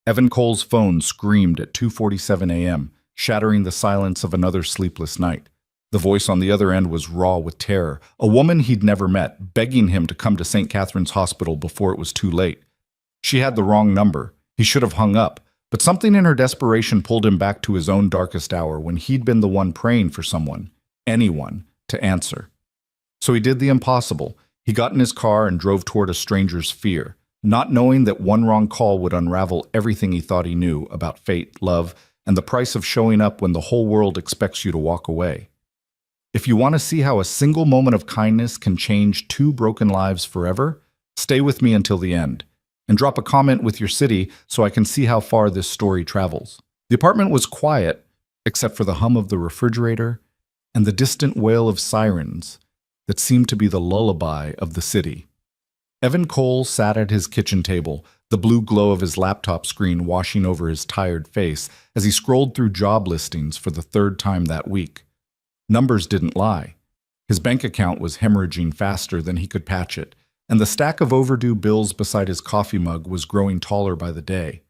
Evan Cole's phone screamed at 2:47 a.m., shattering the silence of another sleepless night. The voice on the other end was raw with terror, a woman he'd never met, begging him to come to St. Catherine's Hospital before it was too late. She had the wrong number. He should have hung up, but something in her desperation pulled him back to his own darkest hour when he'd been the one praying for someone, anyone, to answer. So he did the impossible. He got in his car and drove toward a stranger's fear, not knowing that one wrong call would unravel everything he thought he knew about fate, love, and the price of showing up when the whole world expects you to walk away. If you want to see how a single moment of kindness can change two broken lives forever, stay with me until the end, and drop a comment with your city so I can see how far this story travels. The apartment was quiet, except for the hum of the refrigerator and the distant wail of sirens that seemed to be the lullaby of the city. Evan Cole sat at his kitchen table, the blue glow of his laptop screen washing over his tired face as he scrolled through job listings for the third time that week. Numbers didn't lie. His bank account was hemorrhaging faster than he could patch it, and the stack of overdue bills beside his coffee mug was growing taller by the day.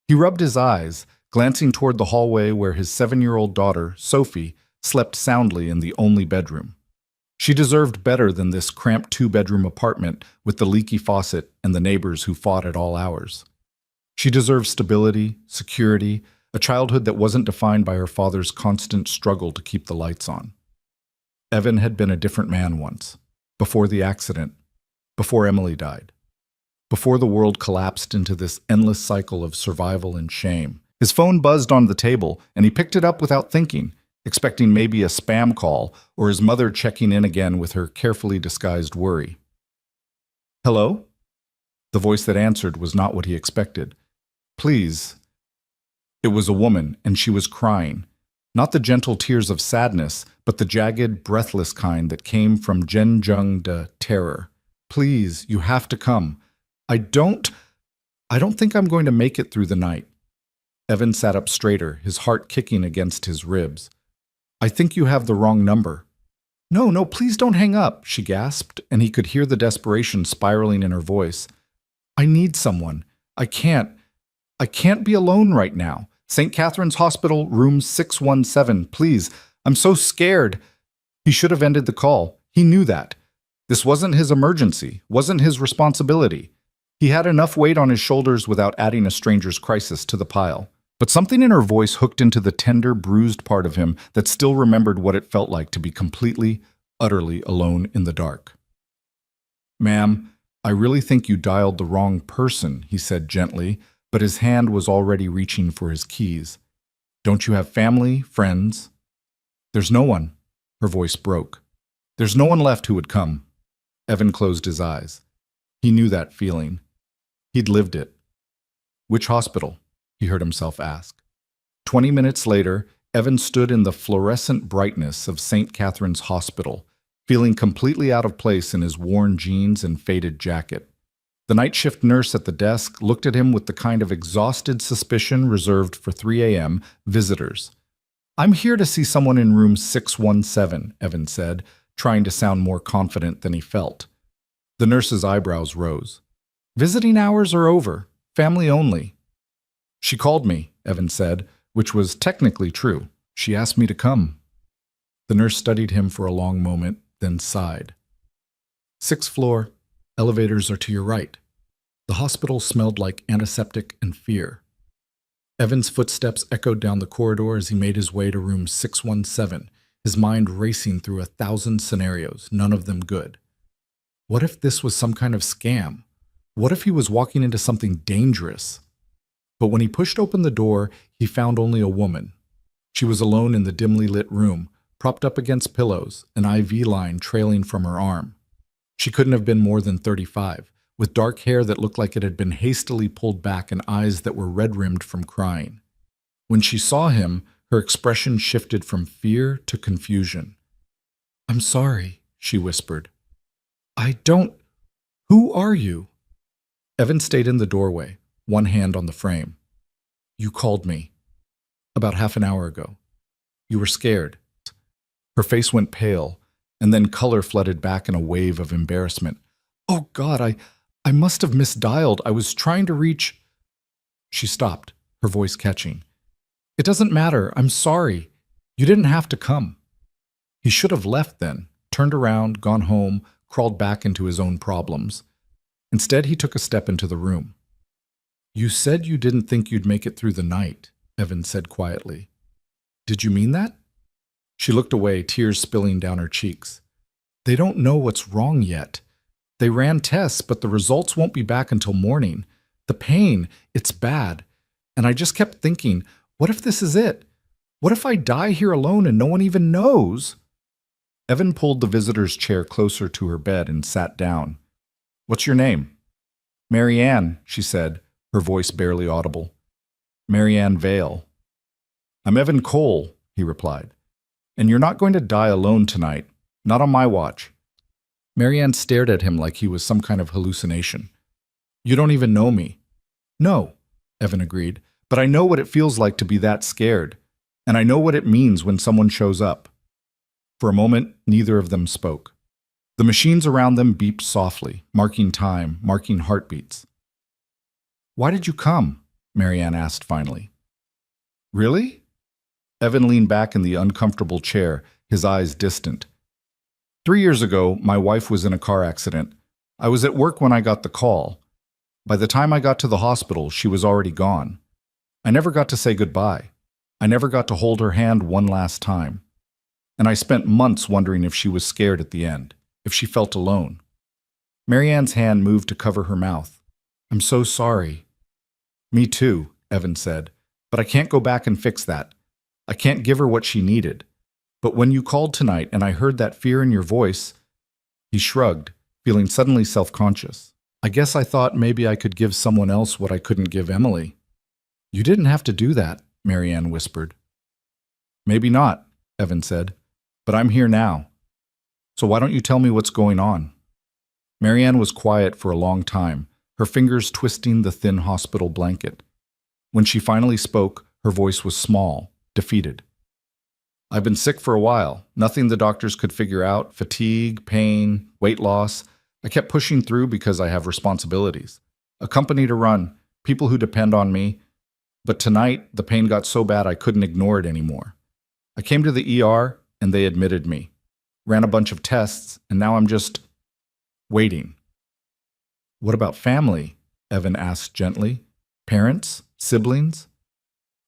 He rubbed his eyes, glancing toward the hallway where his 7-year-old daughter, Sophie, slept soundly in the only bedroom. She deserved better than this cramped 2-bedroom apartment with the leaky faucet and the neighbors who fought at all hours. She deserved stability, security, a childhood that wasn't defined by her father's constant struggle to keep the lights on. Evan had been a different man once, before the accident, before Emily died, before the world collapsed into this endless cycle of survival and shame. His phone buzzed on the table, and he picked it up without thinking, expecting maybe a spam call or his mother checking in again with her carefully disguised worry. "Hello?" The voice that answered was not what he expected. "Please." It was a woman, and she was crying. Not the gentle tears of sadness, but the jagged, breathless kind that came from Zhenjiang terror. "Please, you have to come. I don't think I'm going to make it through the night." Evan sat up straighter, his heart kicking against his ribs. "I think you have the wrong number." No, please don't hang up," she gasped, and he could hear the desperation spiraling in her voice. "I need someone. I can't be alone right now. St. Catherine's Hospital, room 617, please. I'm so scared." He should have ended the call. He knew that. This wasn't his emergency, wasn't his responsibility. He had enough weight on his shoulders without adding a stranger's crisis to the pile. But something in her voice hooked into the tender, bruised part of him that still remembered what it felt like to be completely, utterly alone in the dark. "Ma'am, I really think you dialed the wrong person," he said gently, but his hand was already reaching for his keys. "Don't you have family, friends?" "There's no one." Her voice broke. "There's no one left who would come." Evan closed his eyes. He knew that feeling. He'd lived it. "Which hospital?" he heard himself ask. 20 minutes later, Evan stood in the fluorescent brightness of St. Catherine's Hospital, feeling completely out of place in his worn jeans and faded jacket. The night shift nurse at the desk looked at him with the kind of exhausted suspicion reserved for 3 a.m. visitors. "I'm here to see someone in room 617, Evan said, trying to sound more confident than he felt. The nurse's eyebrows rose. "Visiting hours are over. Family only." "She called me," Evan said, which was technically true. "She asked me to come." The nurse studied him for a long moment, then sighed. "6th floor. Elevators are to your right." The hospital smelled like antiseptic and fear. Evan's footsteps echoed down the corridor as he made his way to room 617, his mind racing through 1,000 scenarios, none of them good. What if this was some kind of scam? What if he was walking into something dangerous? But when he pushed open the door, he found only a woman. She was alone in the dimly lit room, propped up against pillows, an IV line trailing from her arm. She couldn't have been more than 35, with dark hair that looked like it had been hastily pulled back and eyes that were red-rimmed from crying. When she saw him, her expression shifted from fear to confusion. "I'm sorry," she whispered. Who are you?" Evan stayed in the doorway, one hand on the frame. "You called me. About half an hour ago. You were scared." Her face went pale, and then color flooded back in a wave of embarrassment. "Oh God, I must have misdialed. I was trying to reach..." She stopped, her voice catching. It doesn't matter. I'm sorry. You didn't have to come. He should have left then, turned around, gone home, crawled back into his own problems. Instead, he took a step into the room. You said you didn't think you'd make it through the night, Evan said quietly. Did you mean that? She looked away, tears spilling down her cheeks. They don't know what's wrong yet. They ran tests, but the results won't be back until morning. The pain, it's bad. And I just kept thinking, what if this is it? What if I die here alone and no one even knows? Evan pulled the visitor's chair closer to her bed and sat down. What's your name? Marianne, she said, her voice barely audible. Marianne Vale. I'm Evan Cole, he replied. And you're not going to die alone tonight. Not on my watch. Marianne stared at him like he was some kind of hallucination. You don't even know me. No, Evan agreed, but I know what it feels like to be that scared, and I know what it means when someone shows up. For a moment, neither of them spoke. The machines around them beeped softly, marking time, marking heartbeats. Why did you come? Marianne asked finally. Really? Evan leaned back in the uncomfortable chair, his eyes distant. 3 years ago, my wife was in a car accident. I was at work when I got the call. By the time I got to the hospital, she was already gone. I never got to say goodbye. I never got to hold her hand one last time. And I spent months wondering if she was scared at the end, if she felt alone. Marianne's hand moved to cover her mouth. I'm so sorry. Me too, Evan said, but I can't go back and fix that. I can't give her what she needed. But when you called tonight and I heard that fear in your voice, he shrugged, feeling suddenly self-conscious. I guess I thought maybe I could give someone else what I couldn't give Emily. You didn't have to do that, Marianne whispered. Maybe not, Evan said, but I'm here now. So why don't you tell me what's going on? Marianne was quiet for a long time, her fingers twisting the thin hospital blanket. When she finally spoke, her voice was small, defeated. I've been sick for a while. Nothing the doctors could figure out. Fatigue, pain, weight loss. I kept pushing through because I have responsibilities. A company to run, people who depend on me. But tonight, the pain got so bad I couldn't ignore it anymore. I came to the ER and they admitted me. Ran a bunch of tests and now I'm just waiting. What about family? Evan asked gently. Parents? Siblings?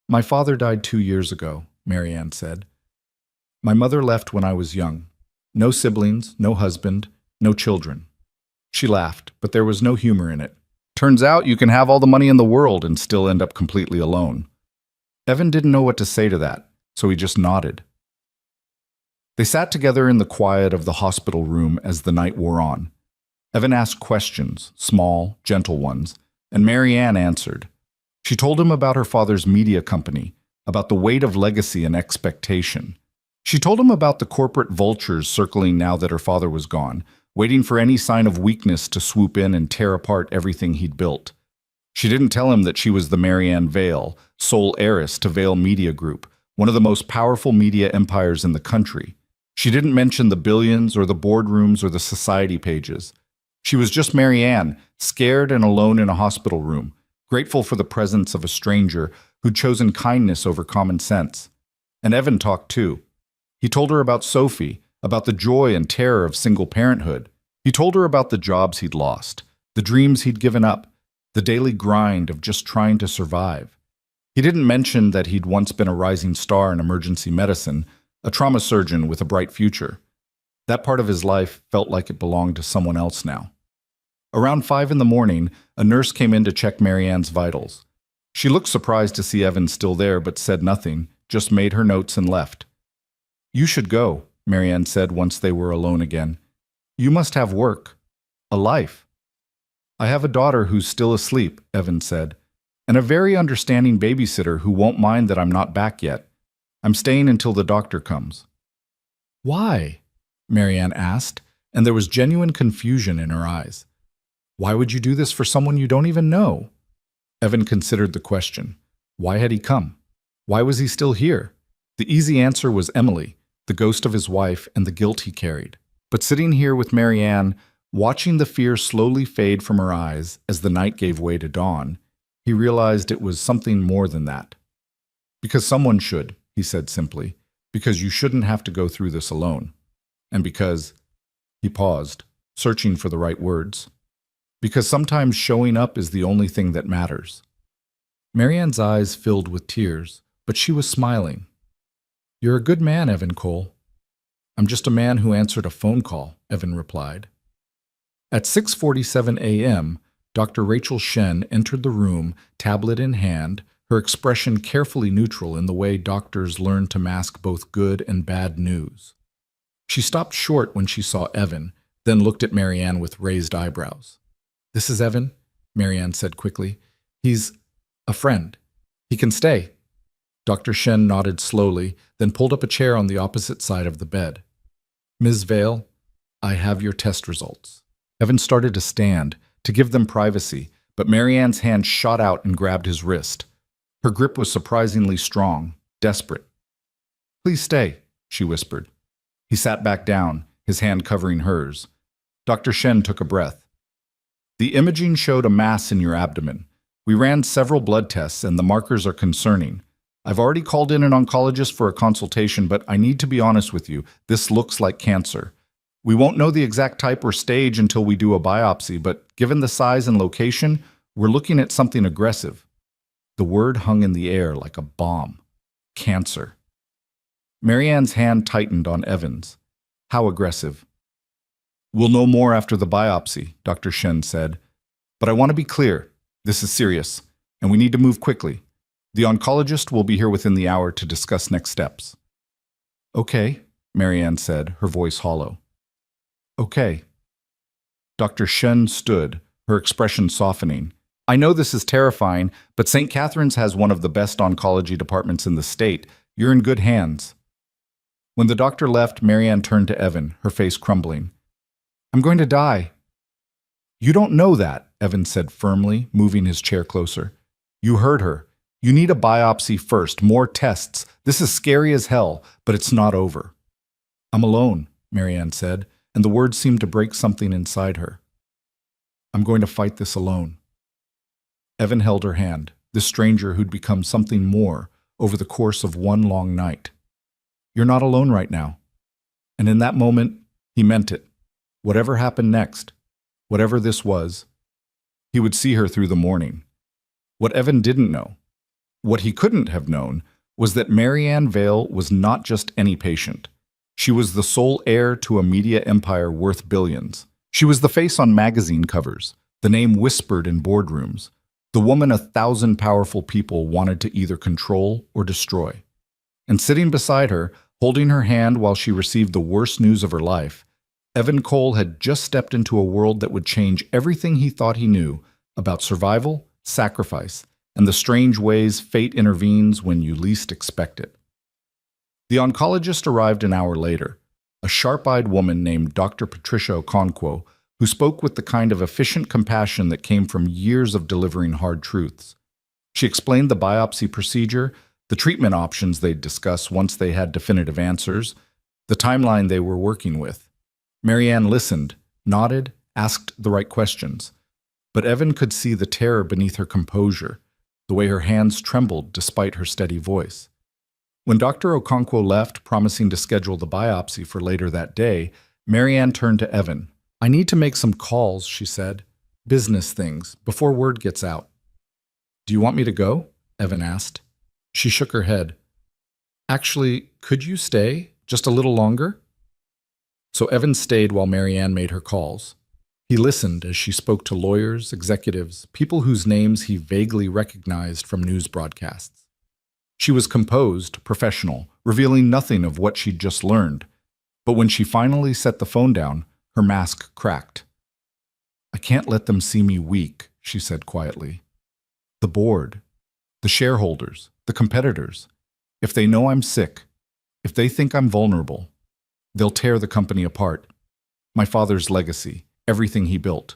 My father died 2 years ago, Marianne said. My mother left when I was young. No siblings, no husband, no children. She laughed, but there was no humor in it. Turns out you can have all the money in the world and still end up completely alone. Evan didn't know what to say to that, so he just nodded. They sat together in the quiet of the hospital room as the night wore on. Evan asked questions, small, gentle ones, and Marianne answered. She told him about her father's media company, about the weight of legacy and expectation. She told him about the corporate vultures circling now that her father was gone, waiting for any sign of weakness to swoop in and tear apart everything he'd built. She didn't tell him that she was the Marianne Vale, sole heiress to Vale Media Group, one of the most powerful media empires in the country. She didn't mention the billions or the boardrooms or the society pages. She was just Marianne, scared and alone in a hospital room, grateful for the presence of a stranger who'd chosen kindness over common sense. And Evan talked too. He told her about Sophie, about the joy and terror of single parenthood. He told her about the jobs he'd lost, the dreams he'd given up, the daily grind of just trying to survive. He didn't mention that he'd once been a rising star in emergency medicine, a trauma surgeon with a bright future. That part of his life felt like it belonged to someone else now. Around 5 in the morning, a nurse came in to check Marianne's vitals. She looked surprised to see Evan still there but said nothing, just made her notes and left. You should go, Marianne said once they were alone again. You must have work, a life. I have a daughter who's still asleep, Evan said, and a very understanding babysitter who won't mind that I'm not back yet. I'm staying until the doctor comes. Why? Marianne asked, and there was genuine confusion in her eyes. Why would you do this for someone you don't even know? Evan considered the question. Why had he come? Why was he still here? The easy answer was Emily, the ghost of his wife and the guilt he carried. But sitting here with Marianne, watching the fear slowly fade from her eyes as the night gave way to dawn, He realized it was something more than that. Because someone should, he said simply. Because you shouldn't have to go through this alone. And because, he paused, searching for the right words. Because sometimes showing up is the only thing that matters. Marianne's eyes filled with tears, but she was smiling. You're a good man, Evan Cole. I'm just a man who answered a phone call, Evan replied. At 6:47 a.m., Dr. Rachel Shen entered the room, tablet in hand, her expression carefully neutral in the way doctors learn to mask both good and bad news. She stopped short when she saw Evan, then looked at Marianne with raised eyebrows. This is Evan, Marianne said quickly. He's a friend. He can stay. Dr. Shen nodded slowly, then pulled up a chair on the opposite side of the bed. Ms. Vale, I have your test results. Evan started to stand, to give them privacy, but Marianne's hand shot out and grabbed his wrist. Her grip was surprisingly strong, desperate. Please stay, she whispered. He sat back down, his hand covering hers. Dr. Shen took a breath. The imaging showed a mass in your abdomen. We ran several blood tests, and the markers are concerning. I've already called in an oncologist for a consultation, but I need to be honest with you. This looks like cancer. We won't know the exact type or stage until we do a biopsy, but given the size and location, we're looking at something aggressive. The word hung in the air like a bomb. Cancer. Marianne's hand tightened on Evan's. How aggressive? We'll know more after the biopsy, Dr. Shen said. But I want to be clear. This is serious, and we need to move quickly. The oncologist will be here within the hour to discuss next steps. Okay, Marianne said, her voice hollow. Okay. Dr. Shen stood, her expression softening. I know this is terrifying, but St. Catherine's has one of the best oncology departments in the state. You're in good hands. When the doctor left, Marianne turned to Evan, her face crumbling. I'm going to die. You don't know that, Evan said firmly, moving his chair closer. You heard her. You need a biopsy first, more tests. This is scary as hell, but it's not over. I'm alone, Marianne said, and the words seemed to break something inside her. I'm going to fight this alone. Evan held her hand, this stranger who'd become something more over the course of one long night. You're not alone right now. And in that moment, he meant it. Whatever happened next, whatever this was, he would see her through the morning. What Evan didn't know, what he couldn't have known, was that Marianne Vale was not just any patient. She was the sole heir to a media empire worth billions. She was the face on magazine covers, the name whispered in boardrooms, the woman 1,000 powerful people wanted to either control or destroy. And sitting beside her, holding her hand while she received the worst news of her life, Evan Cole had just stepped into a world that would change everything he thought he knew about survival, sacrifice, and the strange ways fate intervenes when you least expect it. The oncologist arrived an hour later, a sharp-eyed woman named Dr. Patricia Okonkwo, who spoke with the kind of efficient compassion that came from years of delivering hard truths. She explained the biopsy procedure, the treatment options they'd discuss once they had definitive answers, the timeline they were working with. Marianne listened, nodded, asked the right questions. But Evan could see the terror beneath her composure, the way her hands trembled despite her steady voice. When Dr. Okonkwo left, promising to schedule the biopsy for later that day, Marianne turned to Evan. I need to make some calls, she said. Business things, before word gets out. Do you want me to go? Evan asked. She shook her head. Actually, could you stay just a little longer? So Evan stayed while Marianne made her calls. He listened as she spoke to lawyers, executives, people whose names he vaguely recognized from news broadcasts. She was composed, professional, revealing nothing of what she'd just learned. But when she finally set the phone down, her mask cracked. I can't let them see me weak, she said quietly. The board, the shareholders, the competitors, if they know I'm sick, if they think I'm vulnerable, they'll tear the company apart. My father's legacy, everything he built,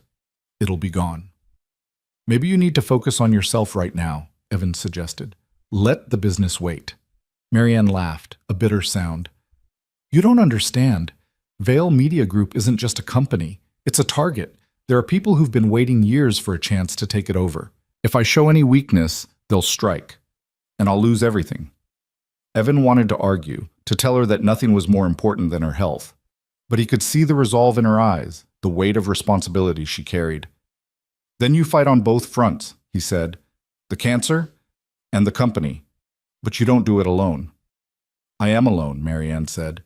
it'll be gone. Maybe you need to focus on yourself right now, Evan suggested. Let the business wait. Marianne laughed, a bitter sound. You don't understand. Vale Media Group isn't just a company. It's a target. There are people who've been waiting years for a chance to take it over. If I show any weakness, they'll strike, and I'll lose everything. Evan wanted to argue, to tell her that nothing was more important than her health, but he could see the resolve in her eyes, the weight of responsibility she carried. Then you fight on both fronts, he said, the cancer and the company, but you don't do it alone. I am alone, Marianne said.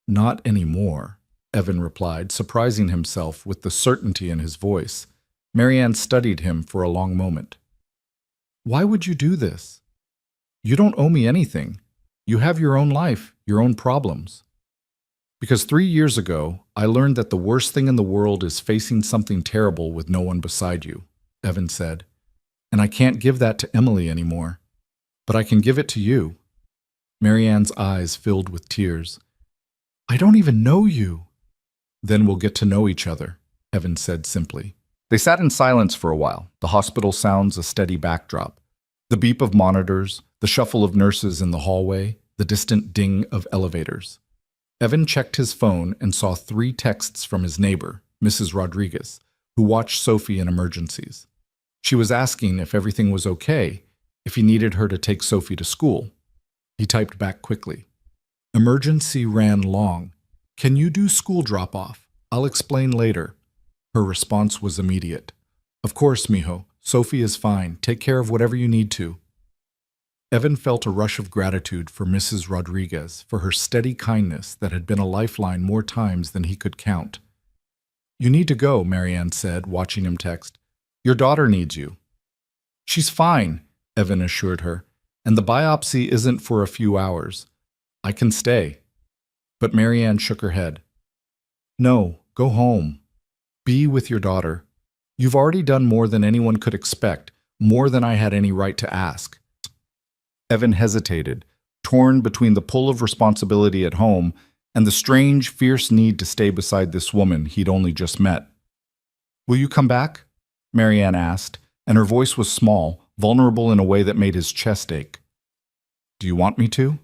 Not anymore, Evan replied, surprising himself with the certainty in his voice. Marianne studied him for a long moment. Why would you do this? You don't owe me anything. You have your own life, your own problems. Because 3 years ago, I learned that the worst thing in the world is facing something terrible with no one beside you, Evan said. And I can't give that to Emily anymore. But I can give it to you. Marianne's eyes filled with tears. I don't even know you. Then we'll get to know each other, Evan said simply. They sat in silence for a while, the hospital sounds a steady backdrop. The beep of monitors, the shuffle of nurses in the hallway, the distant ding of elevators. Evan checked his phone and saw 3 texts from his neighbor, Mrs. Rodriguez, who watched Sophie in emergencies. She was asking if everything was okay, if he needed her to take Sophie to school. He typed back quickly. Emergency ran long. Can you do school drop-off? I'll explain later. Her response was immediate. Of course, mijo. Sophie is fine. Take care of whatever you need to. Evan felt a rush of gratitude for Mrs. Rodriguez for her steady kindness that had been a lifeline more times than he could count. You need to go, Marianne said, watching him text. Your daughter needs you. She's fine, Evan assured her, and the biopsy isn't for a few hours. I can stay. But Marianne shook her head. No, go home. Be with your daughter. You've already done more than anyone could expect, more than I had any right to ask. Evan hesitated, torn between the pull of responsibility at home and the strange, fierce need to stay beside this woman he'd only just met. Will you come back? Marianne asked, and her voice was small, vulnerable in a way that made his chest ache. Do you want me to?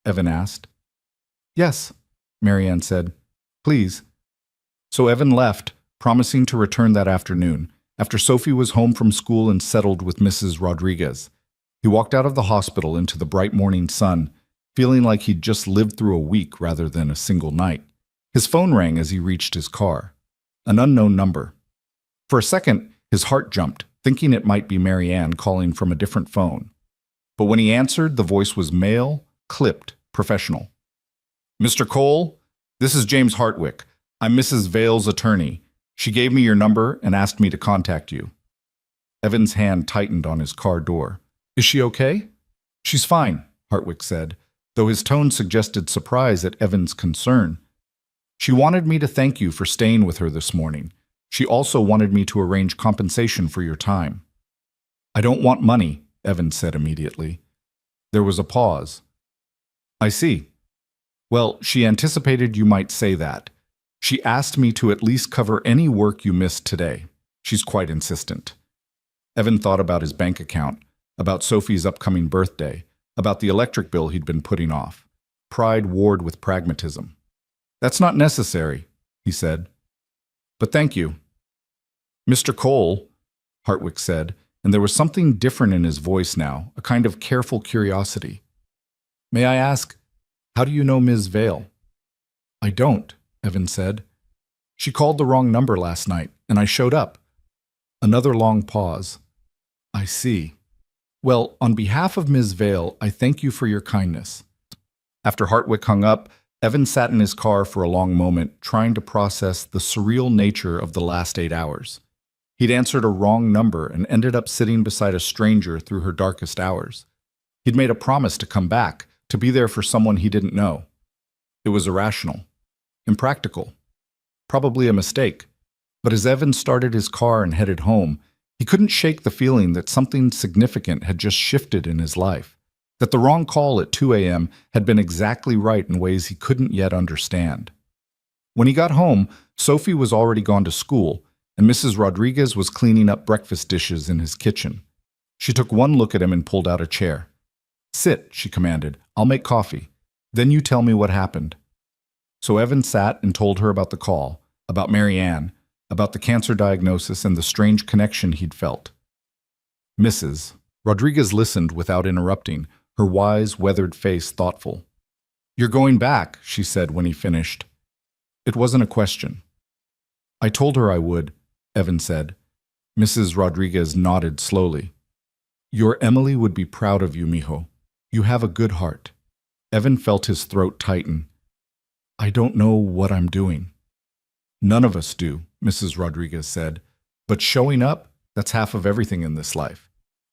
Evan asked. Yes, Marianne said. Please. So Evan left, promising to return that afternoon, after Sophie was home from school and settled with Mrs. Rodriguez. He walked out of the hospital into the bright morning sun, feeling like he'd just lived through a week rather than a single night. His phone rang as he reached his car. An unknown number. For a second, his heart jumped, thinking it might be Marianne calling from a different phone. But when he answered, the voice was male, clipped, professional. Mr. Cole, this is James Hartwick. I'm Mrs. Vale's attorney. She gave me your number and asked me to contact you. Evan's hand tightened on his car door. Is she okay? She's fine, Hartwick said, though his tone suggested surprise at Evan's concern. She wanted me to thank you for staying with her this morning. She also wanted me to arrange compensation for your time. I don't want money, Evan said immediately. There was a pause. I see. Well, she anticipated you might say that. She asked me to at least cover any work you missed today. She's quite insistent. Evan thought about his bank account, about Sophie's upcoming birthday, about the electric bill he'd been putting off. Pride warred with pragmatism. That's not necessary, he said. But thank you. Mr. Cole, Hartwick said, and there was something different in his voice now, a kind of careful curiosity. May I ask, how do you know Ms. Vale? I don't, Evan said. She called the wrong number last night, and I showed up. Another long pause. I see. Well, on behalf of Ms. Vale, I thank you for your kindness. After Hartwick hung up, Evan sat in his car for a long moment, trying to process the surreal nature of the last 8 hours. He'd answered a wrong number and ended up sitting beside a stranger through her darkest hours. He'd made a promise to come back, to be there for someone he didn't know. It was irrational, impractical, probably a mistake. But as Evan started his car and headed home, he couldn't shake the feeling that something significant had just shifted in his life, that the wrong call at 2 a.m. had been exactly right in ways he couldn't yet understand. When he got home, Sophie was already gone to school, and Mrs. Rodriguez was cleaning up breakfast dishes in his kitchen. She took one look at him and pulled out a chair. Sit, she commanded. I'll make coffee. Then you tell me what happened. So Evan sat and told her about the call, about Marianne, about the cancer diagnosis and the strange connection he'd felt. Mrs. Rodriguez listened without interrupting, her wise, weathered face thoughtful. "You're going back," she said when he finished. It wasn't a question. "I told her I would," Evan said. Mrs. Rodriguez nodded slowly. "Your Emily would be proud of you, mijo. You have a good heart." Evan felt his throat tighten. "I don't know what I'm doing." "None of us do," Mrs. Rodriguez said. "But showing up, that's half of everything in this life.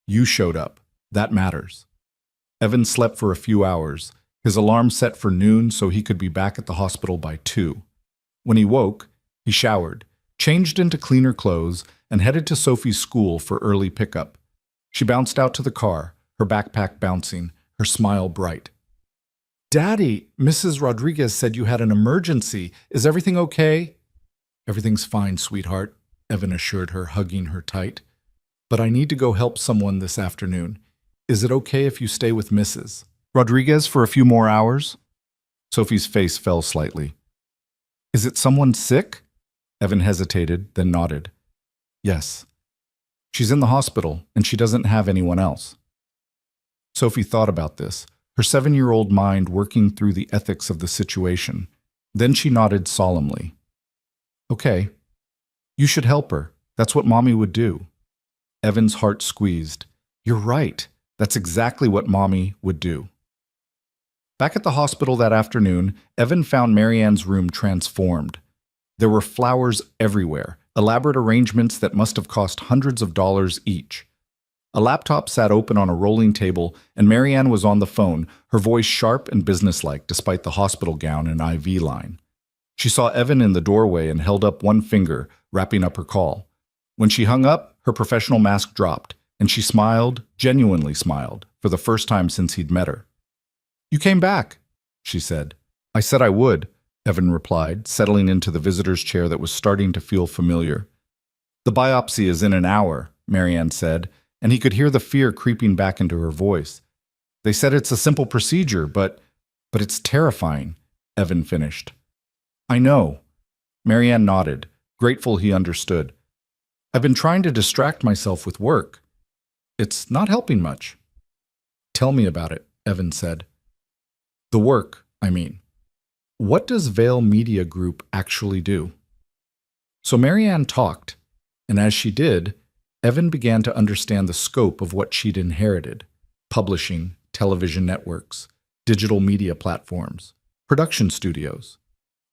You showed up. That matters." Evan slept for a few hours, his alarm set for noon so he could be back at the hospital by 2. When he woke, he showered, changed into cleaner clothes, and headed to Sophie's school for early pickup. She bounced out to the car, her backpack bouncing, her smile bright. "Daddy, Mrs. Rodriguez said you had an emergency. Is everything okay?" "Everything's fine, sweetheart," Evan assured her, hugging her tight. "But I need to go help someone this afternoon. Is it okay if you stay with Mrs. Rodriguez for a few more hours?" Sophie's face fell slightly. "Is it someone sick?" Evan hesitated, then nodded. "Yes. She's in the hospital, and she doesn't have anyone else." Sophie thought about this, her 7-year-old mind working through the ethics of the situation. Then she nodded solemnly. "Okay. You should help her. That's what Mommy would do." Evan's heart squeezed. "You're right. That's exactly what Mommy would do." Back at the hospital that afternoon, Evan found Marianne's room transformed. There were flowers everywhere, elaborate arrangements that must have cost hundreds of dollars each. A laptop sat open on a rolling table, and Marianne was on the phone, her voice sharp and businesslike despite the hospital gown and IV line. She saw Evan in the doorway and held up one finger, wrapping up her call. When she hung up, her professional mask dropped, and she smiled, genuinely smiled, for the first time since he'd met her. "You came back," she said. "I said I would," Evan replied, settling into the visitor's chair that was starting to feel familiar. "The biopsy is in an hour," Marianne said, and he could hear the fear creeping back into her voice. "They said it's a simple procedure, but it's terrifying," Evan finished. "I know." Marianne nodded, grateful he understood. "I've been trying to distract myself with work. It's not helping much." "Tell me about it," Evan said. "The work, I mean. What does Vale Media Group actually do?" So Marianne talked, and as she did, Evan began to understand the scope of what she'd inherited: publishing, television networks, digital media platforms, production studios.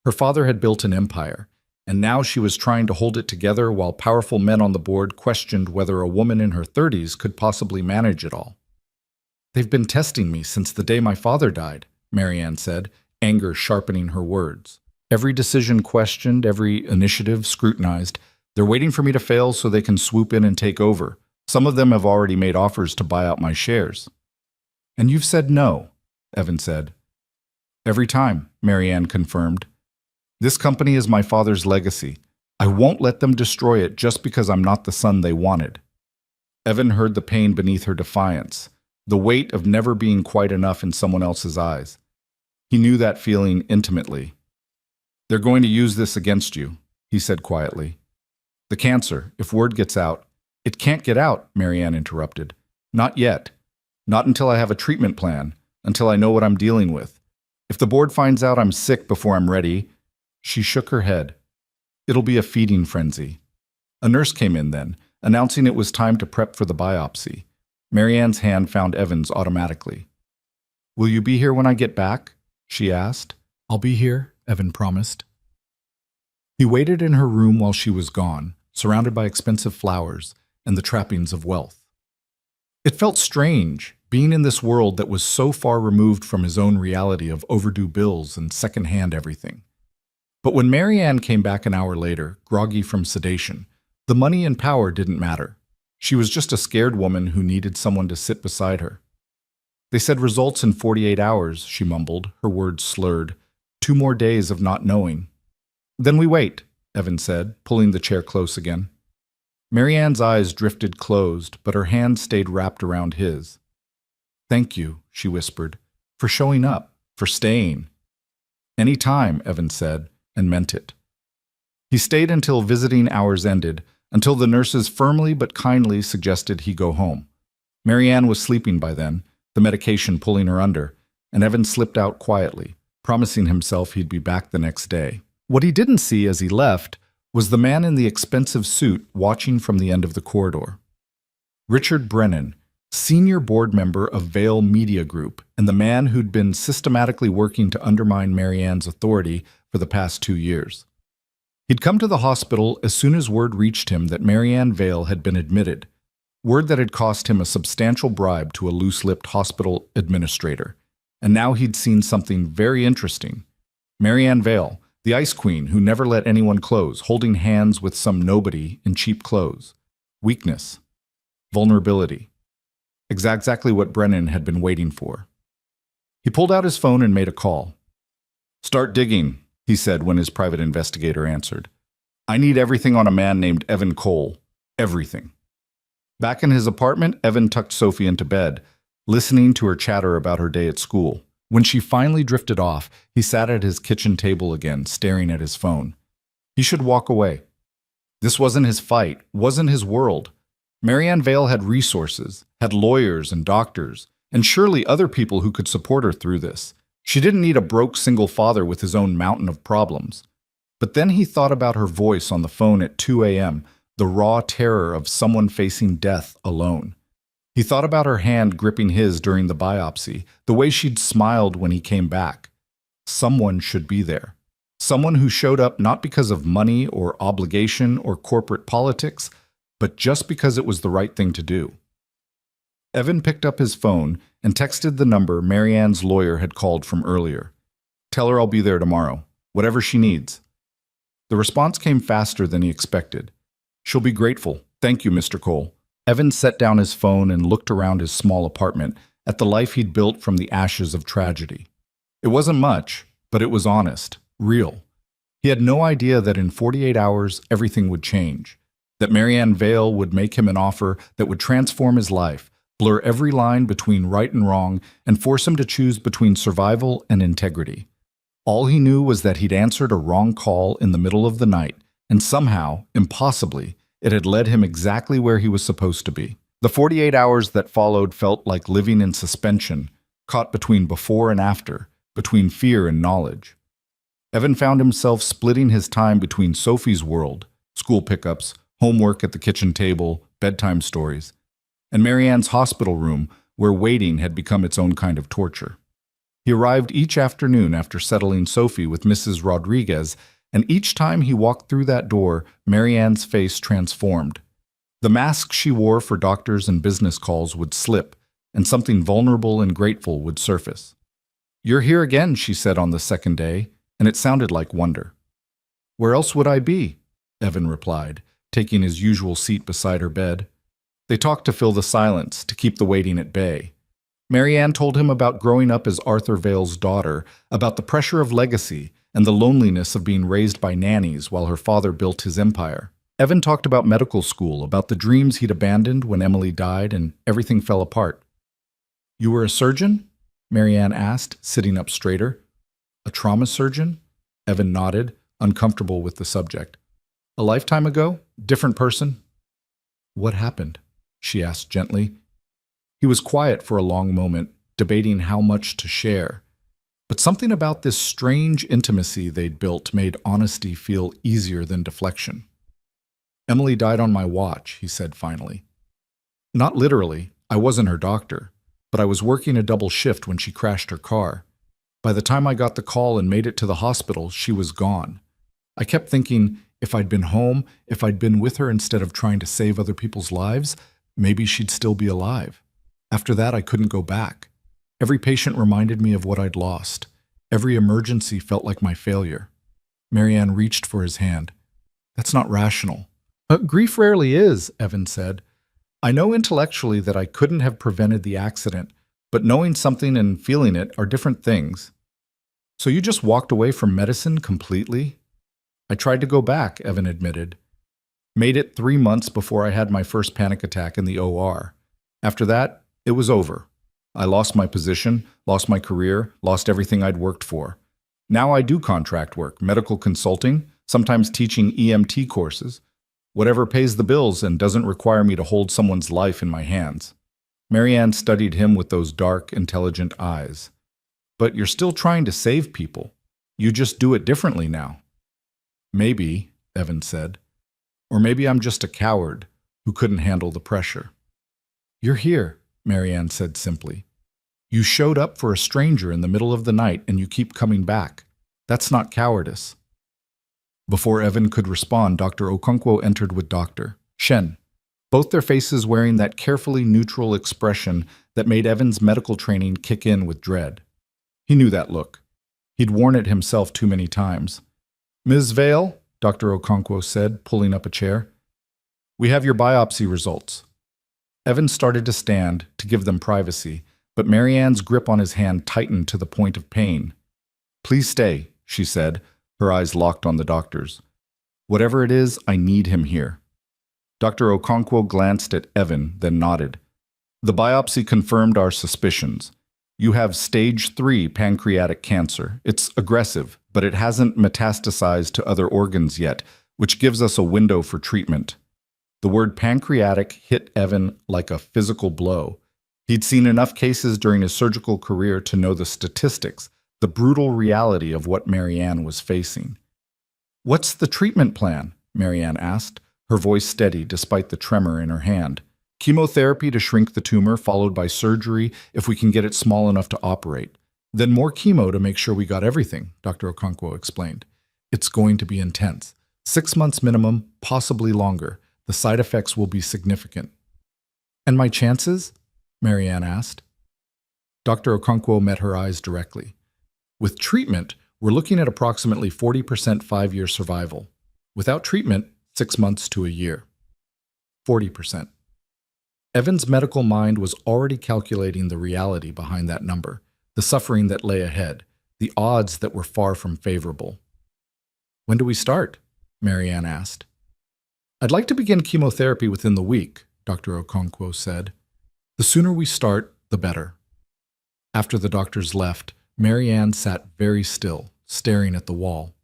Her father had built an empire, and now she was trying to hold it together while powerful men on the board questioned whether a woman in her 30s could possibly manage it all. "They've been testing me since the day my father died," Marianne said, anger sharpening her words. "Every decision questioned, every initiative scrutinized. They're waiting for me to fail so they can swoop in and take over. Some of them have already made offers to buy out my shares." "And you've said no," Evan said. "Every time," Marianne confirmed. "This company is my father's legacy. I won't let them destroy it just because I'm not the son they wanted." Evan heard the pain beneath her defiance, the weight of never being quite enough in someone else's eyes. He knew that feeling intimately. "They're going to use this against you," he said quietly. "The cancer, if word gets out—" "It can't get out," Marianne interrupted. "Not yet. Not until I have a treatment plan, until I know what I'm dealing with. If the board finds out I'm sick before I'm ready—" She shook her head. "It'll be a feeding frenzy." A nurse came in then, announcing it was time to prep for the biopsy. Marianne's hand found Evan's automatically. "Will you be here when I get back?" she asked. "I'll be here," Evan promised. He waited in her room while she was gone, surrounded by expensive flowers and the trappings of wealth. It felt strange, being in this world that was so far removed from his own reality of overdue bills and second-hand everything. But when Marianne came back an hour later, groggy from sedation, the money and power didn't matter. She was just a scared woman who needed someone to sit beside her. "They said results in 48 hours, she mumbled, her words slurred. 2 more days of not knowing. "Then we wait," Evan said, pulling the chair close again. Marianne's eyes drifted closed, but her hand stayed wrapped around his. "Thank you," she whispered, "for showing up, for staying." "Any time," Evan said, and meant it. He stayed until visiting hours ended, until the nurses firmly but kindly suggested he go home. Marianne was sleeping by then, the medication pulling her under, and Evan slipped out quietly, promising himself he'd be back the next day. What he didn't see as he left was the man in the expensive suit watching from the end of the corridor. Richard Brennan, senior board member of Vale Media Group, and the man who'd been systematically working to undermine Marianne's authority for the past 2 years. He'd come to the hospital as soon as word reached him that Marianne Vale had been admitted, word that had cost him a substantial bribe to a loose-lipped hospital administrator. And now he'd seen something very interesting. Marianne Vale, the ice queen who never let anyone close, holding hands with some nobody in cheap clothes. Weakness. Vulnerability. Exactly what Brennan had been waiting for. He pulled out his phone and made a call. "Start digging," he said when his private investigator answered. "I need everything on a man named Evan Cole. Everything." Back in his apartment, Evan tucked Sophie into bed, listening to her chatter about her day at school. When she finally drifted off, he sat at his kitchen table again, staring at his phone. He should walk away. This wasn't his fight, wasn't his world. Marianne Vale had resources, had lawyers and doctors, and surely other people who could support her through this. She didn't need a broke single father with his own mountain of problems. But then he thought about her voice on the phone at 2 a.m., the raw terror of someone facing death alone. He thought about her hand gripping his during the biopsy, the way she'd smiled when he came back. Someone should be there. Someone who showed up not because of money or obligation or corporate politics, but just because it was the right thing to do. Evan picked up his phone and texted the number Marianne's lawyer had called from earlier. "Tell her I'll be there tomorrow, whatever she needs." The response came faster than he expected. "She'll be grateful. Thank you, Mr. Cole." Evan set down his phone and looked around his small apartment at the life he'd built from the ashes of tragedy. It wasn't much, but it was honest, real. He had no idea that in 48 hours everything would change, that Marianne Vale would make him an offer that would transform his life, blur every line between right and wrong, and force him to choose between survival and integrity. All he knew was that he'd answered a wrong call in the middle of the night, and somehow, impossibly, it had led him exactly where he was supposed to be. The 48 hours that followed felt like living in suspension, caught between before and after, between fear and knowledge. Evan found himself splitting his time between Sophie's world, school pickups, homework at the kitchen table, bedtime stories, and Marianne's hospital room, where waiting had become its own kind of torture. He arrived each afternoon after settling Sophie with Mrs. Rodriguez, and each time he walked through that door, Marianne's face transformed. The mask she wore for doctors and business calls would slip, and something vulnerable and grateful would surface. "You're here again," she said on the second day, and it sounded like wonder. "Where else would I be?" Evan replied, taking his usual seat beside her bed. They talked to fill the silence, to keep the waiting at bay. Marianne told him about growing up as Arthur Vale's daughter, about the pressure of legacy, and the loneliness of being raised by nannies while her father built his empire. Evan talked about medical school, about the dreams he'd abandoned when Emily died and everything fell apart. "You were a surgeon?" Marianne asked, sitting up straighter. "A trauma surgeon?" Evan nodded, uncomfortable with the subject. "A lifetime ago? Different person?" "What happened?" she asked gently. He was quiet for a long moment, debating how much to share. But something about this strange intimacy they'd built made honesty feel easier than deflection. "Emily died on my watch," he said finally. "Not literally. I wasn't her doctor, but I was working a double shift when she crashed her car. By the time I got the call and made it to the hospital, she was gone. I kept thinking, if I'd been home, if I'd been with her instead of trying to save other people's lives, maybe she'd still be alive. After that, I couldn't go back. Every patient reminded me of what I'd lost. Every emergency felt like my failure." Marianne reached for his hand. "That's not rational." Grief rarely is," Evan said. "I know intellectually that I couldn't have prevented the accident, but knowing something and feeling it are different things." "So you just walked away from medicine completely?" "I tried to go back," Evan admitted. "Made it 3 months before I had my first panic attack in the OR. After that, it was over. I lost my position, lost my career, lost everything I'd worked for. Now I do contract work, medical consulting, sometimes teaching EMT courses. Whatever pays the bills and doesn't require me to hold someone's life in my hands. Marianne studied him with those dark, intelligent eyes. But you're still trying to save people. You just do it differently now. Maybe, Evan said. Or maybe I'm just a coward who couldn't handle the pressure. You're here, Marianne said simply. You showed up for a stranger in the middle of the night and you keep coming back. That's not cowardice. Before Evan could respond, Dr. Okonkwo entered with Dr. Shen, both their faces wearing that carefully neutral expression that made Evan's medical training kick in with dread. He knew that look. He'd worn it himself too many times. Ms. Vale, Dr. Okonkwo said, pulling up a chair. We have your biopsy results. Evan started to stand to give them privacy, but Marianne's grip on his hand tightened to the point of pain. Please stay, she said, her eyes locked on the doctor's. Whatever it is, I need him here. Dr. Okonkwo glanced at Evan, then nodded. The biopsy confirmed our suspicions. You have stage 3 pancreatic cancer. It's aggressive, but it hasn't metastasized to other organs yet, which gives us a window for treatment. The word pancreatic hit Evan like a physical blow. He'd seen enough cases during his surgical career to know the statistics, the brutal reality of what Marianne was facing. What's the treatment plan? Marianne asked, her voice steady despite the tremor in her hand. Chemotherapy to shrink the tumor, followed by surgery if we can get it small enough to operate. Then more chemo to make sure we got everything, Dr. Okonkwo explained. It's going to be intense. 6 months minimum, possibly longer. The side effects will be significant. And my chances? Marianne asked. Dr. Okonkwo met her eyes directly. With treatment, we're looking at approximately 40% 5-year survival. Without treatment, 6 months to a year. 40%. Evan's medical mind was already calculating the reality behind that number, the suffering that lay ahead, the odds that were far from favorable. When do we start? Marianne asked. I'd like to begin chemotherapy within the week, Dr. Okonkwo said. The sooner we start, the better. After the doctors left, Marianne sat very still, staring at the wall.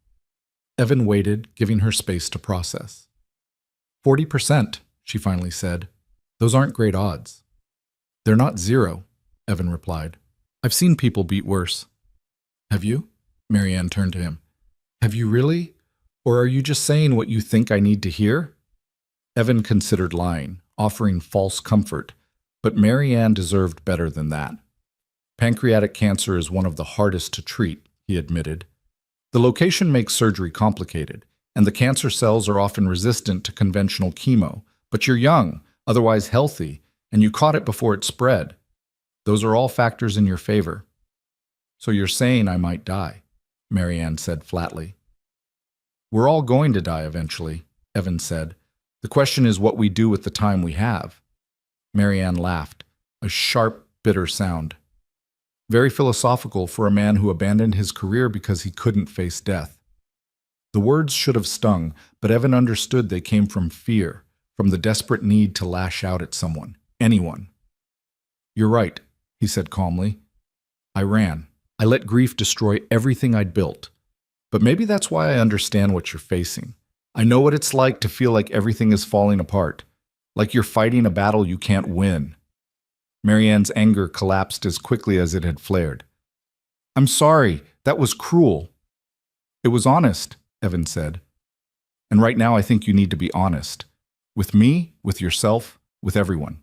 Evan waited, giving her space to process. 40%, she finally said. Those aren't great odds. They're not 0, Evan replied. I've seen people beat worse. Have you? Marianne turned to him. Have you really? Or are you just saying what you think I need to hear? Evan considered lying, offering false comfort, but Marianne deserved better than that. Pancreatic cancer is one of the hardest to treat, he admitted. The location makes surgery complicated, and the cancer cells are often resistant to conventional chemo, but you're young, otherwise healthy, and you caught it before it spread. Those are all factors in your favor. So you're saying I might die, Marianne said flatly. We're all going to die eventually, Evan said. The question is what we do with the time we have. Marianne laughed, a sharp, bitter sound. Very philosophical for a man who abandoned his career because he couldn't face death. The words should have stung, but Evan understood they came from fear, from the desperate need to lash out at someone, anyone. You're right, he said calmly. I ran. I let grief destroy everything I'd built. But maybe that's why I understand what you're facing. I know what it's like to feel like everything is falling apart, like you're fighting a battle you can't win. Marianne's anger collapsed as quickly as it had flared. I'm sorry, that was cruel. It was honest, Evan said. And right now I think you need to be honest. With me, with yourself, with everyone.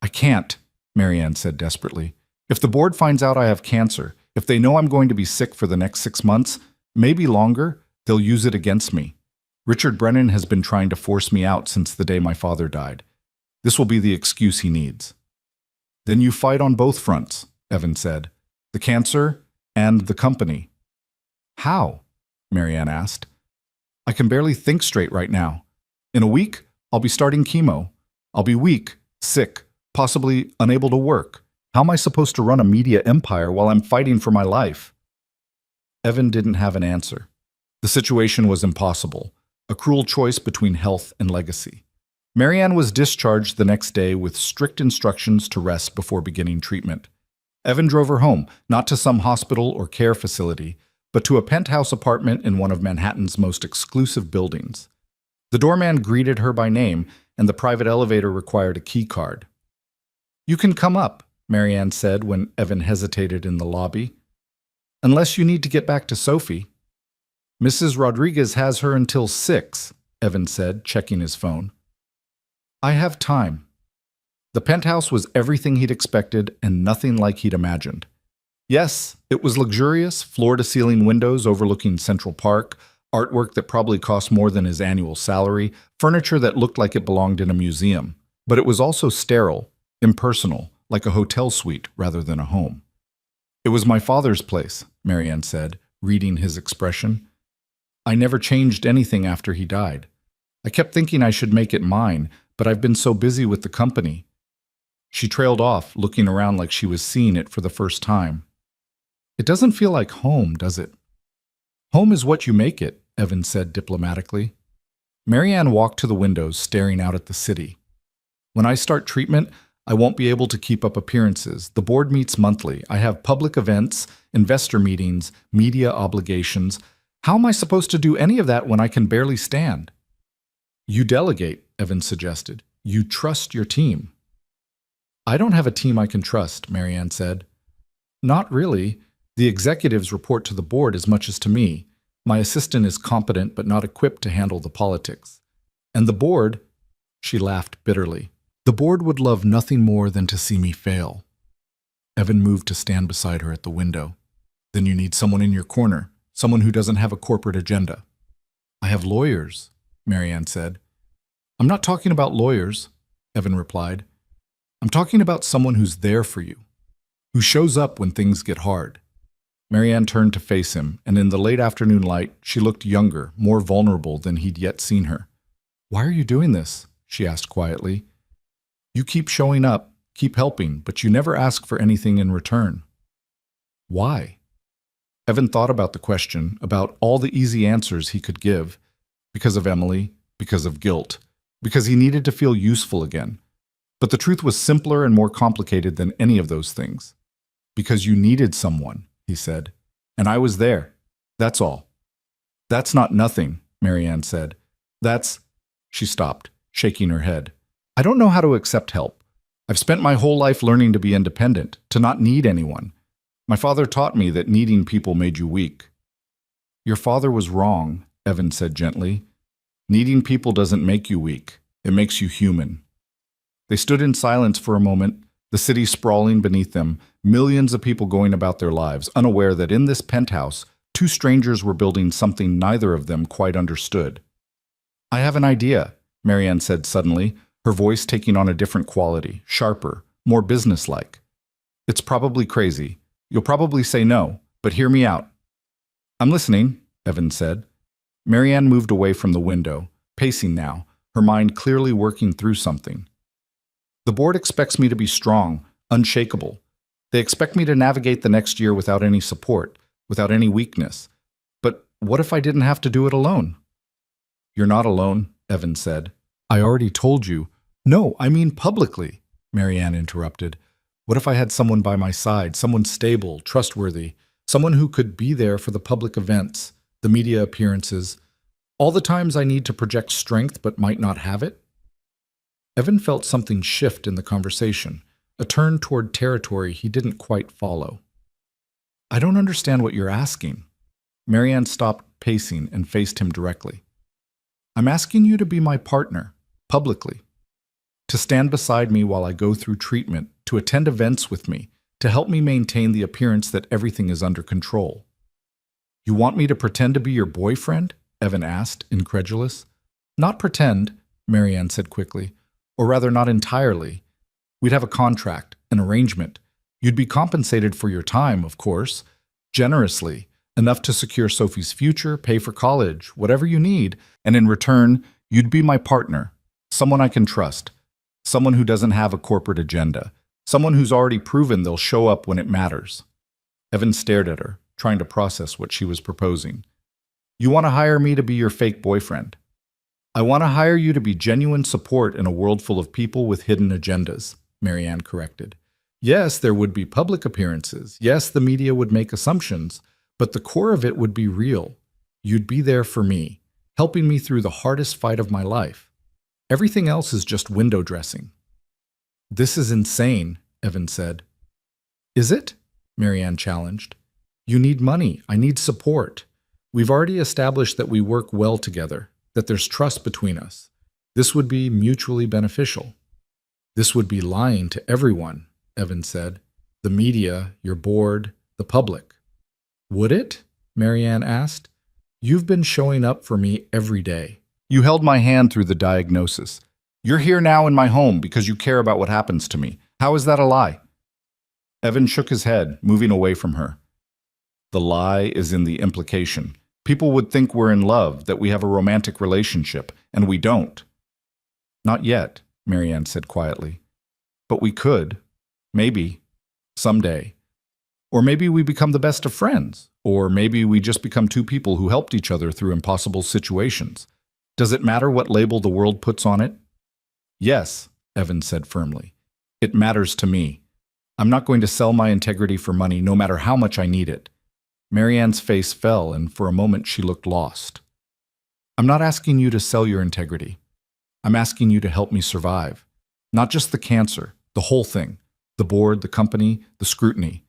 I can't, Marianne said desperately. If the board finds out I have cancer, if they know I'm going to be sick for the next 6 months, maybe longer, they'll use it against me. Richard Brennan has been trying to force me out since the day my father died. This will be the excuse he needs. Then you fight on both fronts, Evan said. The cancer and the company. How? Marianne asked. I can barely think straight right now. In a week, I'll be starting chemo. I'll be weak, sick, possibly unable to work. How am I supposed to run a media empire while I'm fighting for my life? Evan didn't have an answer. The situation was impossible, a cruel choice between health and legacy. Marianne was discharged the next day with strict instructions to rest before beginning treatment. Evan drove her home, not to some hospital or care facility, but to a penthouse apartment in one of Manhattan's most exclusive buildings. The doorman greeted her by name, and the private elevator required a key card. "You can come up," Marianne said when Evan hesitated in the lobby. "Unless you need to get back to Sophie." "Mrs. Rodriguez has her until 6, Evan said, checking his phone. "I have time." The penthouse was everything he'd expected and nothing like he'd imagined. Yes, it was luxurious, floor-to-ceiling windows overlooking Central Park, artwork that probably cost more than his annual salary, furniture that looked like it belonged in a museum. But it was also sterile, impersonal, like a hotel suite rather than a home. "It was my father's place," Marianne said, reading his expression. "I never changed anything after he died. I kept thinking I should make it mine, but I've been so busy with the company." She trailed off, looking around like she was seeing it for the first time. "It doesn't feel like home, does it?" "Home is what you make it," Evan said diplomatically. Marianne walked to the windows, staring out at the city. "When I start treatment, I won't be able to keep up appearances. The board meets monthly. I have public events, investor meetings, media obligations. How am I supposed to do any of that when I can barely stand?" "You delegate," Evan suggested. "You trust your team." "I don't have a team I can trust," Marianne said. "Not really. The executives report to the board as much as to me. My assistant is competent but not equipped to handle the politics. And the board," she laughed bitterly, "the board would love nothing more than to see me fail." Evan moved to stand beside her at the window. "Then you need someone in your corner, someone who doesn't have a corporate agenda." "I have lawyers," Marianne said. "I'm not talking about lawyers," Evan replied. "I'm talking about someone who's there for you, who shows up when things get hard." Marianne turned to face him, and in the late afternoon light, she looked younger, more vulnerable than he'd yet seen her. "Why are you doing this?" she asked quietly. "You keep showing up, keep helping, but you never ask for anything in return." "Why?" Evan thought about the question, about all the easy answers he could give. Because of Emily, because of guilt, because he needed to feel useful again. But the truth was simpler and more complicated than any of those things. "Because you needed someone," he said. "And I was there. That's all." "That's not nothing," Marianne said. "That's—" She stopped, shaking her head. "I don't know how to accept help. I've spent my whole life learning to be independent, to not need anyone. My father taught me that needing people made you weak." "Your father was wrong," Evan said gently. "Needing people doesn't make you weak. It makes you human." They stood in silence for a moment, the city sprawling beneath them, millions of people going about their lives, unaware that in this penthouse, two strangers were building something neither of them quite understood. "I have an idea," Marianne said suddenly, her voice taking on a different quality, sharper, more businesslike. "It's probably crazy. You'll probably say no, but hear me out." "I'm listening," Evan said. Marianne moved away from the window, pacing now, her mind clearly working through something. "The board expects me to be strong, unshakable. They expect me to navigate the next year without any support, without any weakness. But what if I didn't have to do it alone?" "You're not alone," Evan said. "I already told you." "No, I mean publicly," Marianne interrupted. "What if I had someone by my side, someone stable, trustworthy, someone who could be there for the public events, the media appearances, all the times I need to project strength but might not have it?" Evan felt something shift in the conversation, a turn toward territory he didn't quite follow. "I don't understand what you're asking." Marianne stopped pacing and faced him directly. "I'm asking you to be my partner, publicly. To stand beside me while I go through treatment, to attend events with me, to help me maintain the appearance that everything is under control." "You want me to pretend to be your boyfriend?" Evan asked, incredulous. "Not pretend," Marianne said quickly. "Or rather, not entirely. We'd have a contract, an arrangement. You'd be compensated for your time, of course, generously, enough to secure Sophie's future, pay for college, whatever you need, and in return, you'd be my partner, someone I can trust, someone who doesn't have a corporate agenda, someone who's already proven they'll show up when it matters." Evan stared at her, trying to process what she was proposing. "You want to hire me to be your fake boyfriend?" "I want to hire you to be genuine support in a world full of people with hidden agendas," Marianne corrected. "Yes, there would be public appearances. Yes, the media would make assumptions. But the core of it would be real. You'd be there for me. helping me through the hardest fight of my life. Everything else is just window dressing." "This is insane," Evan said. "Is it?" Marianne challenged. "You need money. I need support. We've already established that we work well together, that there's trust between us. This would be mutually beneficial." "This would be lying to everyone," Evan said. "The media, your board, the public." "Would it?" Marianne asked. "You've been showing up for me every day. You held my hand through the diagnosis. You're here now in my home because you care about what happens to me. How is that a lie?" Evan shook his head, moving away from her. "The lie is in the implication. People would think we're in love, that we have a romantic relationship, and we don't." "Not yet," Marianne said quietly. "But we could. Maybe. Someday. Or maybe we become the best of friends. Or maybe we just become two people who helped each other through impossible situations. Does it matter what label the world puts on it?" "Yes," Evan said firmly. "It matters to me. I'm not going to sell my integrity for money, no matter how much I need it." Marianne's face fell, and for a moment she looked lost. "I'm not asking you to sell your integrity. I'm asking you to help me survive. Not just the cancer, the whole thing. The board, the company, the scrutiny.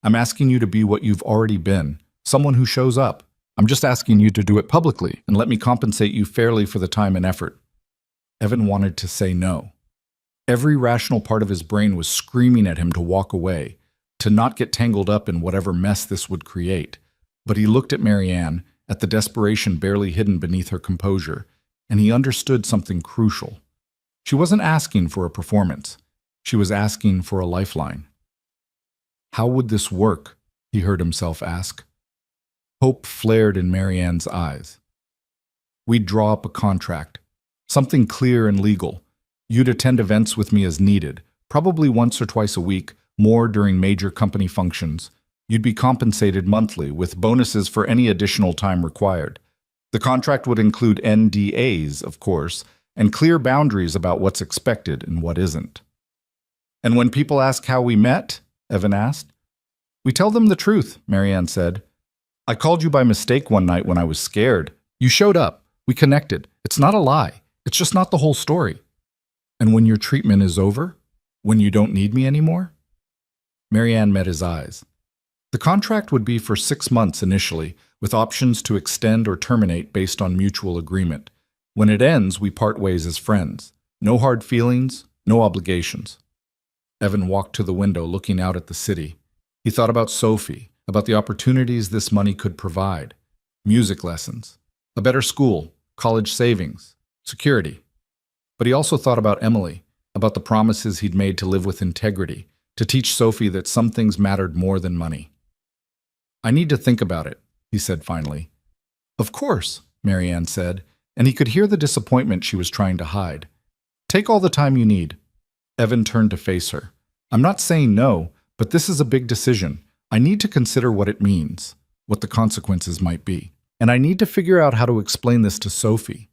I'm asking you to be what you've already been, someone who shows up. I'm just asking you to do it publicly and let me compensate you fairly for the time and effort." Evan wanted to say no. Every rational part of his brain was screaming at him to walk away, to not get tangled up in whatever mess this would create. But he looked at Marianne, at the desperation barely hidden beneath her composure, and he understood something crucial. She wasn't asking for a performance. She was asking for a lifeline. "How would this work?" he heard himself ask. Hope flared in Marianne's eyes. "We'd draw up a contract, something clear and legal. You'd attend events with me as needed, probably once or twice a week, more during major company functions. You'd be compensated monthly, with bonuses for any additional time required. The contract would include NDAs, of course, and clear boundaries about what's expected and what isn't." "And when people ask how we met?" Evan asked. "We tell them the truth," Marianne said. "I called you by mistake one night when I was scared. You showed up. We connected. It's not a lie. It's just not the whole story." "And when your treatment is over? When you don't need me anymore?" Marianne met his eyes. "The contract would be for 6 months initially, with options to extend or terminate based on mutual agreement. When it ends, we part ways as friends. No hard feelings, no obligations." Evan walked to the window, looking out at the city. He thought about Sophie, about the opportunities this money could provide. Music lessons, a better school, college savings, security. But he also thought about Emily, about the promises he'd made to live with integrity, to teach Sophie that some things mattered more than money. "I need to think about it," he said finally. "Of course," Marianne said, and he could hear the disappointment she was trying to hide. "Take all the time you need." Evan turned to face her. "I'm not saying no, but this is a big decision. I need to consider what it means, what the consequences might be. And I need to figure out how to explain this to Sophie."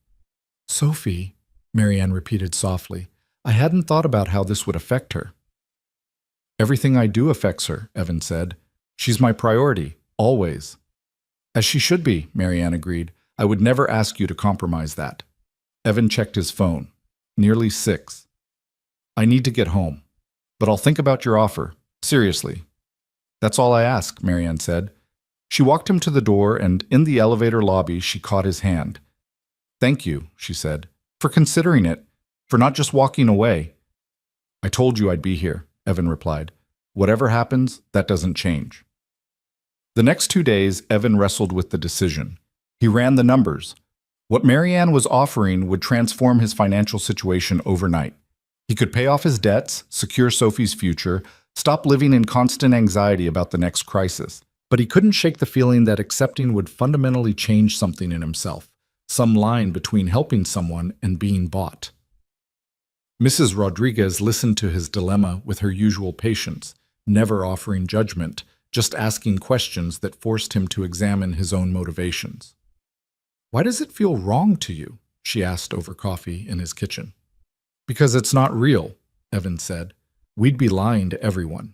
"Sophie," Marianne repeated softly. "I hadn't thought about how this would affect her." "Everything I do affects her," Evan said. "She's my priority, always." "As she should be," Marianne agreed. "I would never ask you to compromise that." Evan checked his phone. Nearly 6. "I need to get home, but I'll think about your offer. Seriously." "That's all I ask," Marianne said. She walked him to the door, and in the elevator lobby she caught his hand. "Thank you," she said, "for considering it, for not just walking away." "I told you I'd be here," Evan replied. "Whatever happens, that doesn't change." The next 2 days, Evan wrestled with the decision. He ran the numbers. What Marianne was offering would transform his financial situation overnight. He could pay off his debts, secure Sophie's future, stop living in constant anxiety about the next crisis. But he couldn't shake the feeling that accepting would fundamentally change something in himself, some line between helping someone and being bought. Mrs. Rodriguez listened to his dilemma with her usual patience, never offering judgment, just asking questions that forced him to examine his own motivations. "Why does it feel wrong to you?" she asked over coffee in his kitchen. "Because it's not real," Evan said. "We'd be lying to everyone."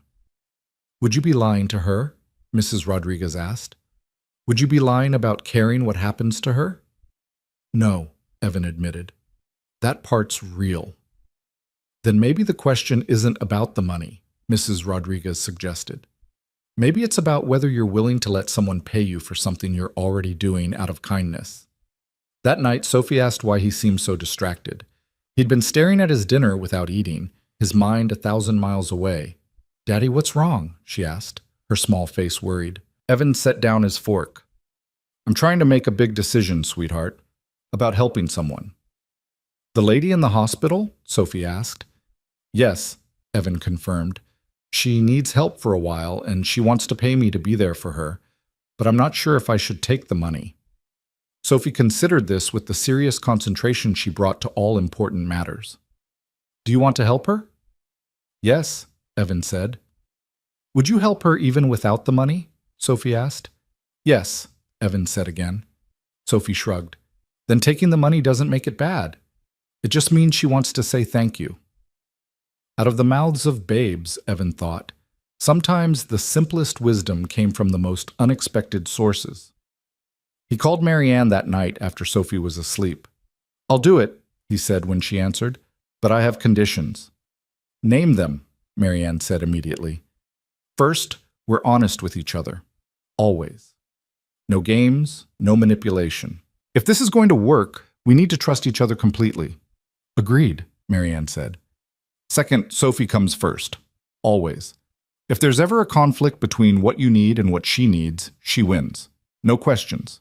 "Would you be lying to her?" Mrs. Rodriguez asked. "Would you be lying about caring what happens to her?" No, Evan admitted. That part's real. Then maybe the question isn't about the money, Mrs. Rodriguez suggested. Maybe it's about whether you're willing to let someone pay you for something you're already doing out of kindness. That night, Sophie asked why he seemed so distracted. He'd been staring at his dinner without eating, his mind 1,000 miles away. "Daddy, what's wrong?" she asked, her small face worried. Evan set down his fork. "I'm trying to make a big decision, sweetheart, about helping someone." "The lady in the hospital?" Sophie asked. "Yes," Evan confirmed. "She needs help for a while, and she wants to pay me to be there for her, but I'm not sure if I should take the money." Sophie considered this with the serious concentration she brought to all important matters. "Do you want to help her?" "Yes," Evan said. "Would you help her even without the money?" Sophie asked. "Yes," Evan said again. Sophie shrugged. "Then taking the money doesn't make it bad. It just means she wants to say thank you." Out of the mouths of babes, Evan thought, sometimes the simplest wisdom came from the most unexpected sources. He called Marianne that night after Sophie was asleep. "I'll do it," he said when she answered, "but I have conditions." "Name them," Marianne said immediately. "First, we're honest with each other. Always. No games, no manipulation. If this is going to work, we need to trust each other completely." "Agreed," Marianne said. "Second, Sophie comes first. Always. If there's ever a conflict between what you need and what she needs, she wins. No questions."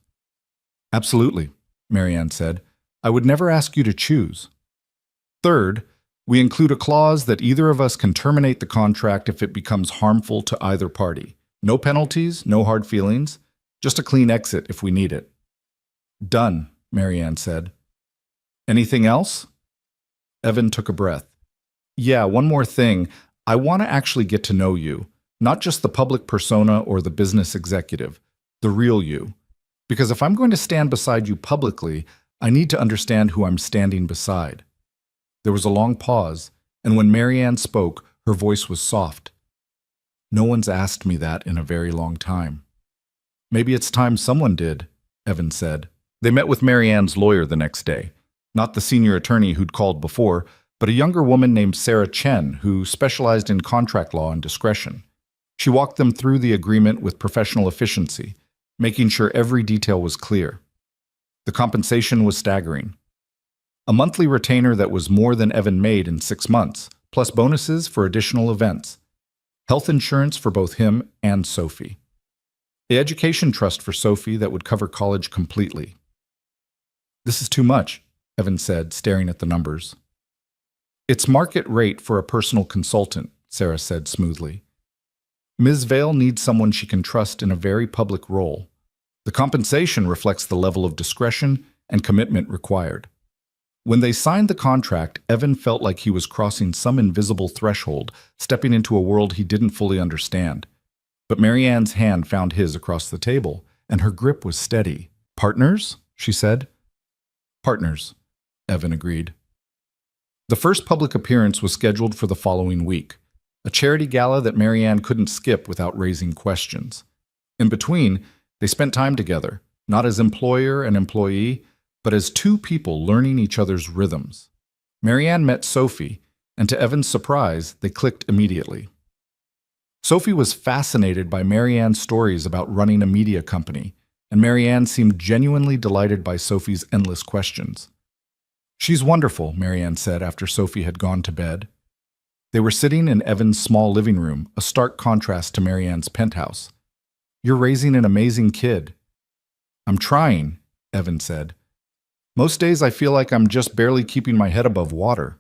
"Absolutely," Marianne said. "I would never ask you to choose." "Third, we include a clause that either of us can terminate the contract if it becomes harmful to either party. No penalties, no hard feelings, just a clean exit if we need it." "Done," Marianne said. "Anything else?" Evan took a breath. "Yeah, one more thing. I want to actually get to know you, not just the public persona or the business executive, the real you. Because if I'm going to stand beside you publicly, I need to understand who I'm standing beside." There was a long pause, and when Marianne spoke, her voice was soft. "No one's asked me that in a very long time." "Maybe it's time someone did," Evan said. They met with Marianne's lawyer the next day, not the senior attorney who'd called before, but a younger woman named Sarah Chen who specialized in contract law and discretion. She walked them through the agreement with professional efficiency, making sure every detail was clear. The compensation was staggering. A monthly retainer that was more than Evan made in 6 months, plus bonuses for additional events. Health insurance for both him and Sophie. The education trust for Sophie that would cover college completely. "This is too much," Evan said, staring at the numbers. "It's market rate for a personal consultant," Sarah said smoothly. "Ms. Vale needs someone she can trust in a very public role. The compensation reflects the level of discretion and commitment required." When they signed the contract, Evan felt like he was crossing some invisible threshold, stepping into a world he didn't fully understand. But Marianne's hand found his across the table, and her grip was steady. "Partners?" she said. "Partners," Evan agreed. The first public appearance was scheduled for the following week, a charity gala that Marianne couldn't skip without raising questions. In between, they spent time together, not as employer and employee, but as two people learning each other's rhythms. Marianne met Sophie, and to Evan's surprise, they clicked immediately. Sophie was fascinated by Marianne's stories about running a media company, and Marianne seemed genuinely delighted by Sophie's endless questions. "She's wonderful," Marianne said after Sophie had gone to bed. They were sitting in Evan's small living room, a stark contrast to Marianne's penthouse. "You're raising an amazing kid." "I'm trying," Evan said. "Most days I feel like I'm just barely keeping my head above water."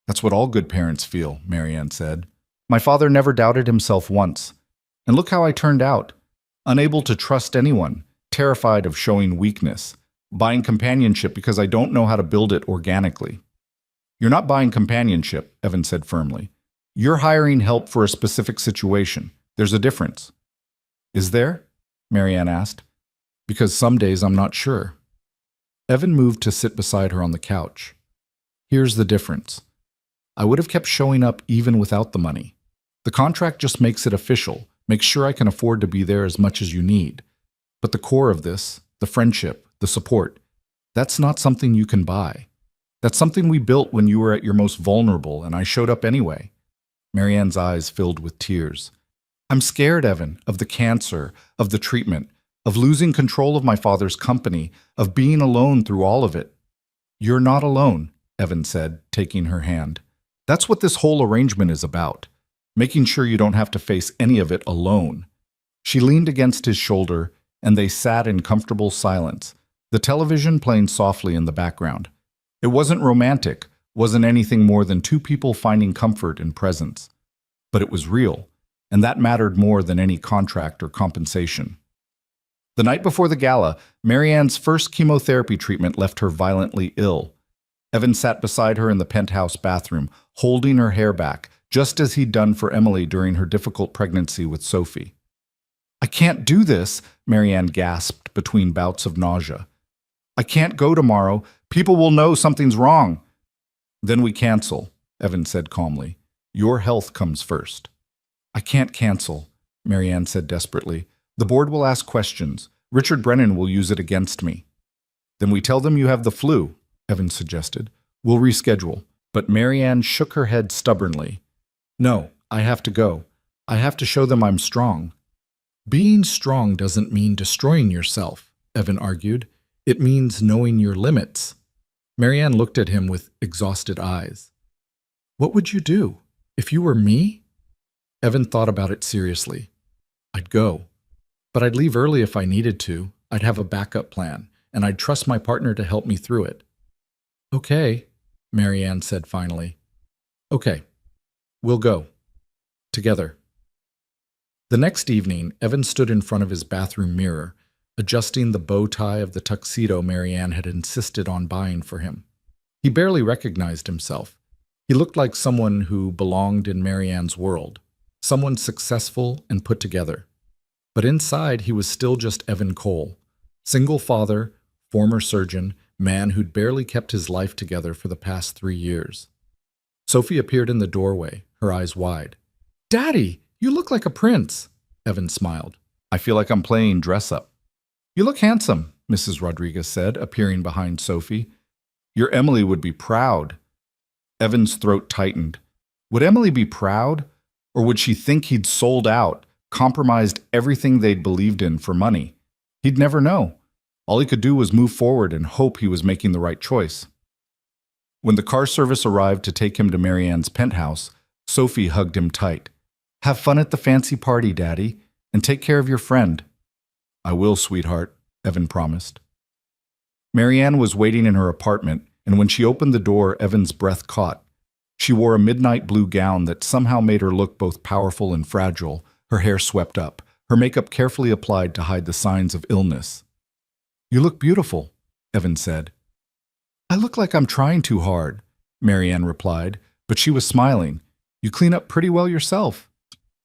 "That's what all good parents feel," Marianne said. "My father never doubted himself once. And look how I turned out. Unable to trust anyone, terrified of showing weakness, buying companionship because I don't know how to build it organically." "You're not buying companionship," Evan said firmly. "You're hiring help for a specific situation. There's a difference." "Is there?" Marianne asked. "Because some days I'm not sure." Evan moved to sit beside her on the couch. "Here's the difference. I would have kept showing up even without the money. The contract just makes it official, makes sure I can afford to be there as much as you need. But the core of this, the friendship, the support, That's not something you can buy. That's something we built when you were at your most vulnerable, and I showed up anyway. Marianne's eyes filled with tears. I'm scared, Evan, of the cancer, of the treatment, of losing control of my father's company, of being alone through all of it. You're not alone, Evan said, taking her hand. That's what this whole arrangement is about, making sure you don't have to face any of it alone. She leaned against his shoulder, and they sat in comfortable silence, the television playing softly in the background. It wasn't romantic, wasn't anything more than two people finding comfort in presence. But it was real, and that mattered more than any contract or compensation. The night before the gala, Marianne's first chemotherapy treatment left her violently ill. Evan sat beside her in the penthouse bathroom, holding her hair back, just as he'd done for Emily during her difficult pregnancy with Sophie. I can't do this, Marianne gasped between bouts of nausea. I can't go tomorrow. People will know something's wrong. Then we cancel, Evan said calmly. Your health comes first. I can't cancel, Marianne said desperately. The board will ask questions. Richard Brennan will use it against me. Then we tell them you have the flu, Evan suggested. We'll reschedule. But Marianne shook her head stubbornly. No, I have to go. I have to show them I'm strong. Being strong doesn't mean destroying yourself, Evan argued. It means knowing your limits. Marianne looked at him with exhausted eyes. What would you do? If you were me? Evan thought about it seriously. I'd go. But I'd leave early if I needed to. I'd have a backup plan, and I'd trust my partner to help me through it. Okay, Marianne said finally. Okay, we'll go. Together. The next evening, Evan stood in front of his bathroom mirror, adjusting the bow tie of the tuxedo Marianne had insisted on buying for him. He barely recognized himself. He looked like someone who belonged in Marianne's world, someone successful and put together. But inside, he was still just Evan Cole, single father, former surgeon, man who'd barely kept his life together for the past 3 years. Sophie appeared in the doorway, her eyes wide. Daddy, you look like a prince, Evan smiled. I feel like I'm playing dress-up. You look handsome, Mrs. Rodriguez said, appearing behind Sophie. Your Emily would be proud. Evan's throat tightened. Would Emily be proud? Or would she think he'd sold out, compromised everything they'd believed in for money? He'd never know. All he could do was move forward and hope he was making the right choice. When the car service arrived to take him to Marianne's penthouse, Sophie hugged him tight. Have fun at the fancy party, Daddy, and take care of your friend. I will, sweetheart, Evan promised. Marianne was waiting in her apartment, and when she opened the door, Evan's breath caught. She wore a midnight blue gown that somehow made her look both powerful and fragile, her hair swept up, her makeup carefully applied to hide the signs of illness. You look beautiful, Evan said. I look like I'm trying too hard, Marianne replied, but she was smiling. You clean up pretty well yourself.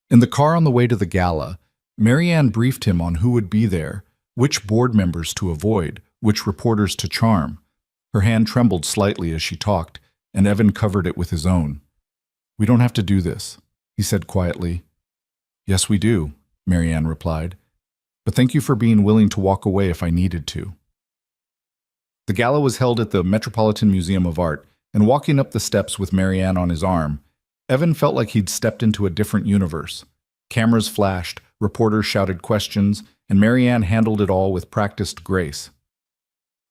In the car on the way to the gala, Marianne briefed him on who would be there, which board members to avoid, which reporters to charm. Her hand trembled slightly as she talked, and Evan covered it with his own. We don't have to do this, he said quietly. Yes, we do, Marianne replied. But thank you for being willing to walk away if I needed to. The gala was held at the Metropolitan Museum of Art, and walking up the steps with Marianne on his arm, Evan felt like he'd stepped into a different universe. Cameras flashed, reporters shouted questions, and Marianne handled it all with practiced grace.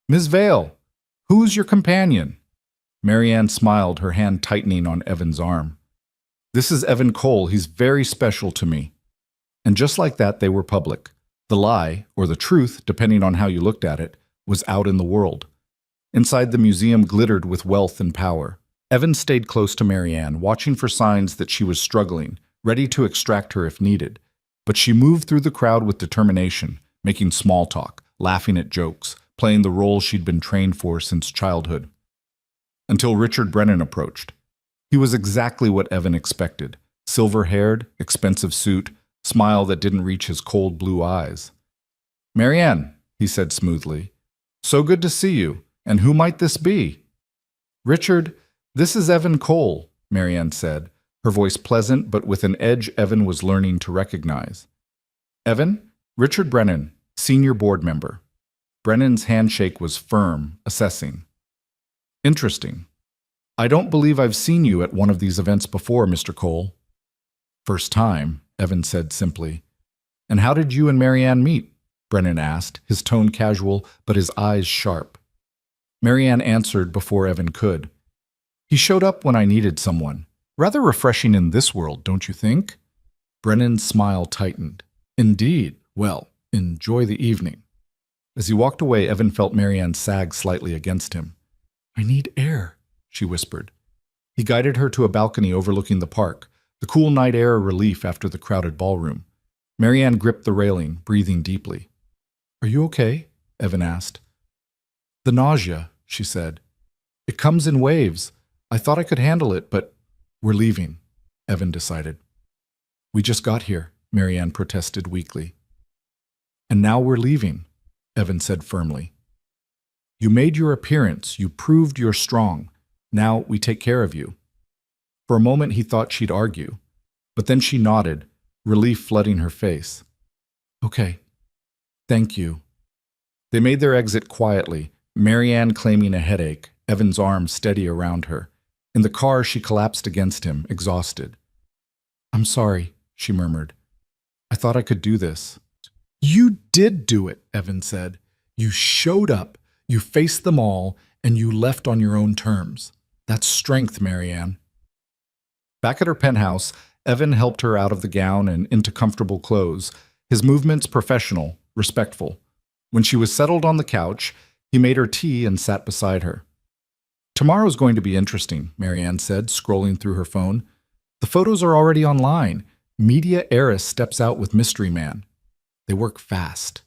Ms. Vale, who's your companion? Marianne smiled, her hand tightening on Evan's arm. This is Evan Cole. He's very special to me. And just like that, they were public. The lie, or the truth, depending on how you looked at it, was out in the world. Inside, the museum glittered with wealth and power. Evan stayed close to Marianne, watching for signs that she was struggling, ready to extract her if needed. But she moved through the crowd with determination, making small talk, laughing at jokes, playing the role she'd been trained for since childhood. Until Richard Brennan approached. He was exactly what Evan expected. Silver-haired, expensive suit, smile that didn't reach his cold blue eyes. Marianne, he said smoothly, so good to see you. And who might this be? Richard, this is Evan Cole, Marianne said, her voice pleasant but with an edge Evan was learning to recognize. Evan, Richard Brennan, senior board member. Brennan's handshake was firm, assessing. Interesting. I don't believe I've seen you at one of these events before, Mr. Cole. First time, Evan said simply. And how did you and Marianne meet? Brennan asked, his tone casual, but his eyes sharp. Marianne answered before Evan could. He showed up when I needed someone. Rather refreshing in this world, don't you think? Brennan's smile tightened. Indeed. Well, enjoy the evening. As he walked away, Evan felt Marianne sag slightly against him. I need air, she whispered. He guided her to a balcony overlooking the park, the cool night air a relief after the crowded ballroom. Marianne gripped the railing, breathing deeply. Are you okay? Evan asked. The nausea, she said. It comes in waves. I thought I could handle it, but we're leaving, Evan decided. We just got here, Marianne protested weakly. And now we're leaving, Evan said firmly. You made your appearance. You proved you're strong. Now we take care of you. For a moment he thought she'd argue, but then she nodded, relief flooding her face. Okay. Thank you. They made their exit quietly, Marianne claiming a headache, Evan's arm steady around her. In the car, she collapsed against him, exhausted. I'm sorry, she murmured. I thought I could do this. You did do it, Evan said. You showed up, you faced them all, and you left on your own terms. That's strength, Marianne. Back at her penthouse, Evan helped her out of the gown and into comfortable clothes, his movements professional, respectful. When she was settled on the couch, he made her tea and sat beside her. Tomorrow's going to be interesting, Marianne said, scrolling through her phone. The photos are already online. Media Heiress steps out with Mystery Man. They work fast.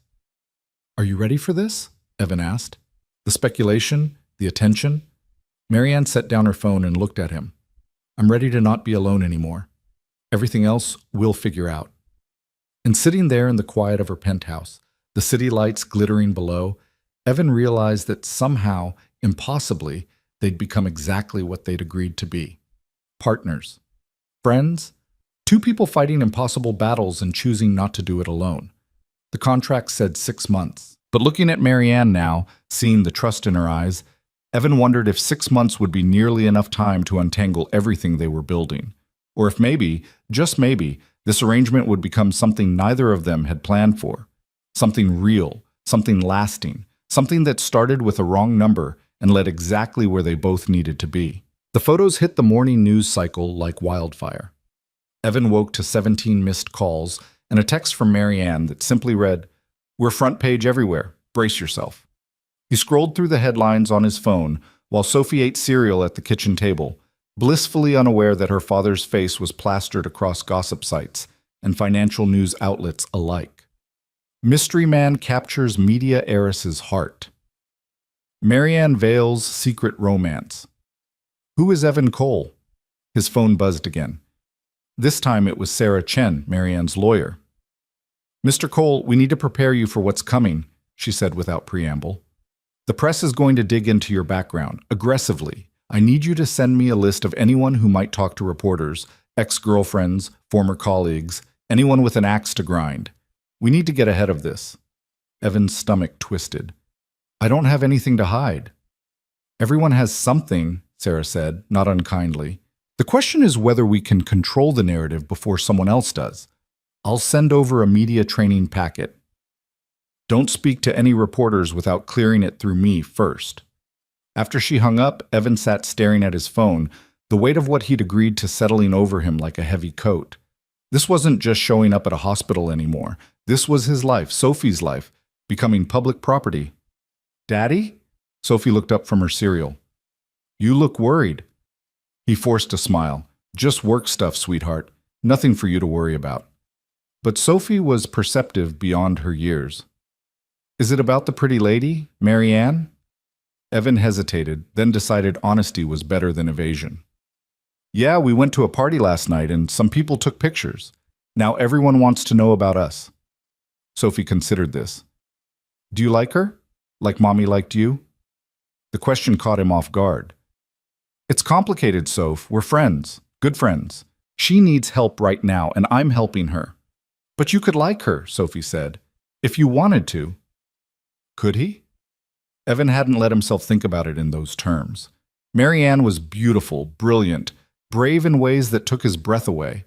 Are you ready for this? Evan asked. The speculation, the attention. Marianne set down her phone and looked at him. I'm ready to not be alone anymore. Everything else we'll figure out. And sitting there in the quiet of her penthouse, the city lights glittering below, Evan realized that somehow, impossibly, they'd become exactly what they'd agreed to be. Partners. Friends. Two people fighting impossible battles and choosing not to do it alone. The contract said 6 months. But looking at Marianne now, seeing the trust in her eyes, Evan wondered if 6 months would be nearly enough time to untangle everything they were building. Or if maybe, just maybe, this arrangement would become something neither of them had planned for. Something real, something lasting, something that started with a wrong number and led exactly where they both needed to be. The photos hit the morning news cycle like wildfire. Evan woke to 17 missed calls and a text from Marianne that simply read, "We're front page everywhere. Brace yourself." He scrolled through the headlines on his phone while Sophie ate cereal at the kitchen table, blissfully unaware that her father's face was plastered across gossip sites and financial news outlets alike. Mystery Man captures Media Heiress's heart. Marianne Vale's secret romance. Who is Evan Cole? His phone buzzed again. This time it was Sarah Chen, Marianne's lawyer. Mr. Cole, we need to prepare you for what's coming, she said without preamble. The press is going to dig into your background, aggressively. I need you to send me a list of anyone who might talk to reporters, ex-girlfriends, former colleagues, anyone with an axe to grind. We need to get ahead of this. Evan's stomach twisted. I don't have anything to hide. Everyone has something, Sarah said, not unkindly. The question is whether we can control the narrative before someone else does. I'll send over a media training packet. Don't speak to any reporters without clearing it through me first. After she hung up, Evan sat staring at his phone, the weight of what he'd agreed to settling over him like a heavy coat. This wasn't just showing up at a hospital anymore. This was his life, Sophie's life, becoming public property. Daddy? Sophie looked up from her cereal. You look worried. He forced a smile. Just work stuff, sweetheart. Nothing for you to worry about. But Sophie was perceptive beyond her years. Is it about the pretty lady, Marianne? Evan hesitated, then decided honesty was better than evasion. Yeah, we went to a party last night and some people took pictures. Now everyone wants to know about us. Sophie considered this. Do you like her? Like Mommy liked you? The question caught him off guard. It's complicated, Soph. We're friends. Good friends. She needs help right now, and I'm helping her. But you could like her, Sophie said. If you wanted to. Could he? Evan hadn't let himself think about it in those terms. Marianne was beautiful, brilliant, brave in ways that took his breath away.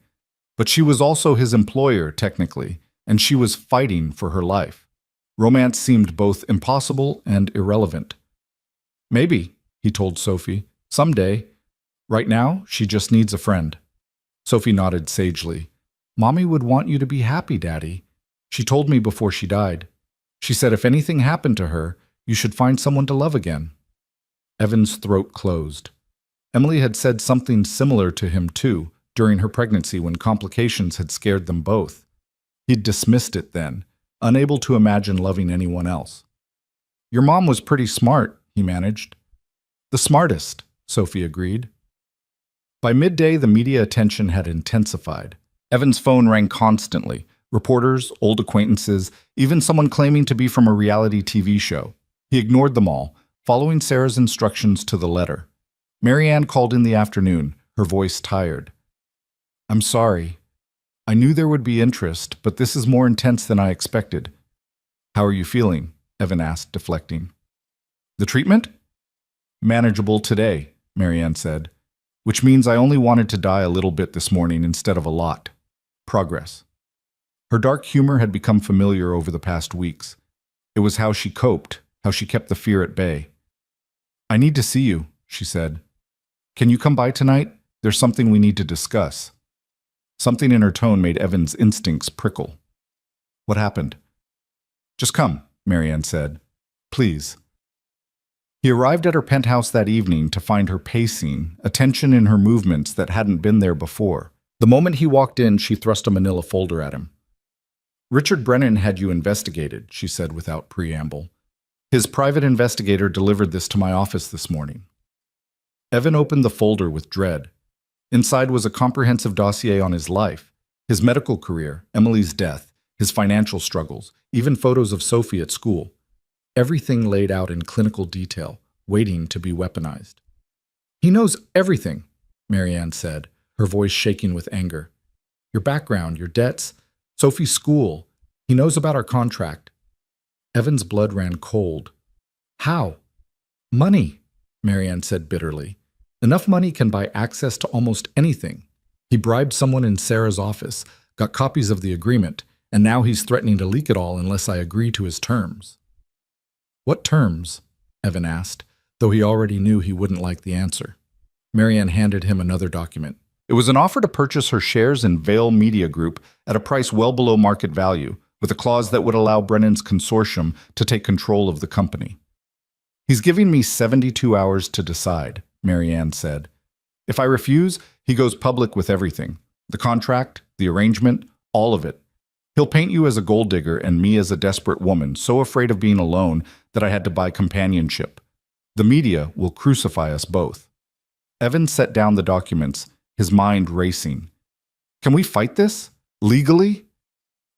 But she was also his employer, technically, and she was fighting for her life. Romance seemed both impossible and irrelevant. Maybe, he told Sophie, someday. Right now, she just needs a friend. Sophie nodded sagely. Mommy would want you to be happy, Daddy. She told me before she died. She said if anything happened to her, you should find someone to love again. Evan's throat closed. Emily had said something similar to him, too, during her pregnancy when complications had scared them both. He'd dismissed it then, unable to imagine loving anyone else. Your mom was pretty smart, he managed. The smartest, Sophie agreed. By midday, the media attention had intensified. Evan's phone rang constantly. Reporters, old acquaintances, even someone claiming to be from a reality TV show. He ignored them all, following Sarah's instructions to the letter. Marianne called in the afternoon, her voice tired. I'm sorry. I knew there would be interest, but this is more intense than I expected. How are you feeling? Evan asked, deflecting. The treatment? Manageable today, Marianne said, which means I only wanted to die a little bit this morning instead of a lot. Progress. Her dark humor had become familiar over the past weeks. It was how she coped, how she kept the fear at bay. I need to see you, she said. Can you come by tonight? There's something we need to discuss. Something in her tone made Evan's instincts prickle. What happened? Just come, Marianne said. Please. He arrived at her penthouse that evening to find her pacing, a tension in her movements that hadn't been there before. The moment he walked in, she thrust a manila folder at him. Richard Brennan had you investigated, she said without preamble. His private investigator delivered this to my office this morning. Evan opened the folder with dread. Inside was a comprehensive dossier on his life, his medical career, Emily's death, his financial struggles, even photos of Sophie at school. Everything laid out in clinical detail, waiting to be weaponized. He knows everything, Marianne said, her voice shaking with anger. Your background, your debts, Sophie's school. He knows about our contract. Evan's blood ran cold. How? Money, Marianne said bitterly. Enough money can buy access to almost anything. He bribed someone in Sarah's office, got copies of the agreement, and now he's threatening to leak it all unless I agree to his terms. What terms? Evan asked, though he already knew he wouldn't like the answer. Marianne handed him another document. It was an offer to purchase her shares in Vale Media Group at a price well below market value, with a clause that would allow Brennan's consortium to take control of the company. He's giving me 72 hours to decide, Marianne said. If I refuse, he goes public with everything. The contract, the arrangement, all of it. He'll paint you as a gold digger and me as a desperate woman, so afraid of being alone that I had to buy companionship. The media will crucify us both. Evan set down the documents, his mind racing. Can we fight this? Legally?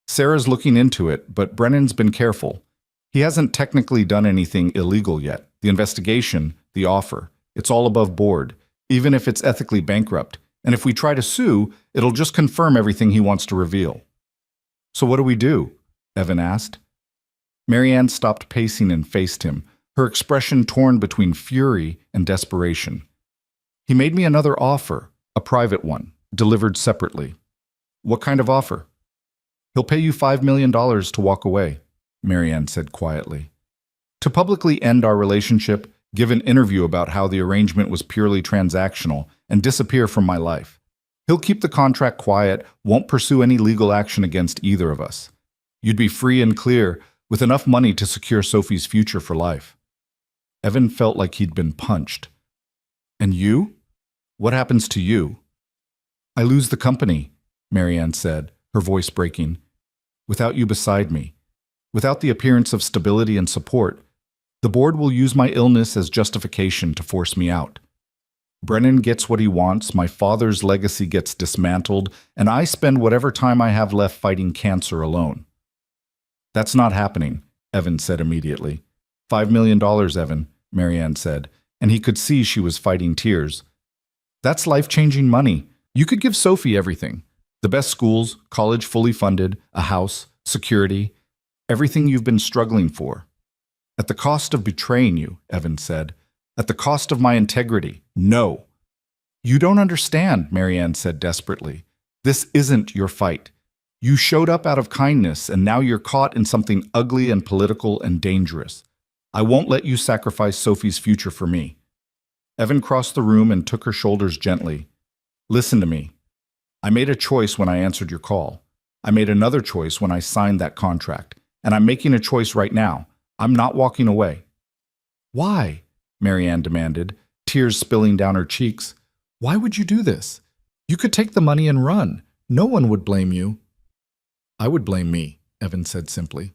Sarah's looking into it, but Brennan's been careful. He hasn't technically done anything illegal yet. The investigation, the offer, it's all above board, even if it's ethically bankrupt. And if we try to sue, it'll just confirm everything he wants to reveal. So what do we do? Evan asked. Marianne stopped pacing and faced him, her expression torn between fury and desperation. He made me another offer, a private one, delivered separately. What kind of offer? He'll pay you $5 million to walk away, Marianne said quietly. To publicly end our relationship, give an interview about how the arrangement was purely transactional, and disappear from my life. He'll keep the contract quiet, won't pursue any legal action against either of us. You'd be free and clear, with enough money to secure Sophie's future for life. Evan felt like he'd been punched. And you? What happens to you? I lose the company, Marianne said, her voice breaking. Without you beside me, without the appearance of stability and support, the board will use my illness as justification to force me out. Brennan gets what he wants, my father's legacy gets dismantled, and I spend whatever time I have left fighting cancer alone. That's not happening, Evan said immediately. $5 million, Evan, Marianne said, and he could see she was fighting tears. That's life-changing money. You could give Sophie everything. The best schools, college fully funded, a house, security, everything you've been struggling for. At the cost of betraying you, Evan said. At the cost of my integrity. No. You don't understand, Marianne said desperately. This isn't your fight. You showed up out of kindness, and now you're caught in something ugly and political and dangerous. I won't let you sacrifice Sophie's future for me. Evan crossed the room and took her shoulders gently. Listen to me. I made a choice when I answered your call. I made another choice when I signed that contract, and I'm making a choice right now. I'm not walking away. Why? Marianne demanded, tears spilling down her cheeks. Why would you do this? You could take the money and run. No one would blame you. I would blame me, Evan said simply.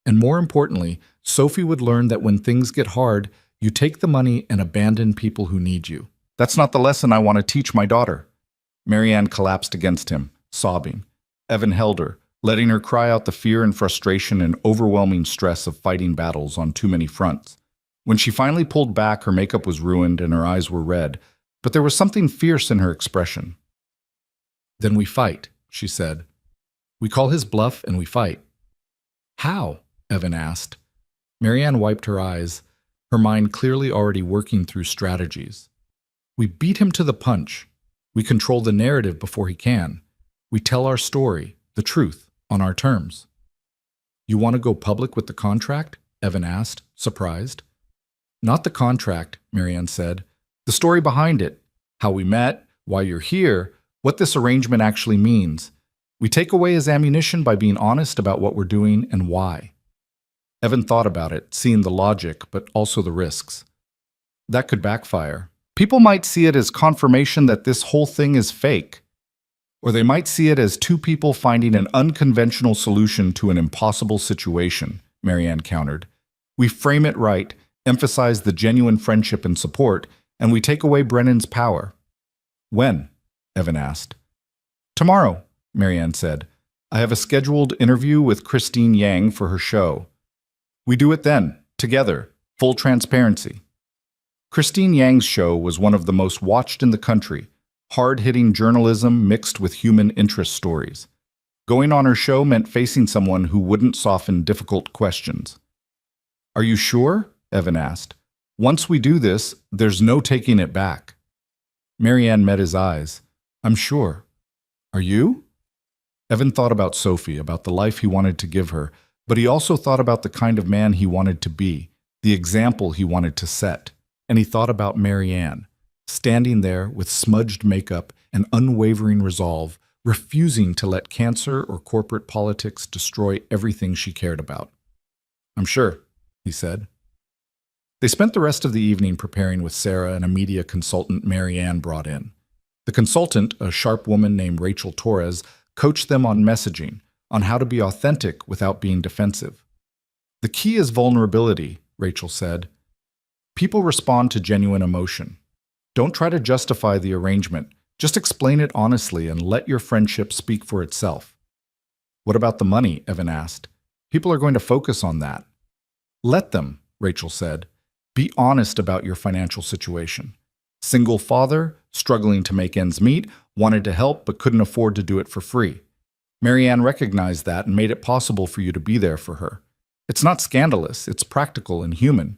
And more importantly, Sophie would learn that when things get hard, you take the money and abandon people who need you. That's not the lesson I want to teach my daughter. Marianne collapsed against him, sobbing. Evan held her, letting her cry out the fear and frustration and overwhelming stress of fighting battles on too many fronts. When she finally pulled back, her makeup was ruined and her eyes were red, but there was something fierce in her expression. Then we fight, she said. We call his bluff and we fight. How? Evan asked. Marianne wiped her eyes, her mind clearly already working through strategies. We beat him to the punch. We control the narrative before he can. We tell our story, the truth, on our terms. You want to go public with the contract? Evan asked, surprised. Not the contract, Marianne said. The story behind it. How we met, why you're here, what this arrangement actually means. We take away his ammunition by being honest about what we're doing and why. Evan thought about it, seeing the logic, but also the risks. That could backfire. People might see it as confirmation that this whole thing is fake. Or they might see it as two people finding an unconventional solution to an impossible situation, Marianne countered. We frame it right, emphasize the genuine friendship and support, and we take away Brennan's power. When? Evan asked. Tomorrow, Marianne said. I have a scheduled interview with Christine Yang for her show. We do it then, together, full transparency. Christine Yang's show was one of the most watched in the country, hard-hitting journalism mixed with human interest stories. Going on her show meant facing someone who wouldn't soften difficult questions. Are you sure? Evan asked. Once we do this, there's no taking it back. Marianne met his eyes. I'm sure. Are you? Evan thought about Sophie, about the life he wanted to give her, but he also thought about the kind of man he wanted to be, the example he wanted to set. And he thought about Marianne, standing there with smudged makeup and unwavering resolve, refusing to let cancer or corporate politics destroy everything she cared about. I'm sure, he said. They spent the rest of the evening preparing with Sarah and a media consultant Marianne brought in. The consultant, a sharp woman named Rachel Torres, coached them on messaging, on how to be authentic without being defensive. The key is vulnerability, Rachel said. People respond to genuine emotion. Don't try to justify the arrangement. Just explain it honestly and let your friendship speak for itself. What about the money? Evan asked. People are going to focus on that. Let them, Rachel said. Be honest about your financial situation. Single father, struggling to make ends meet, wanted to help but couldn't afford to do it for free. Marianne recognized that and made it possible for you to be there for her. It's not scandalous, it's practical and human.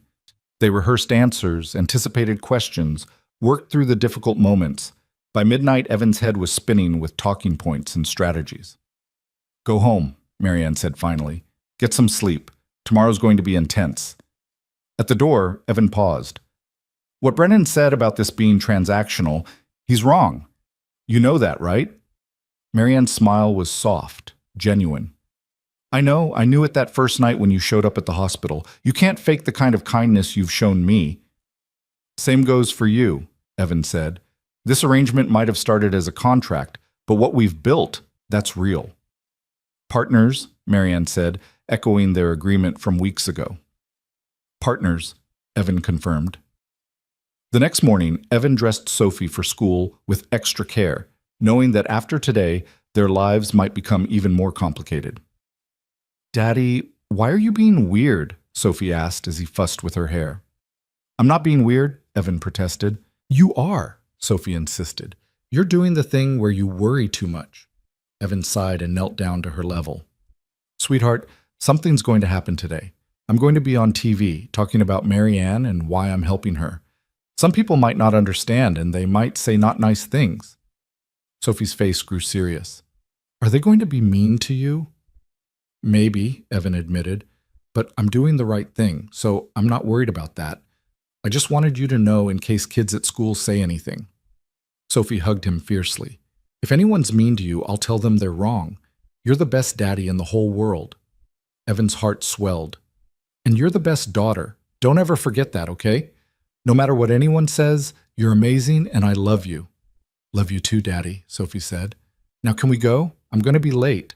They rehearsed answers, anticipated questions, worked through the difficult moments. By midnight, Evan's head was spinning with talking points and strategies. Go home, Marianne said finally. Get some sleep. Tomorrow's going to be intense. At the door, Evan paused. What Brennan said about this being transactional, he's wrong. You know that, right? Marianne's smile was soft, genuine. I know, I knew it that first night when you showed up at the hospital. You can't fake the kind of kindness you've shown me. Same goes for you, Evan said. This arrangement might have started as a contract, but what we've built, that's real. Partners, Marianne said, echoing their agreement from weeks ago. Partners, Evan confirmed. The next morning, Evan dressed Sophie for school with extra care, knowing that after today, their lives might become even more complicated. Daddy, why are you being weird? Sophie asked as he fussed with her hair. I'm not being weird, Evan protested. You are, Sophie insisted. You're doing the thing where you worry too much. Evan sighed and knelt down to her level. Sweetheart, something's going to happen today. I'm going to be on TV talking about Marianne and why I'm helping her. Some people might not understand and they might say not nice things. Sophie's face grew serious. Are they going to be mean to you? Maybe, Evan admitted, but I'm doing the right thing, so I'm not worried about that. I just wanted you to know in case kids at school say anything. Sophie hugged him fiercely. If anyone's mean to you, I'll tell them they're wrong. You're the best daddy in the whole world. Evan's heart swelled. And you're the best daughter. Don't ever forget that, okay? No matter what anyone says, you're amazing and I love you. Love you too, Daddy, Sophie said. Now can we go? I'm going to be late.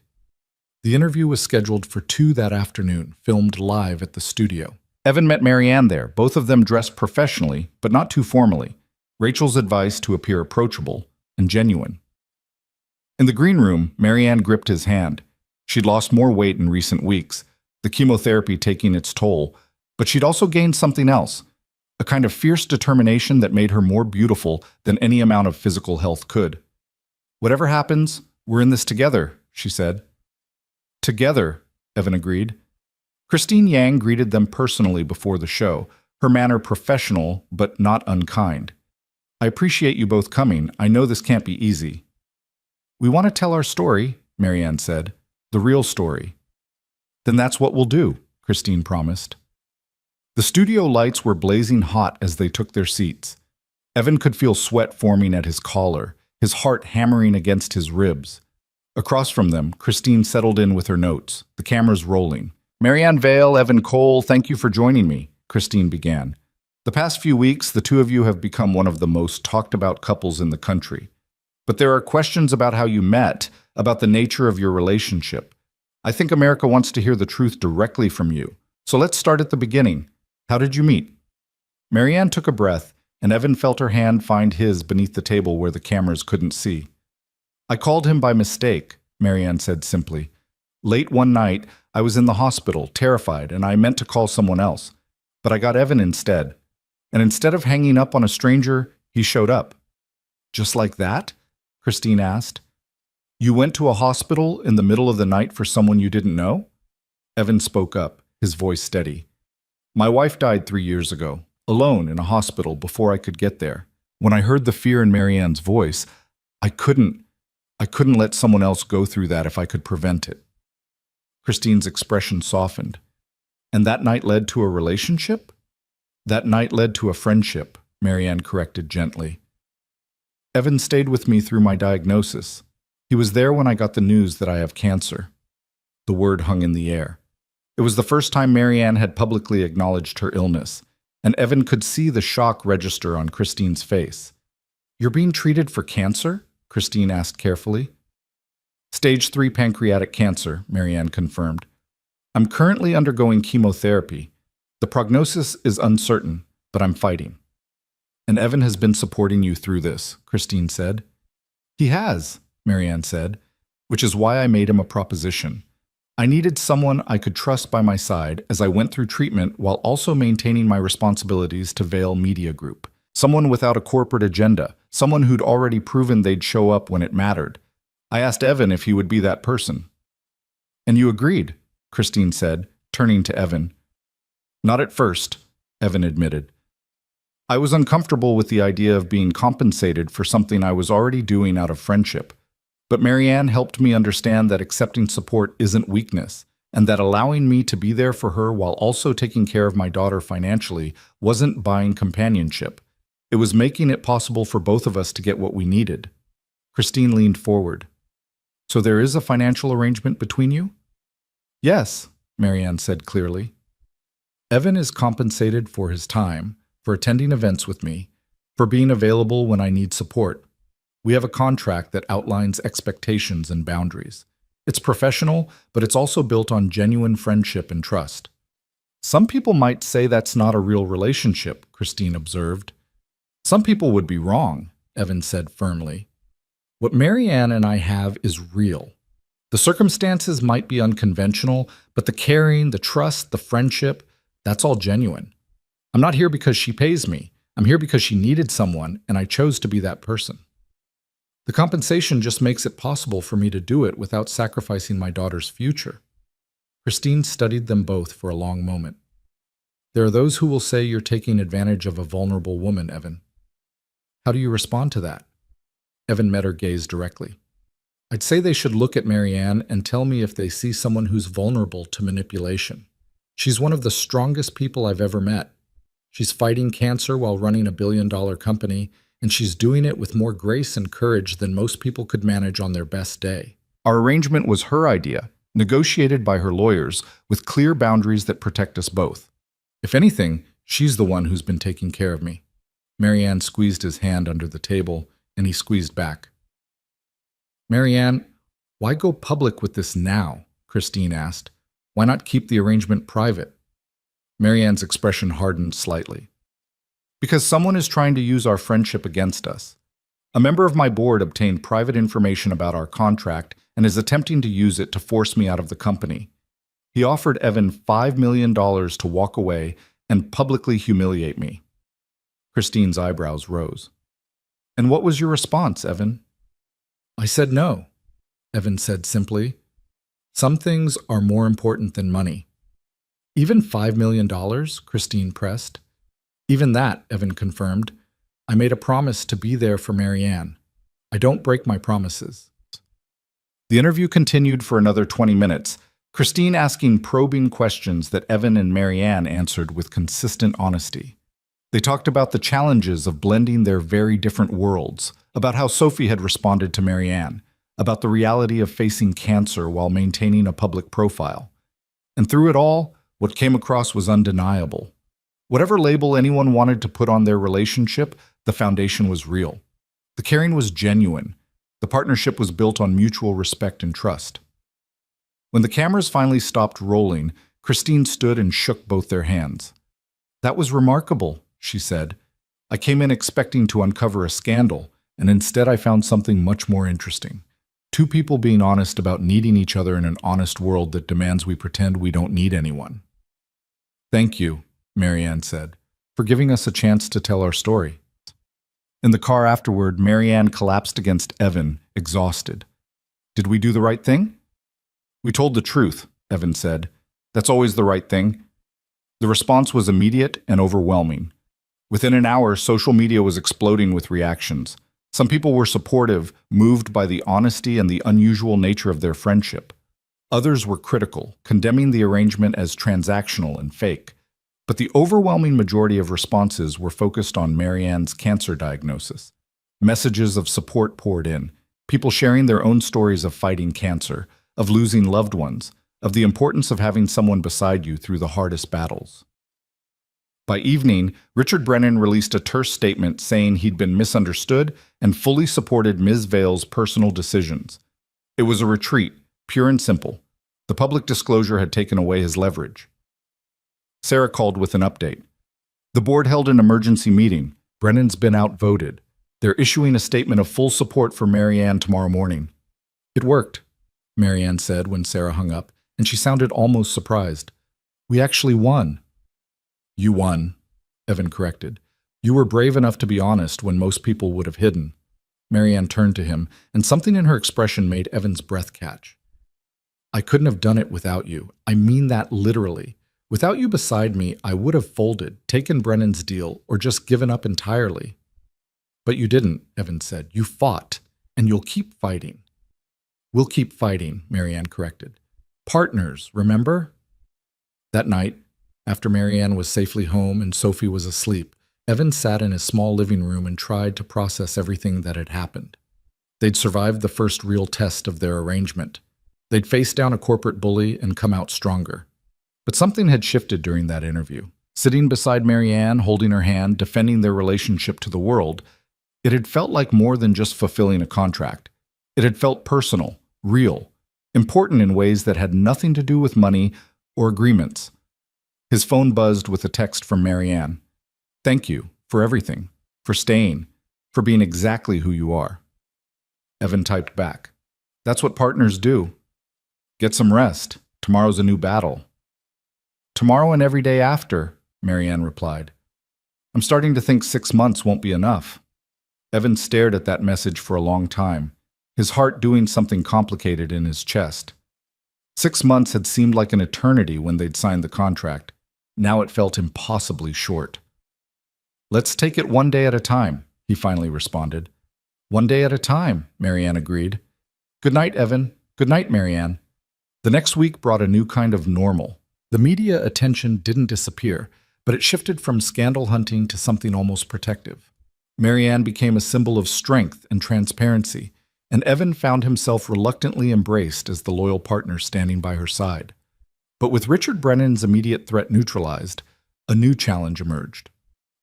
The interview was scheduled for 2 that afternoon, filmed live at the studio. Evan met Marianne there, both of them dressed professionally, but not too formally. Rachel's advice to appear approachable and genuine. In the green room, Marianne gripped his hand. She'd lost more weight in recent weeks, the chemotherapy taking its toll, but she'd also gained something else, a kind of fierce determination that made her more beautiful than any amount of physical health could. Whatever happens, we're in this together, she said. Together, Evan agreed. Christine Yang greeted them personally before the show, her manner professional but not unkind. I appreciate you both coming. I know this can't be easy. We want to tell our story, Marianne said. The real story. Then that's what we'll do, Christine promised. The studio lights were blazing hot as they took their seats. Evan could feel sweat forming at his collar, his heart hammering against his ribs. Across from them, Christine settled in with her notes, the cameras rolling. Marianne Vale, Evan Cole, thank you for joining me, Christine began. The past few weeks, the two of you have become one of the most talked about couples in the country. But there are questions about how you met, about the nature of your relationship. I think America wants to hear the truth directly from you. So let's start at the beginning. How did you meet? Marianne took a breath, and Evan felt her hand find his beneath the table where the cameras couldn't see. I called him by mistake, Marianne said simply. Late one night, I was in the hospital, terrified, and I meant to call someone else. But I got Evan instead. And instead of hanging up on a stranger, he showed up. Just like that? Christine asked. You went to a hospital in the middle of the night for someone you didn't know? Evan spoke up, his voice steady. My wife died 3 years ago, alone in a hospital before I could get there. When I heard the fear in Marianne's voice, I couldn't let someone else go through that if I could prevent it. Christine's expression softened. And that night led to a relationship? That night led to a friendship, Marianne corrected gently. Evan stayed with me through my diagnosis. He was there when I got the news that I have cancer. The word hung in the air. It was the first time Marianne had publicly acknowledged her illness, and Evan could see the shock register on Christine's face. You're being treated for cancer? Christine asked carefully. Stage 3 pancreatic cancer, Marianne confirmed. I'm currently undergoing chemotherapy. The prognosis is uncertain, but I'm fighting. And Evan has been supporting you through this, Christine said. He has, Marianne said, which is why I made him a proposition. I needed someone I could trust by my side as I went through treatment while also maintaining my responsibilities to Vale Media Group. Someone without a corporate agenda, someone who'd already proven they'd show up when it mattered. I asked Evan if he would be that person. And you agreed, Christine said, turning to Evan. Not at first, Evan admitted. I was uncomfortable with the idea of being compensated for something I was already doing out of friendship. But Marianne helped me understand that accepting support isn't weakness, and that allowing me to be there for her while also taking care of my daughter financially wasn't buying companionship. It was making it possible for both of us to get what we needed. Christine leaned forward. So there is a financial arrangement between you? Yes, Marianne said clearly. Evan is compensated for his time, for attending events with me, for being available when I need support. We have a contract that outlines expectations and boundaries. It's professional, but it's also built on genuine friendship and trust. Some people might say that's not a real relationship, Christine observed. Some people would be wrong, Evan said firmly. What Marianne and I have is real. The circumstances might be unconventional, but the caring, the trust, the friendship, that's all genuine. I'm not here because she pays me. I'm here because she needed someone, and I chose to be that person. The compensation just makes it possible for me to do it without sacrificing my daughter's future. Christine studied them both for a long moment. There are those who will say you're taking advantage of a vulnerable woman, Evan. How do you respond to that? Evan met her gaze directly. I'd say they should look at Marianne and tell me if they see someone who's vulnerable to manipulation. She's one of the strongest people I've ever met. She's fighting cancer while running a billion-dollar company, and she's doing it with more grace and courage than most people could manage on their best day. Our arrangement was her idea, negotiated by her lawyers, with clear boundaries that protect us both. If anything, she's the one who's been taking care of me. Marianne squeezed his hand under the table, and he squeezed back. Marianne, why go public with this now? Christine asked. Why not keep the arrangement private? Marianne's expression hardened slightly. Because someone is trying to use our friendship against us. A member of my board obtained private information about our contract and is attempting to use it to force me out of the company. He offered Evan $5 million to walk away and publicly humiliate me. Christine's eyebrows rose. And what was your response, Evan? I said no, Evan said simply. Some things are more important than money. Even $5 million, Christine pressed. Even that, Evan confirmed. I made a promise to be there for Marianne. I don't break my promises. The interview continued for another 20 minutes, Christine asking probing questions that Evan and Marianne answered with consistent honesty. They talked about the challenges of blending their very different worlds, about how Sophie had responded to Marianne, about the reality of facing cancer while maintaining a public profile. And through it all, what came across was undeniable. Whatever label anyone wanted to put on their relationship, the foundation was real. The caring was genuine. The partnership was built on mutual respect and trust. When the cameras finally stopped rolling, Christine stood and shook both their hands. That was remarkable, she said. I came in expecting to uncover a scandal, and instead I found something much more interesting. Two people being honest about needing each other in an honest world that demands we pretend we don't need anyone. Thank you, Marianne said, for giving us a chance to tell our story. In the car afterward, Marianne collapsed against Evan, exhausted. Did we do the right thing? We told the truth, Evan said. That's always the right thing. The response was immediate and overwhelming. Within an hour, social media was exploding with reactions. Some people were supportive, moved by the honesty and the unusual nature of their friendship. Others were critical, condemning the arrangement as transactional and fake. But the overwhelming majority of responses were focused on Marianne's cancer diagnosis. Messages of support poured in, people sharing their own stories of fighting cancer, of losing loved ones, of the importance of having someone beside you through the hardest battles. By evening, Richard Brennan released a terse statement saying he'd been misunderstood and fully supported Ms. Vale's personal decisions. It was a retreat, pure and simple. The public disclosure had taken away his leverage. Sarah called with an update. The board held an emergency meeting. Brennan's been outvoted. They're issuing a statement of full support for Marianne tomorrow morning. It worked, Marianne said when Sarah hung up, and she sounded almost surprised. We actually won. You won, Evan corrected. You were brave enough to be honest when most people would have hidden. Marianne turned to him, and something in her expression made Evan's breath catch. I couldn't have done it without you. I mean that literally. Without you beside me, I would have folded, taken Brennan's deal, or just given up entirely. But you didn't, Evan said. You fought, and you'll keep fighting. We'll keep fighting, Marianne corrected. Partners, remember? That night, after Marianne was safely home and Sophie was asleep, Evan sat in his small living room and tried to process everything that had happened. They'd survived the first real test of their arrangement. They'd faced down a corporate bully and come out stronger. But something had shifted during that interview. Sitting beside Marianne, holding her hand, defending their relationship to the world, it had felt like more than just fulfilling a contract. It had felt personal, real, important in ways that had nothing to do with money or agreements. His phone buzzed with a text from Marianne. Thank you for everything, for staying, for being exactly who you are. Evan typed back. That's what partners do. Get some rest. Tomorrow's a new battle. Tomorrow and every day after, Marianne replied. I'm starting to think 6 months won't be enough. Evan stared at that message for a long time, his heart doing something complicated in his chest. 6 months had seemed like an eternity when they'd signed the contract. Now it felt impossibly short. "Let's take it one day at a time," he finally responded. "One day at a time," Marianne agreed. "Good night, Evan. Good night, Marianne." The next week brought a new kind of normal. The media attention didn't disappear, but it shifted from scandal hunting to something almost protective. Marianne became a symbol of strength and transparency, and Evan found himself reluctantly embraced as the loyal partner standing by her side. But with Richard Brennan's immediate threat neutralized, a new challenge emerged.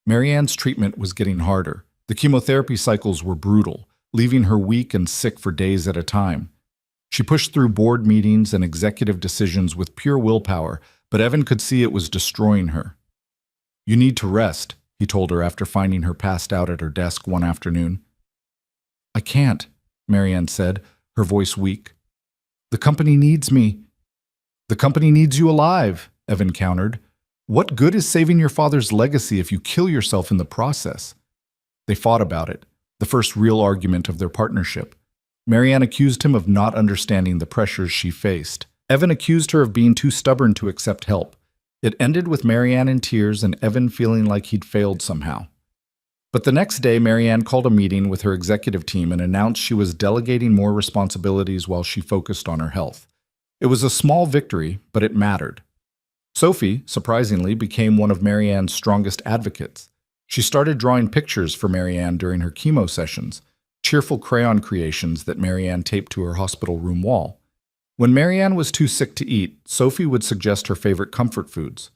Marianne's treatment was getting harder. The chemotherapy cycles were brutal, leaving her weak and sick for days at a time. She pushed through board meetings and executive decisions with pure willpower, but Evan could see it was destroying her. "You need to rest," he told her after finding her passed out at her desk one afternoon. "I can't," Marianne said, her voice weak. "The company needs me." "The company needs you alive," Evan countered. "What good is saving your father's legacy if you kill yourself in the process?" They fought about it, the first real argument of their partnership. Marianne accused him of not understanding the pressures she faced. Evan accused her of being too stubborn to accept help. It ended with Marianne in tears and Evan feeling like he'd failed somehow. But the next day, Marianne called a meeting with her executive team and announced she was delegating more responsibilities while she focused on her health. It was a small victory, but it mattered. Sophie, surprisingly, became one of Marianne's strongest advocates. She started drawing pictures for Marianne during her chemo sessions, cheerful crayon creations that Marianne taped to her hospital room wall. When Marianne was too sick to eat, Sophie would suggest her favorite comfort foods.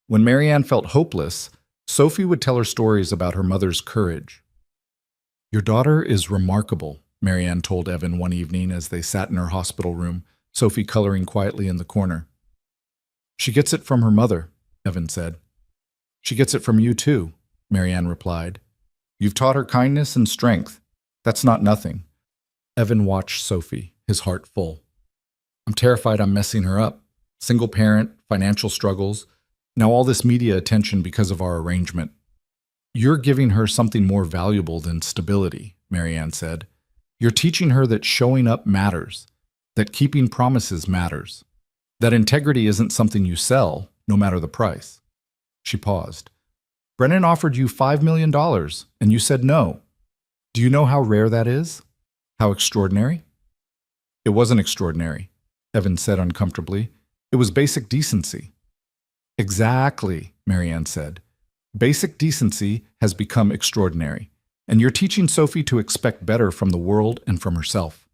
When Marianne felt hopeless, Sophie would tell her stories about her mother's courage. "Your daughter is remarkable," Marianne told Evan one evening as they sat in her hospital room, Sophie coloring quietly in the corner. "She gets it from her mother," Evan said. "She gets it from you too," Marianne replied. "You've taught her kindness and strength. That's not nothing." Evan watched Sophie, his heart full. "I'm terrified I'm messing her up. Single parent, financial struggles, now all this media attention because of our arrangement." "You're giving her something more valuable than stability," Marianne said. "You're teaching her that showing up matters, that keeping promises matters, that integrity isn't something you sell, no matter the price." She paused. "Brennan offered you $5 million, and you said no. Do you know how rare that is? How extraordinary?" "It wasn't extraordinary," Evan said uncomfortably. "It was basic decency." "Exactly," Marianne said. "Basic decency has become extraordinary, and you're teaching Sophie to expect better from the world and from herself."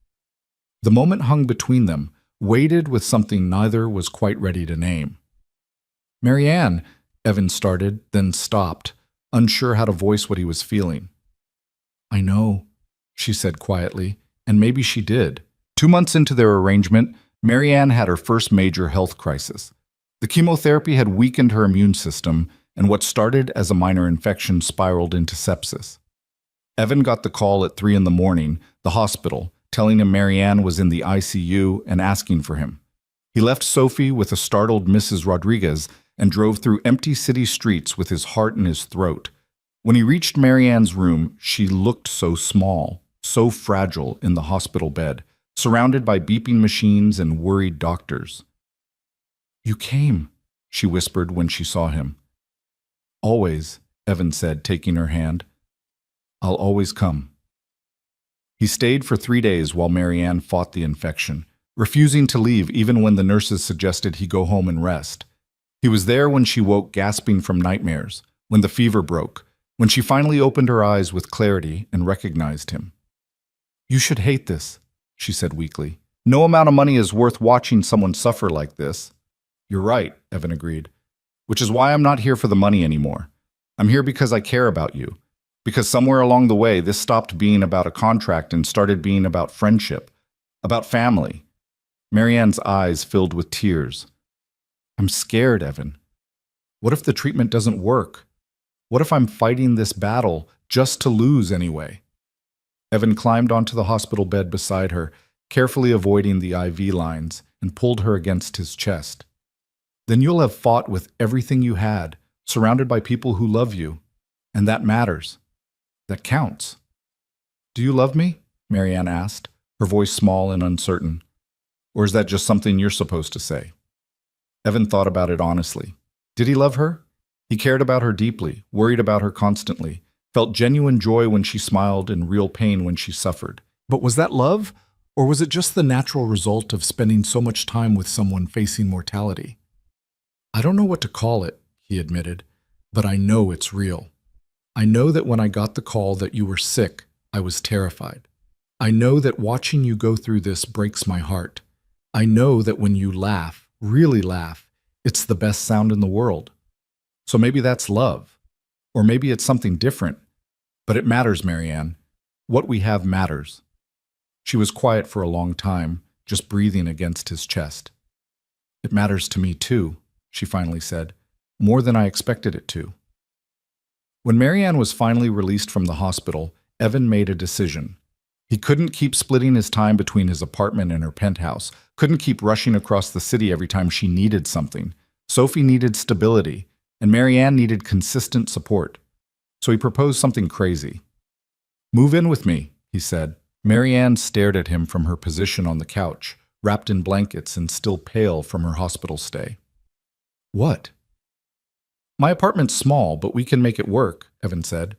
The moment hung between them, weighted with something neither was quite ready to name. "Marianne," Evan started, then stopped, unsure how to voice what he was feeling. "I know," she said quietly, and maybe she did. 2 months into their arrangement, Marianne had her first major health crisis. The chemotherapy had weakened her immune system, and what started as a minor infection spiraled into sepsis. Evan got the call at 3 a.m, the hospital, telling him Marianne was in the ICU and asking for him. He left Sophie with a startled Mrs. Rodriguez and drove through empty city streets with his heart in his throat. When he reached Marianne's room, she looked so small, so fragile in the hospital bed, surrounded by beeping machines and worried doctors. "You came," she whispered when she saw him. "Always," Evan said, taking her hand. "I'll always come." He stayed for 3 days while Marianne fought the infection, refusing to leave even when the nurses suggested he go home and rest. He was there when she woke gasping from nightmares, when the fever broke, when she finally opened her eyes with clarity and recognized him. "You should hate this," she said weakly. "No amount of money is worth watching someone suffer like this." "You're right," Evan agreed. "Which is why I'm not here for the money anymore. I'm here because I care about you. Because somewhere along the way, this stopped being about a contract and started being about friendship, about family." Marianne's eyes filled with tears. "I'm scared, Evan. What if the treatment doesn't work? What if I'm fighting this battle just to lose anyway?" Evan climbed onto the hospital bed beside her, carefully avoiding the IV lines, and pulled her against his chest. "Then you'll have fought with everything you had, surrounded by people who love you. And that matters. That counts." "Do you love me?" Marianne asked, her voice small and uncertain. "Or is that just something you're supposed to say?" Evan thought about it honestly. Did he love her? He cared about her deeply, worried about her constantly, felt genuine joy when she smiled and real pain when she suffered. But was that love? Or was it just the natural result of spending so much time with someone facing mortality? I don't know what to call it, he admitted, but I know it's real. I know that when I got the call that you were sick, I was terrified. I know that watching you go through this breaks my heart. I know that when you laugh, really laugh, it's the best sound in the world. So maybe that's love. Or maybe it's something different. But it matters, Marianne. What we have matters. She was quiet for a long time, just breathing against his chest. It matters to me too, she finally said, more than I expected it to. When Marianne was finally released from the hospital, Evan made a decision. He couldn't keep splitting his time between his apartment and her penthouse, couldn't keep rushing across the city every time she needed something. Sophie needed stability, and Marianne needed consistent support. So he proposed something crazy. "Move in with me," he said. Marianne stared at him from her position on the couch, wrapped in blankets and still pale from her hospital stay. "What?" "My apartment's small, but we can make it work," Evan said.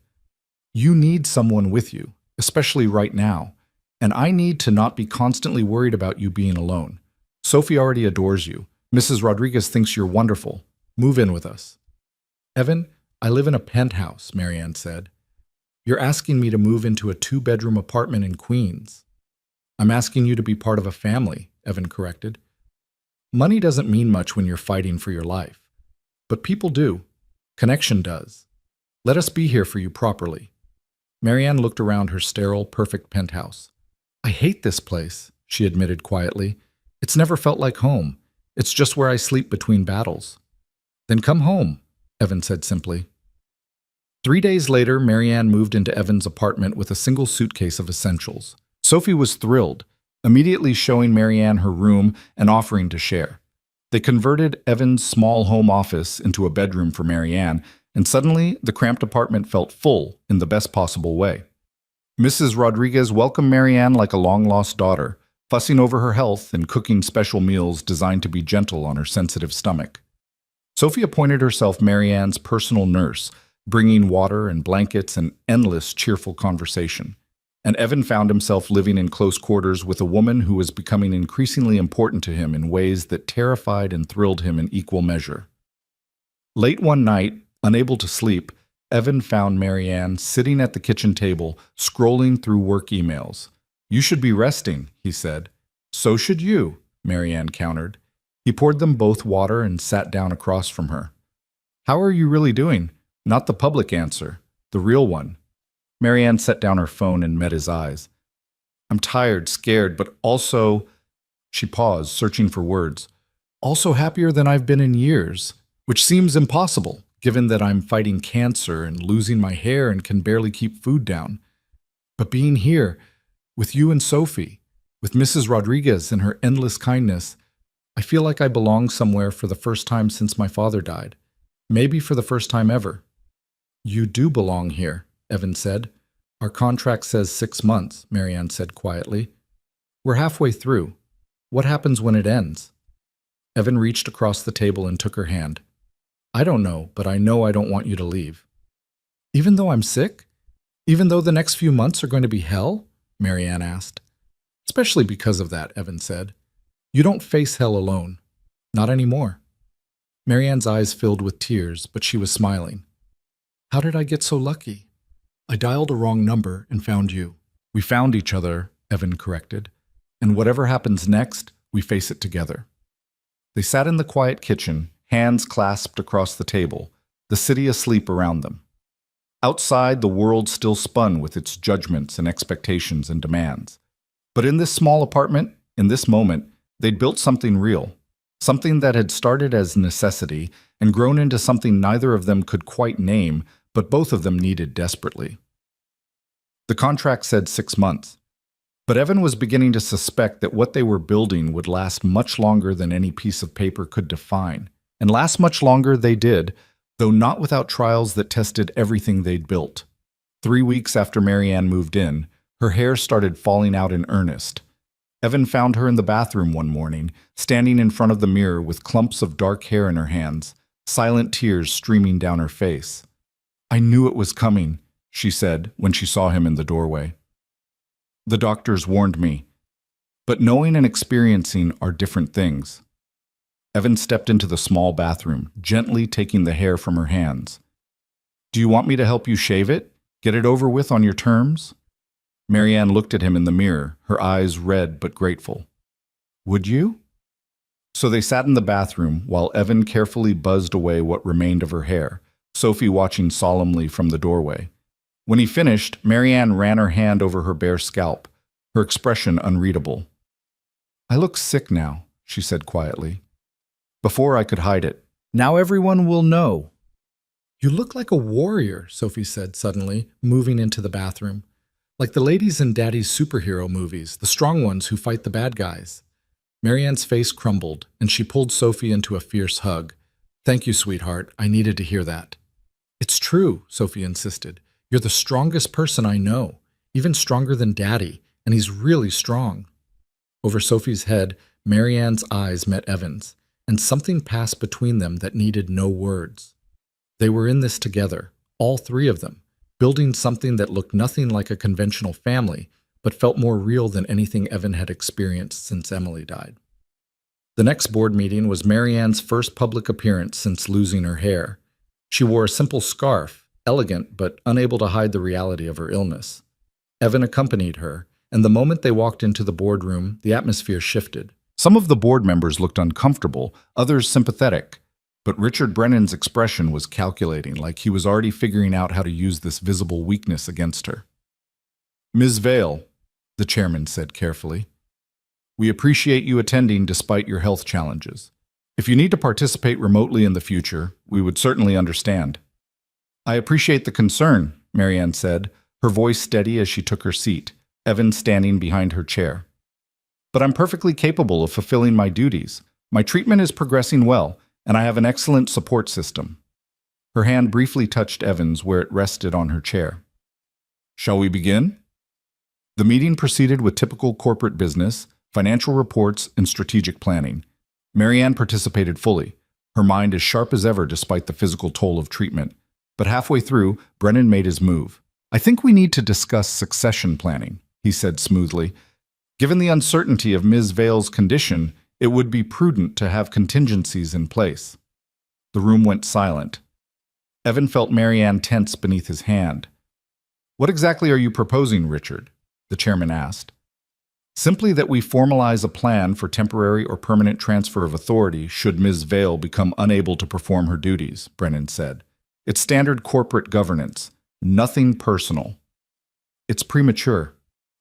"You need someone with you, especially right now, and I need to not be constantly worried about you being alone. Sophie already adores you. Mrs. Rodriguez thinks you're wonderful. Move in with us." "Evan, I live in a penthouse," Marianne said. "You're asking me to move into a 2-bedroom apartment in Queens." "I'm asking you to be part of a family," Evan corrected. "Money doesn't mean much when you're fighting for your life. But people do. Connection does. Let us be here for you properly." Marianne looked around her sterile, perfect penthouse. "I hate this place," she admitted quietly. "It's never felt like home. It's just where I sleep between battles." "Then come home," Evan said simply. 3 days later, Marianne moved into Evan's apartment with a single suitcase of essentials. Sophie was thrilled, immediately showing Marianne her room and offering to share. They converted Evan's small home office into a bedroom for Marianne, and suddenly the cramped apartment felt full in the best possible way. Mrs. Rodriguez welcomed Marianne like a long-lost daughter, fussing over her health and cooking special meals designed to be gentle on her sensitive stomach. Sophie appointed herself Marianne's personal nurse, bringing water and blankets and endless cheerful conversation. And Evan found himself living in close quarters with a woman who was becoming increasingly important to him in ways that terrified and thrilled him in equal measure. Late one night, unable to sleep, Evan found Marianne sitting at the kitchen table, scrolling through work emails. "You should be resting," he said. "So should you," Marianne countered. He poured them both water and sat down across from her. "How are you really doing?" Not the public answer, the real one. Marianne set down her phone and met his eyes. "I'm tired, scared, but also—" She paused, searching for words. "Also happier than I've been in years, which seems impossible, given that I'm fighting cancer and losing my hair and can barely keep food down. But being here, with you and Sophie, with Mrs. Rodriguez and her endless kindness, I feel like I belong somewhere for the first time since my father died. Maybe for the first time ever." "You do belong here," Evan said. "Our contract says 6 months, Marianne said quietly. "We're halfway through. What happens when it ends?" Evan reached across the table and took her hand. "I don't know, but I know I don't want you to leave." "Even though I'm sick? Even though the next few months are going to be hell?" Marianne asked. "Especially because of that," Evan said. "You don't face hell alone. Not anymore." Marianne's eyes filled with tears, but she was smiling. "How did I get so lucky? I dialed a wrong number and found you." "We found each other," Evan corrected. "And whatever happens next, we face it together." They sat in the quiet kitchen, hands clasped across the table, the city asleep around them. Outside, the world still spun with its judgments and expectations and demands. But in this small apartment, in this moment, they'd built something real. Something that had started as necessity and grown into something neither of them could quite name, but both of them needed desperately. The contract said 6 months, but Evan was beginning to suspect that what they were building would last much longer than any piece of paper could define. And last much longer they did, though not without trials that tested everything they'd built. 3 weeks after Marianne moved in, her hair started falling out in earnest. Evan found her in the bathroom one morning, standing in front of the mirror with clumps of dark hair in her hands, silent tears streaming down her face. "I knew it was coming," she said when she saw him in the doorway. "The doctors warned me. But knowing and experiencing are different things." Evan stepped into the small bathroom, gently taking the hair from her hands. "Do you want me to help you shave it? Get it over with on your terms?" Marianne looked at him in the mirror, her eyes red but grateful. "Would you?" So they sat in the bathroom while Evan carefully buzzed away what remained of her hair, Sophie watching solemnly from the doorway. When he finished, Marianne ran her hand over her bare scalp, her expression unreadable. "I look sick now," she said quietly. "Before I could hide it. Now everyone will know." "You look like a warrior," Sophie said suddenly, moving into the bathroom. "Like the ladies in Daddy's superhero movies, the strong ones who fight the bad guys." Marianne's face crumbled, and she pulled Sophie into a fierce hug. "Thank you, sweetheart. I needed to hear that." "It's true," Sophie insisted. "You're the strongest person I know, even stronger than Daddy, and he's really strong." Over Sophie's head, Marianne's eyes met Evan's, and something passed between them that needed no words. They were in this together, all three of them, building something that looked nothing like a conventional family, but felt more real than anything Evan had experienced since Emily died. The next board meeting was Marianne's first public appearance since losing her hair. She wore a simple scarf, elegant but unable to hide the reality of her illness. Evan accompanied her, and the moment they walked into the boardroom, the atmosphere shifted. Some of the board members looked uncomfortable, others sympathetic, but Richard Brennan's expression was calculating, like he was already figuring out how to use this visible weakness against her. "Ms. Vale," the chairman said carefully, "we appreciate you attending despite your health challenges. If you need to participate remotely in the future, we would certainly understand." "I appreciate the concern," Marianne said, her voice steady as she took her seat, Evan standing behind her chair. "But I'm perfectly capable of fulfilling my duties. My treatment is progressing well, and I have an excellent support system." Her hand briefly touched Evan's where it rested on her chair. "Shall we begin?" The meeting proceeded with typical corporate business, financial reports, and strategic planning. Marianne participated fully, her mind as sharp as ever despite the physical toll of treatment. But halfway through, Brennan made his move. "I think we need to discuss succession planning," he said smoothly. "Given the uncertainty of Ms. Vale's condition, it would be prudent to have contingencies in place." The room went silent. Evan felt Marianne tense beneath his hand. "What exactly are you proposing, Richard?" the chairman asked. "Simply that we formalize a plan for temporary or permanent transfer of authority should Ms. Vale become unable to perform her duties," Brennan said. "It's standard corporate governance, nothing personal." "It's premature,"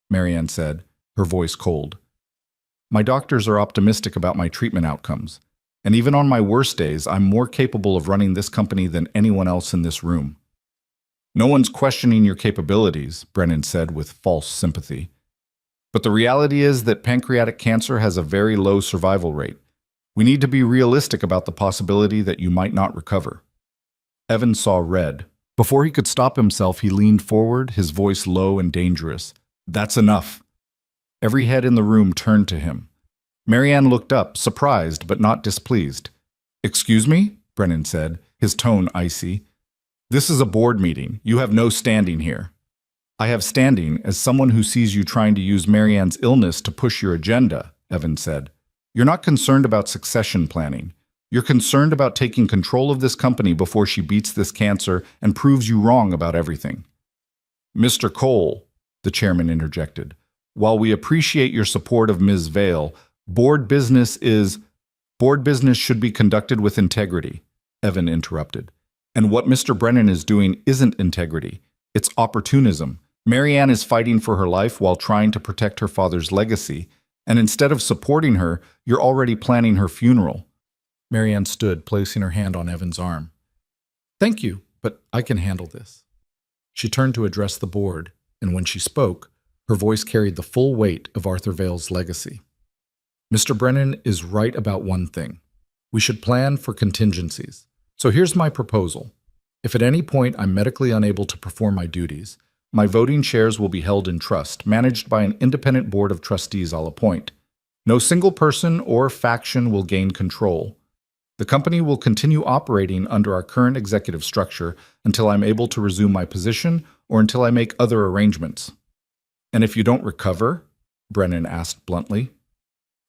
Marianne said, her voice cold. "My doctors are optimistic about my treatment outcomes, and even on my worst days, I'm more capable of running this company than anyone else in this room." "No one's questioning your capabilities," Brennan said with false sympathy. "But the reality is that pancreatic cancer has a very low survival rate. We need to be realistic about the possibility that you might not recover." Evan saw red. Before he could stop himself, he leaned forward, his voice low and dangerous. "That's enough." Every head in the room turned to him. Marianne looked up, surprised but not displeased. "Excuse me?" Brennan said, his tone icy. "This is a board meeting. You have no standing here." "I have standing as someone who sees you trying to use Marianne's illness to push your agenda," Evan said. "You're not concerned about succession planning. You're concerned about taking control of this company before she beats this cancer and proves you wrong about everything." "Mr. Cole," the chairman interjected, "while we appreciate your support of Ms. Vale, board business should be conducted with integrity," Evan interrupted. "And what Mr. Brennan is doing isn't integrity. It's opportunism. Marianne is fighting for her life while trying to protect her father's legacy, and instead of supporting her, you're already planning her funeral." Marianne stood, placing her hand on Evan's arm. "Thank you, but I can handle this." She turned to address the board, and when she spoke, her voice carried the full weight of Arthur Vale's legacy. "Mr. Brennan is right about one thing. We should plan for contingencies. So here's my proposal. If at any point I'm medically unable to perform my duties, my voting shares will be held in trust, managed by an independent board of trustees I'll appoint. No single person or faction will gain control. The company will continue operating under our current executive structure until I'm able to resume my position or until I make other arrangements. And if you don't recover? Brennan asked bluntly.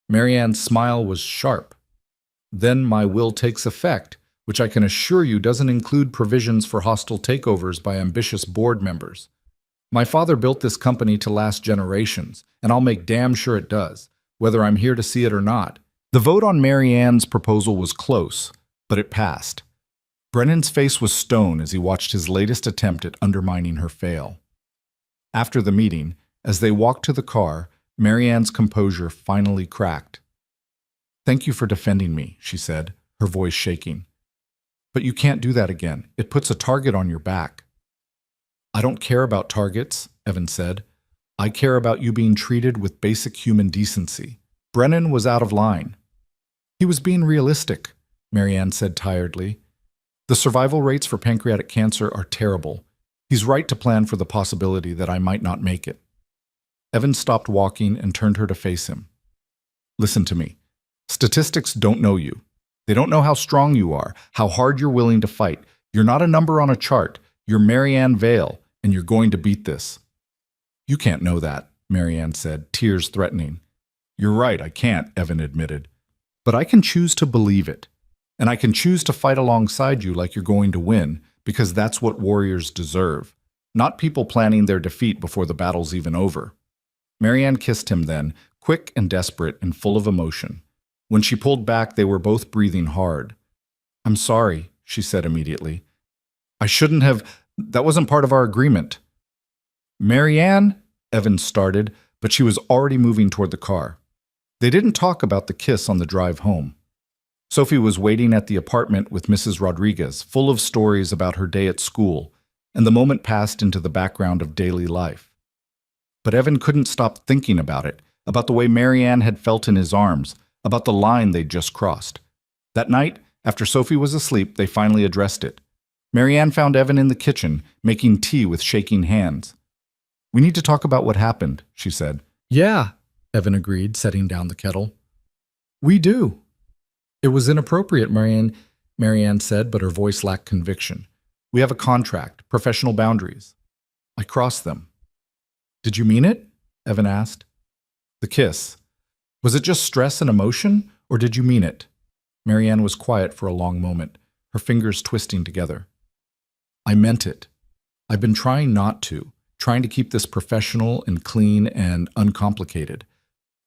Marianne's smile was sharp. Then my will takes effect, which I can assure you doesn't include provisions for hostile takeovers by ambitious board members. My father built this company to last generations, and I'll make damn sure it does, whether I'm here to see it or not. The vote on Marianne's proposal was close, but it passed. Brennan's face was stone as he watched his latest attempt at undermining her fail. After the meeting, as they walked to the car, Marianne's composure finally cracked. "Thank you for defending me," she said, her voice shaking. "But you can't do that again. It puts a target on your back." "I don't care about targets," Evan said. "I care about you being treated with basic human decency." Brennan was out of line. "He was being realistic," Marianne said tiredly. "The survival rates for pancreatic cancer are terrible. He's right to plan for the possibility that I might not make it." Evan stopped walking and turned her to face him. "Listen to me. Statistics don't know you. They don't know how strong you are, how hard you're willing to fight. You're not a number on a chart. You're Marianne Vale, and you're going to beat this." "You can't know that," Marianne said, tears threatening. "You're right, I can't," Evan admitted. "But I can choose to believe it. And I can choose to fight alongside you like you're going to win, because that's what warriors deserve. Not people planning their defeat before the battle's even over." Marianne kissed him then, quick and desperate and full of emotion. When she pulled back, they were both breathing hard. "I'm sorry," she said immediately. "I shouldn't have. That wasn't part of our agreement." "Marianne," Evan started, but she was already moving toward the car. They didn't talk about the kiss on the drive home. Sophie was waiting at the apartment with Mrs. Rodriguez, full of stories about her day at school, and the moment passed into the background of daily life. But Evan couldn't stop thinking about it, about the way Marianne had felt in his arms, about the line they'd just crossed. That night, after Sophie was asleep, they finally addressed it. Marianne found Evan in the kitchen, making tea with shaking hands. "We need to talk about what happened," she said. "Yeah," Evan agreed, setting down the kettle. "We do." "It was inappropriate," Marianne said, but her voice lacked conviction. "We have a contract, professional boundaries. I crossed them." "Did you mean it?" Evan asked. "The kiss. Was it just stress and emotion, or did you mean it?" Marianne was quiet for a long moment, her fingers twisting together. "I meant it. I've been trying not to, trying to keep this professional and clean and uncomplicated.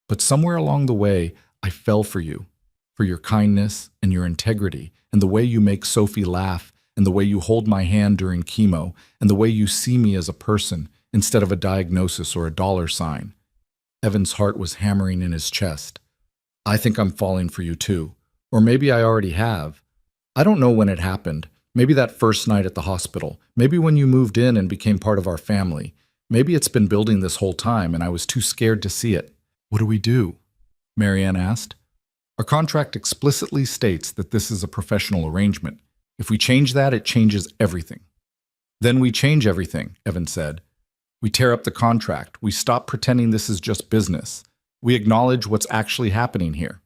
But somewhere along the way, I fell for you, for your kindness and your integrity, and the way you make Sophie laugh, and the way you hold my hand during chemo, and the way you see me as a person instead of a diagnosis or a dollar sign." Evan's heart was hammering in his chest. "I think I'm falling for you too. Or maybe I already have. I don't know when it happened. Maybe that first night at the hospital. Maybe when you moved in and became part of our family. Maybe it's been building this whole time and I was too scared to see it." "What do we do?" Marianne asked. "Our contract explicitly states that this is a professional arrangement. If we change that, it changes everything." "Then we change everything," Evan said. "We tear up the contract. We stop pretending this is just business. We acknowledge what's actually happening here."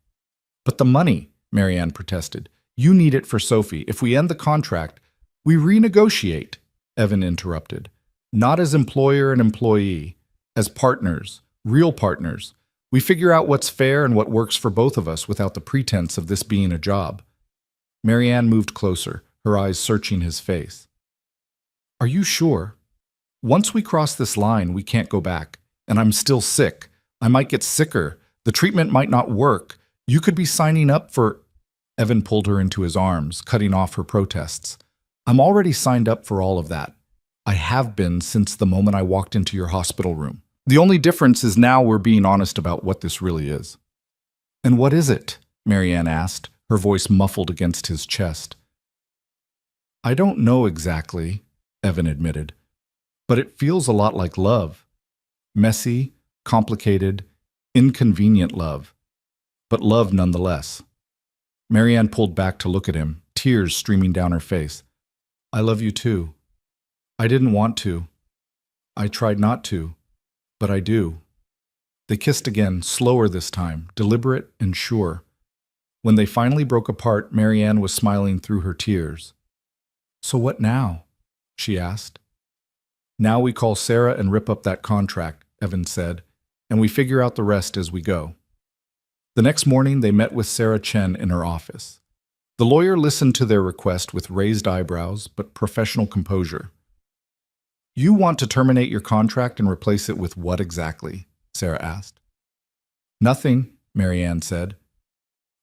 "But the money," Marianne protested. "You need it for Sophie. If we end the contract, we renegotiate," Evan interrupted. "Not as employer and employee, as partners, real partners. We figure out what's fair and what works for both of us without the pretense of this being a job." Marianne moved closer, her eyes searching his face. "Are you sure? Once we cross this line, we can't go back. And I'm still sick. I might get sicker. The treatment might not work. You could be signing up for—" Evan pulled her into his arms, cutting off her protests. "I'm already signed up for all of that. I have been since the moment I walked into your hospital room. The only difference is now we're being honest about what this really is." "And what is it?" Marianne asked, her voice muffled against his chest. "I don't know exactly," Evan admitted. "But it feels a lot like love. Messy, complicated, inconvenient love. But love nonetheless." Marianne pulled back to look at him, tears streaming down her face. "I love you too. I didn't want to. I tried not to. But I do." They kissed again, slower this time, deliberate and sure. When they finally broke apart, Marianne was smiling through her tears. "So what now?" she asked. "Now we call Sarah and rip up that contract," Evan said, "and we figure out the rest as we go." The next morning, they met with Sarah Chen in her office. The lawyer listened to their request with raised eyebrows but professional composure. "You want to terminate your contract and replace it with what exactly?" Sarah asked. "Nothing," Marianne said.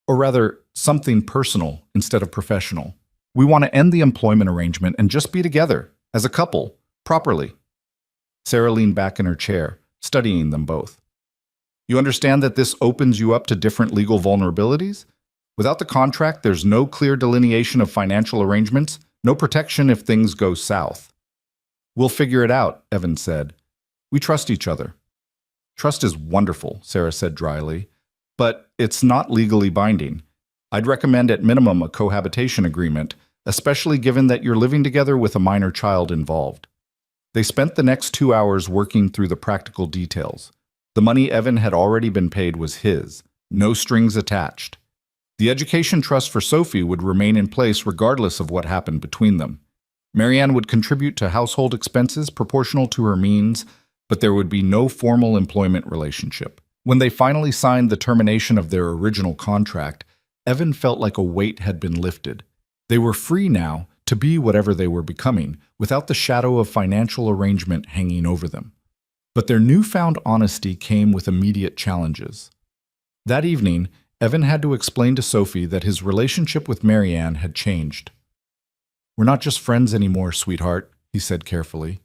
"Or rather, something personal instead of professional. We want to end the employment arrangement and just be together, as a couple, properly." Sarah leaned back in her chair, studying them both. "You understand that this opens you up to different legal vulnerabilities? Without the contract, there's no clear delineation of financial arrangements, no protection if things go south." "We'll figure it out," Evan said. "We trust each other." "Trust is wonderful," Sarah said dryly, "but it's not legally binding. I'd recommend at minimum a cohabitation agreement, especially given that you're living together with a minor child involved." They spent the next 2 hours working through the practical details. The money Evan had already been paid was his, no strings attached. The education trust for Sophie would remain in place regardless of what happened between them. Marianne would contribute to household expenses proportional to her means, but there would be no formal employment relationship. When they finally signed the termination of their original contract, Evan felt like a weight had been lifted. They were free now to be whatever they were becoming, without the shadow of financial arrangement hanging over them. But their newfound honesty came with immediate challenges. That evening, Evan had to explain to Sophie that his relationship with Marianne had changed. "We're not just friends anymore, sweetheart," he said carefully.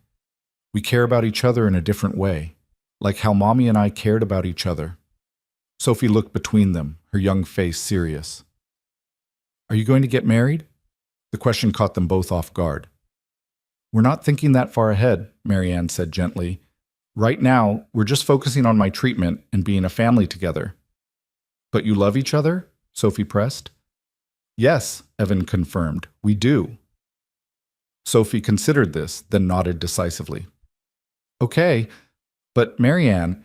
"We care about each other in a different way, like how Mommy and I cared about each other." Sophie looked between them, her young face serious. "Are you going to get married?" The question caught them both off guard. "We're not thinking that far ahead," Marianne said gently. "Right now, we're just focusing on my treatment and being a family together." "But you love each other?" Sophie pressed. "Yes," Evan confirmed, "we do." Sophie considered this, then nodded decisively. "Okay, but Marianne,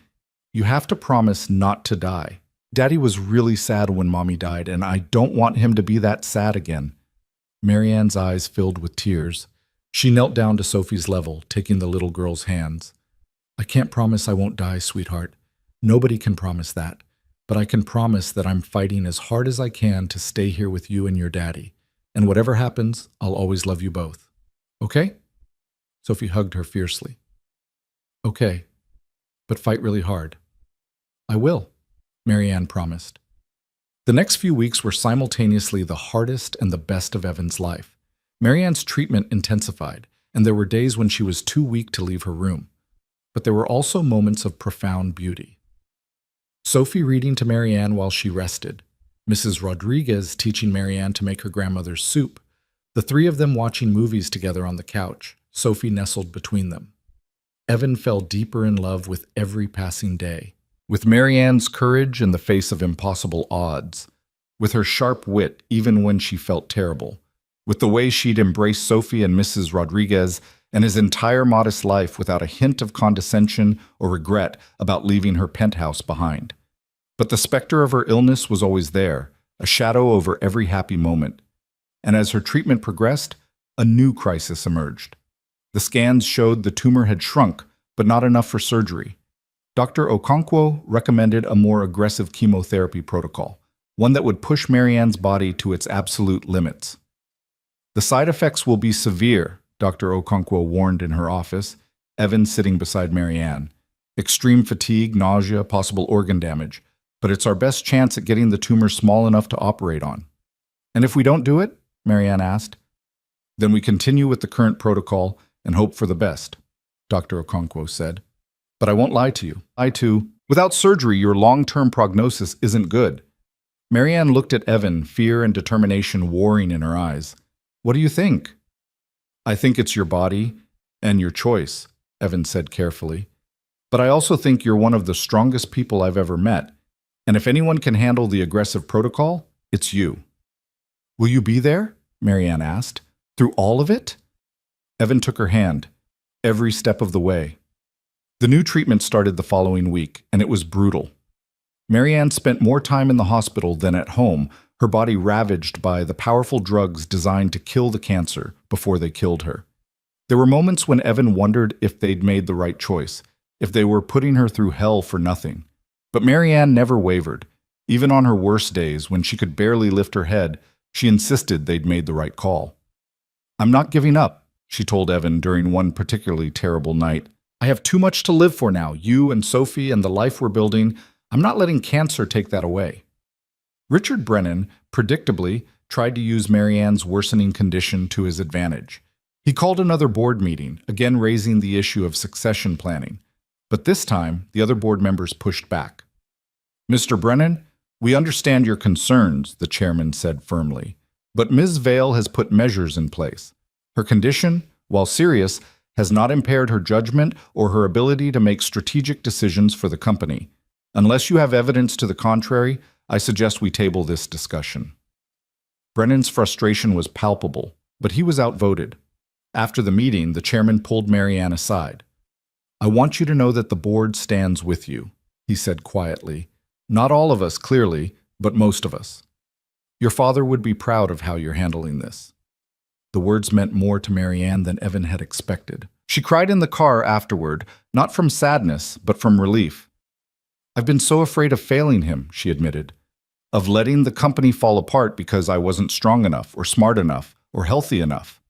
you have to promise not to die. Daddy was really sad when Mommy died, and I don't want him to be that sad again." Marianne's eyes filled with tears. She knelt down to Sophie's level, taking the little girl's hands. "I can't promise I won't die, sweetheart. Nobody can promise that. But I can promise that I'm fighting as hard as I can to stay here with you and your daddy. And whatever happens, I'll always love you both. Okay?" Sophie hugged her fiercely. "Okay, but fight really hard." "I will," Marianne promised. The next few weeks were simultaneously the hardest and the best of Evan's life. Marianne's treatment intensified, and there were days when she was too weak to leave her room. But there were also moments of profound beauty. Sophie reading to Marianne while she rested, Mrs. Rodriguez teaching Marianne to make her grandmother's soup, the three of them watching movies together on the couch, Sophie nestled between them. Evan fell deeper in love with every passing day. With Marianne's courage in the face of impossible odds, with her sharp wit even when she felt terrible, with the way she'd embraced Sophie and Mrs. Rodriguez and his entire modest life without a hint of condescension or regret about leaving her penthouse behind. But the specter of her illness was always there, a shadow over every happy moment. And as her treatment progressed, a new crisis emerged. The scans showed the tumor had shrunk, but not enough for surgery. Dr. Okonkwo recommended a more aggressive chemotherapy protocol, one that would push Marianne's body to its absolute limits. "The side effects will be severe," Dr. Okonkwo warned in her office, Evan sitting beside Marianne. "Extreme fatigue, nausea, possible organ damage. But it's our best chance at getting the tumor small enough to operate on." "And if we don't do it?" Marianne asked. "Then we continue with the current protocol and hope for the best," Dr. Okonkwo said. "But I won't lie to you. Without surgery, your long-term prognosis isn't good." Marianne looked at Evan, fear and determination warring in her eyes. "What do you think?" "I think it's your body and your choice," Evan said carefully. "But I also think you're one of the strongest people I've ever met. And if anyone can handle the aggressive protocol, it's you." "Will you be there?" Marianne asked. "Through all of it?" Evan took her hand, every step of the way. The new treatment started the following week, and it was brutal. Marianne spent more time in the hospital than at home, her body ravaged by the powerful drugs designed to kill the cancer before they killed her. There were moments when Evan wondered if they'd made the right choice, if they were putting her through hell for nothing. But Marianne never wavered. Even on her worst days, when she could barely lift her head, she insisted they'd made the right call. "I'm not giving up," she told Evan during one particularly terrible night. "I have too much to live for now, you and Sophie and the life we're building. I'm not letting cancer take that away." Richard Brennan, predictably, tried to use Marianne's worsening condition to his advantage. He called another board meeting, again raising the issue of succession planning. But this time, the other board members pushed back. "Mr. Brennan, we understand your concerns," the chairman said firmly. "But Ms. Vale has put measures in place. Her condition, while serious, has not impaired her judgment or her ability to make strategic decisions for the company. Unless you have evidence to the contrary, I suggest we table this discussion." Brennan's frustration was palpable, but he was outvoted. After the meeting, the chairman pulled Marianne aside. "I want you to know that the board stands with you," he said quietly. "Not all of us, clearly, but most of us. Your father would be proud of how you're handling this." The words meant more to Marianne than Evan had expected. She cried in the car afterward, not from sadness, but from relief. "I've been so afraid of failing him," she admitted, "of letting the company fall apart because I wasn't strong enough, or smart enough, or healthy enough."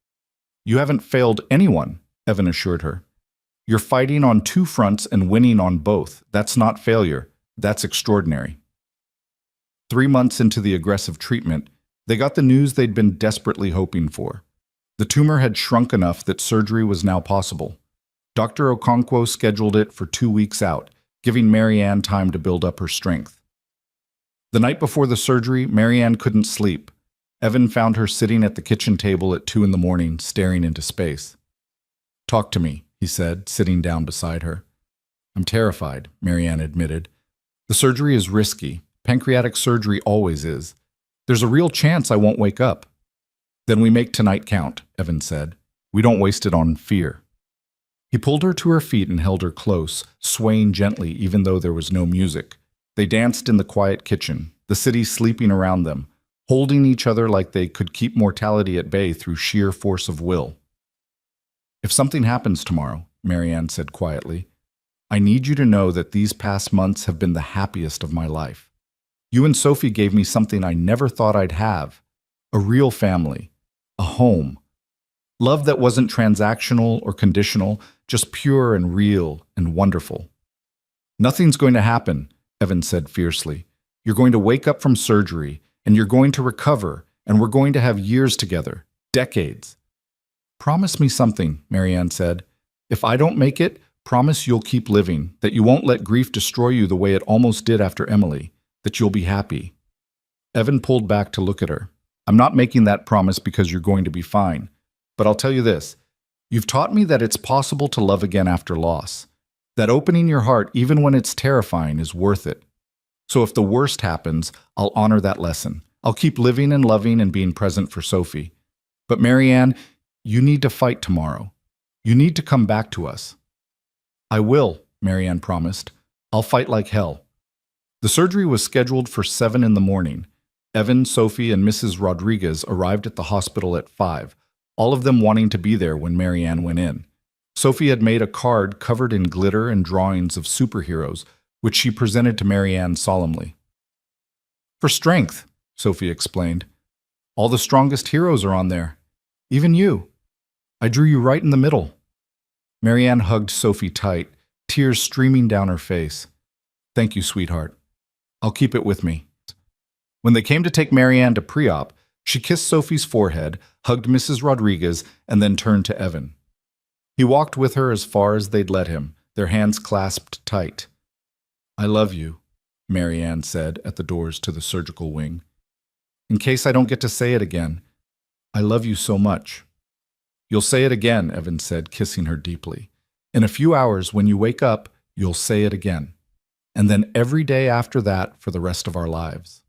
"You haven't failed anyone," Evan assured her. "You're fighting on two fronts and winning on both. That's not failure. That's extraordinary." 3 months into the aggressive treatment, they got the news they'd been desperately hoping for. The tumor had shrunk enough that surgery was now possible. Dr. Okonkwo scheduled it for 2 weeks out, giving Marianne time to build up her strength. The night before the surgery, Marianne couldn't sleep. Evan found her sitting at the kitchen table at 2 a.m, staring into space. "Talk to me," he said, sitting down beside her. "I'm terrified," Marianne admitted. "The surgery is risky. Pancreatic surgery always is. There's a real chance I won't wake up." "Then we make tonight count," Evan said. "We don't waste it on fear." He pulled her to her feet and held her close, swaying gently even though there was no music. They danced in the quiet kitchen, the city sleeping around them, holding each other like they could keep mortality at bay through sheer force of will. "If something happens tomorrow," Marianne said quietly, "I need you to know that these past months have been the happiest of my life. You and Sophie gave me something I never thought I'd have. A real family. A home. Love that wasn't transactional or conditional, just pure and real and wonderful." "Nothing's going to happen," Evan said fiercely. "You're going to wake up from surgery, and you're going to recover, and we're going to have years together. Decades." "Promise me something," Marianne said. "If I don't make it, promise you'll keep living, that you won't let grief destroy you the way it almost did after Emily, that you'll be happy." Evan pulled back to look at her. "I'm not making that promise because you're going to be fine. But I'll tell you this. You've taught me that it's possible to love again after loss. That opening your heart, even when it's terrifying, is worth it. So if the worst happens, I'll honor that lesson. I'll keep living and loving and being present for Sophie. But Marianne, you need to fight tomorrow. You need to come back to us." "I will," Marianne promised. "I'll fight like hell." The surgery was scheduled for 7 a.m. Evan, Sophie, and Mrs. Rodriguez arrived at the hospital at 5, all of them wanting to be there when Marianne went in. Sophie had made a card covered in glitter and drawings of superheroes, which she presented to Marianne solemnly. "For strength," Sophie explained. "All the strongest heroes are on there. Even you. I drew you right in the middle." Marianne hugged Sophie tight, tears streaming down her face. "Thank you, sweetheart. I'll keep it with me." When they came to take Marianne to pre-op, she kissed Sophie's forehead, hugged Mrs. Rodriguez, and then turned to Evan. He walked with her as far as they'd let him, their hands clasped tight. "I love you," Marianne said at the doors to the surgical wing. "In case I don't get to say it again, I love you so much." "You'll say it again," Evan said, kissing her deeply. "In a few hours, when you wake up, you'll say it again. And then every day after that for the rest of our lives."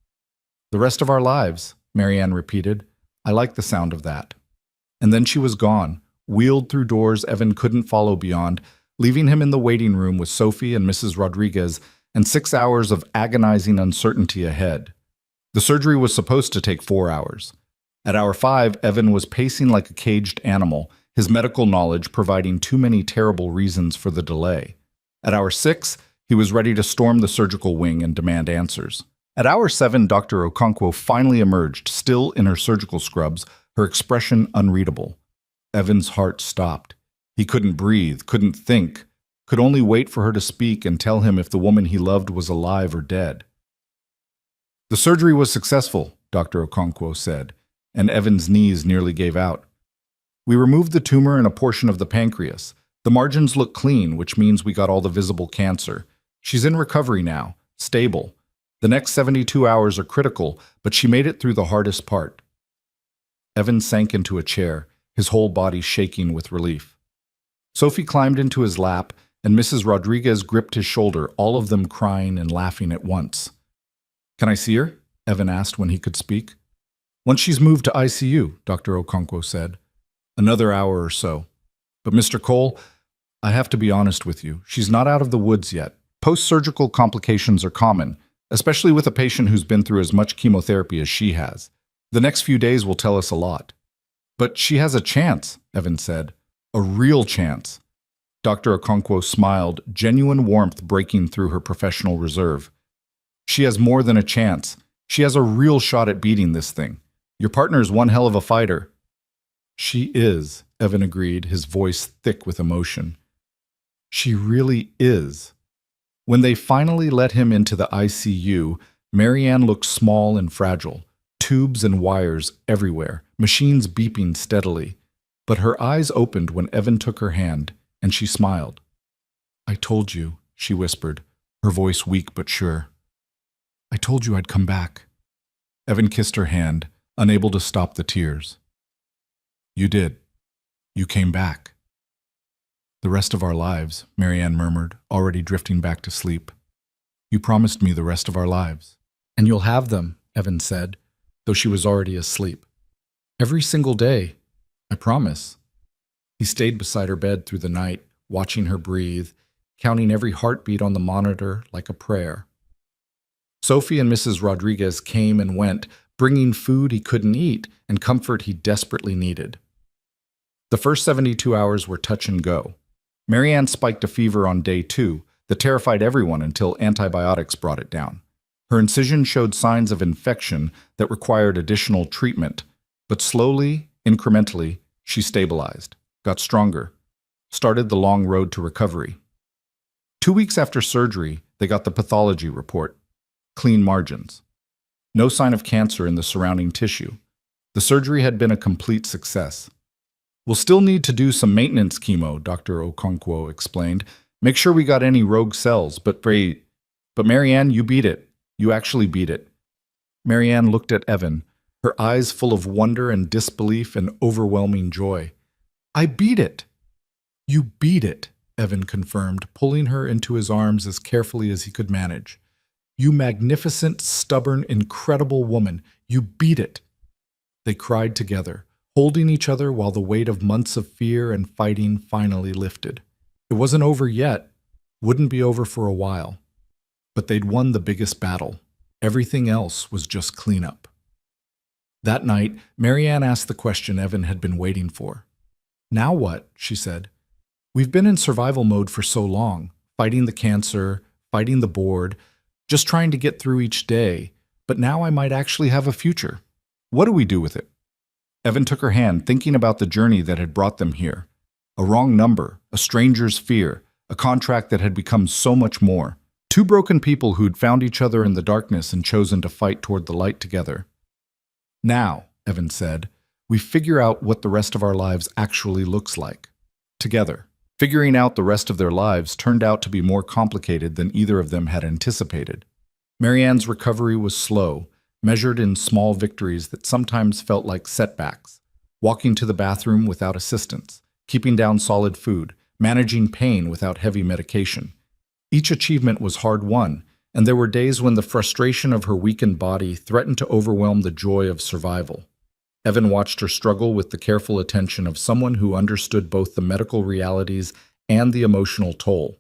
"The rest of our lives," Marianne repeated. "I like the sound of that." And then she was gone, wheeled through doors Evan couldn't follow beyond, leaving him in the waiting room with Sophie and Mrs. Rodriguez and 6 hours of agonizing uncertainty ahead. The surgery was supposed to take 4 hours. At hour 5, Evan was pacing like a caged animal, his medical knowledge providing too many terrible reasons for the delay. At hour 6, he was ready to storm the surgical wing and demand answers. At hour 7, Dr. Okonkwo finally emerged, still in her surgical scrubs, her expression unreadable. Evan's heart stopped. He couldn't breathe, couldn't think, could only wait for her to speak and tell him if the woman he loved was alive or dead. "The surgery was successful," Dr. Okonkwo said, and Evan's knees nearly gave out. "We removed the tumor and a portion of the pancreas. The margins look clean, which means we got all the visible cancer. She's in recovery now, stable. The next 72 hours are critical, but she made it through the hardest part." Evan sank into a chair, his whole body shaking with relief. Sophie climbed into his lap, and Mrs. Rodriguez gripped his shoulder, all of them crying and laughing at once. "Can I see her?" Evan asked when he could speak. "Once she's moved to ICU, Dr. Okonkwo said. "Another hour or so. But Mr. Cole, I have to be honest with you. She's not out of the woods yet. Post-surgical complications are common, especially with a patient who's been through as much chemotherapy as she has. The next few days will tell us a lot." "But she has a chance," Evan said. "A real chance." Dr. Okonkwo smiled, genuine warmth breaking through her professional reserve. "She has more than a chance. She has a real shot at beating this thing. Your partner's one hell of a fighter." "She is," Evan agreed, his voice thick with emotion. "She really is." When they finally let him into the ICU, Marianne looked small and fragile, tubes and wires everywhere, machines beeping steadily. But her eyes opened when Evan took her hand, and she smiled. "I told you," she whispered, her voice weak but sure. "I told you I'd come back." Evan kissed her hand, unable to stop the tears. "You did. You came back." "The rest of our lives," Marianne murmured, already drifting back to sleep. "You promised me the rest of our lives." "And you'll have them," Evan said, though she was already asleep. "Every single day. I promise." He stayed beside her bed through the night, watching her breathe, counting every heartbeat on the monitor like a prayer. Sophie and Mrs. Rodriguez came and went, bringing food he couldn't eat and comfort he desperately needed. The first 72 hours were touch and go. Marianne spiked a fever on day 2 that terrified everyone until antibiotics brought it down. Her incision showed signs of infection that required additional treatment, but slowly, incrementally, she stabilized, got stronger, started the long road to recovery. 2 weeks after surgery, they got the pathology report. Clean margins. No sign of cancer in the surrounding tissue. The surgery had been a complete success. "We'll still need to do some maintenance chemo," Dr. Okonkwo explained. "Make sure we got any rogue cells, but Marianne, you beat it. You actually beat it." Marianne looked at Evan, her eyes full of wonder and disbelief and overwhelming joy. "I beat it." "You beat it," Evan confirmed, pulling her into his arms as carefully as he could manage. "You magnificent, stubborn, incredible woman. You beat it." They cried together, holding each other while the weight of months of fear and fighting finally lifted. It wasn't over yet, wouldn't be over for a while. But they'd won the biggest battle. Everything else was just cleanup. That night, Marianne asked the question Evan had been waiting for. "Now what?" she said. "We've been in survival mode for so long, fighting the cancer, fighting the board, just trying to get through each day, but now I might actually have a future. What do we do with it?" Evan took her hand, thinking about the journey that had brought them here. A wrong number, a stranger's fear, a contract that had become so much more. 2 broken people who'd found each other in the darkness and chosen to fight toward the light together. "Now," Evan said, "we figure out what the rest of our lives actually looks like. Together." Figuring out the rest of their lives turned out to be more complicated than either of them had anticipated. Marianne's recovery was slow, measured in small victories that sometimes felt like setbacks. Walking to the bathroom without assistance, keeping down solid food, managing pain without heavy medication. Each achievement was hard-won, and there were days when the frustration of her weakened body threatened to overwhelm the joy of survival. Evan watched her struggle with the careful attention of someone who understood both the medical realities and the emotional toll.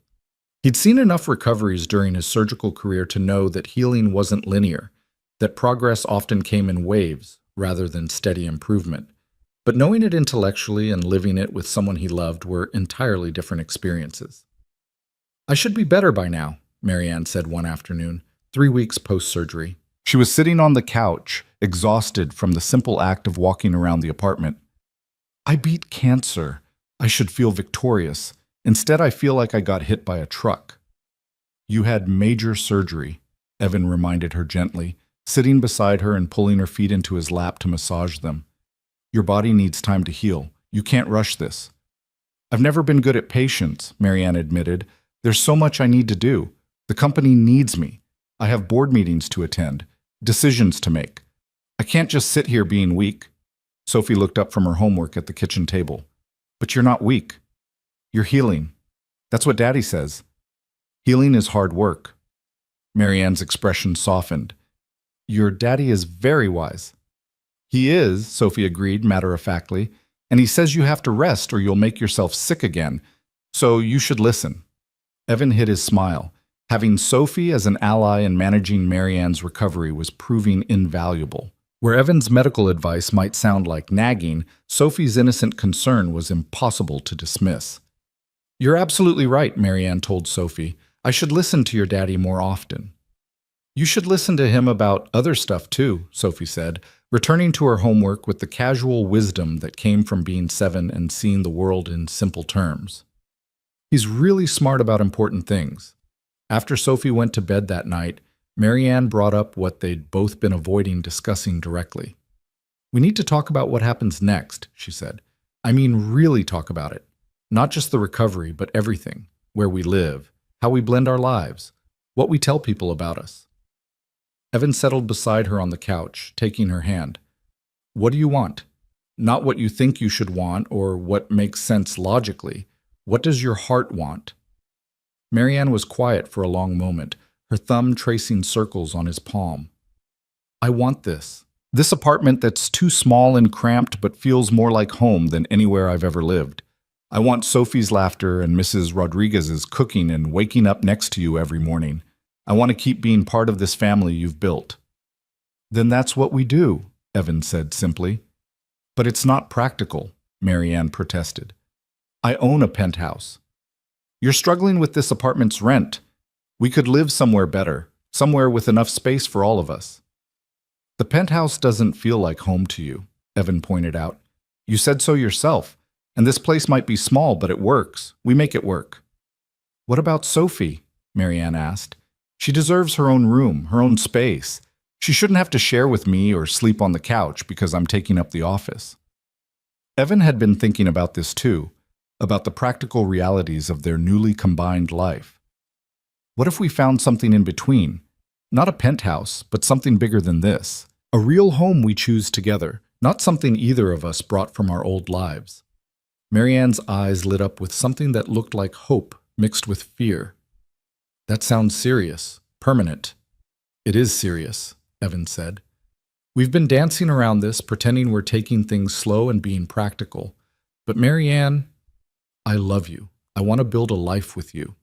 He'd seen enough recoveries during his surgical career to know that healing wasn't linear. that progress often came in waves rather than steady improvement. But knowing it intellectually and living it with someone he loved were entirely different experiences. "I should be better by now," Marianne said one afternoon, 3 weeks post-surgery. She was sitting on the couch, exhausted from the simple act of walking around the apartment. "I beat cancer. I should feel victorious. Instead, I feel like I got hit by a truck." "You had major surgery," Evan reminded her gently, sitting beside her and pulling her feet into his lap to massage them. "Your body needs time to heal. You can't rush this." "I've never been good at patience," Marianne admitted. "There's so much I need to do. The company needs me. I have board meetings to attend, decisions to make. I can't just sit here being weak." Sophie looked up from her homework at the kitchen table. "But you're not weak. You're healing. That's what Daddy says. Healing is hard work." Marianne's expression softened. "Your daddy is very wise." "He is," Sophie agreed matter-of-factly, "and he says you have to rest or you'll make yourself sick again, so you should listen." Evan hid his smile. Having Sophie as an ally in managing Marianne's recovery was proving invaluable. Where Evan's medical advice might sound like nagging, Sophie's innocent concern was impossible to dismiss. "You're absolutely right," Marianne told Sophie. "I should listen to your daddy more often." "You should listen to him about other stuff too," Sophie said, returning to her homework with the casual wisdom that came from being 7 and seeing the world in simple terms. "He's really smart about important things." After Sophie went to bed that night, Marianne brought up what they'd both been avoiding discussing directly. "We need to talk about what happens next," she said. "I mean, really talk about it. Not just the recovery, but everything. Where we live, how we blend our lives, what we tell people about us." Evan settled beside her on the couch, taking her hand. "What do you want? Not what you think you should want or what makes sense logically. What does your heart want?" Marianne was quiet for a long moment, her thumb tracing circles on his palm. "I want this. This apartment that's too small and cramped but feels more like home than anywhere I've ever lived. I want Sophie's laughter and Mrs. Rodriguez's cooking and waking up next to you every morning. I want to keep being part of this family you've built." "Then that's what we do," Evan said simply. "But it's not practical," Marianne protested. "I own a penthouse. You're struggling with this apartment's rent. We could live somewhere better, somewhere with enough space for all of us." "The penthouse doesn't feel like home to you," Evan pointed out. "You said so yourself. And this place might be small, but it works. We make it work." "What about Sophie?" Marianne asked. "She deserves her own room, her own space. She shouldn't have to share with me or sleep on the couch because I'm taking up the office." Evan had been thinking about this too, about the practical realities of their newly combined life. What if we found something in between? Not a penthouse, but something bigger than this. A real home we choose together, not something either of us brought from our old lives. Marianne's eyes lit up with something that looked like hope mixed with fear. "That sounds serious, permanent." "It is serious," Evan said. "We've been dancing around this, pretending we're taking things slow and being practical. But Marianne, I love you. I want to build a life with you.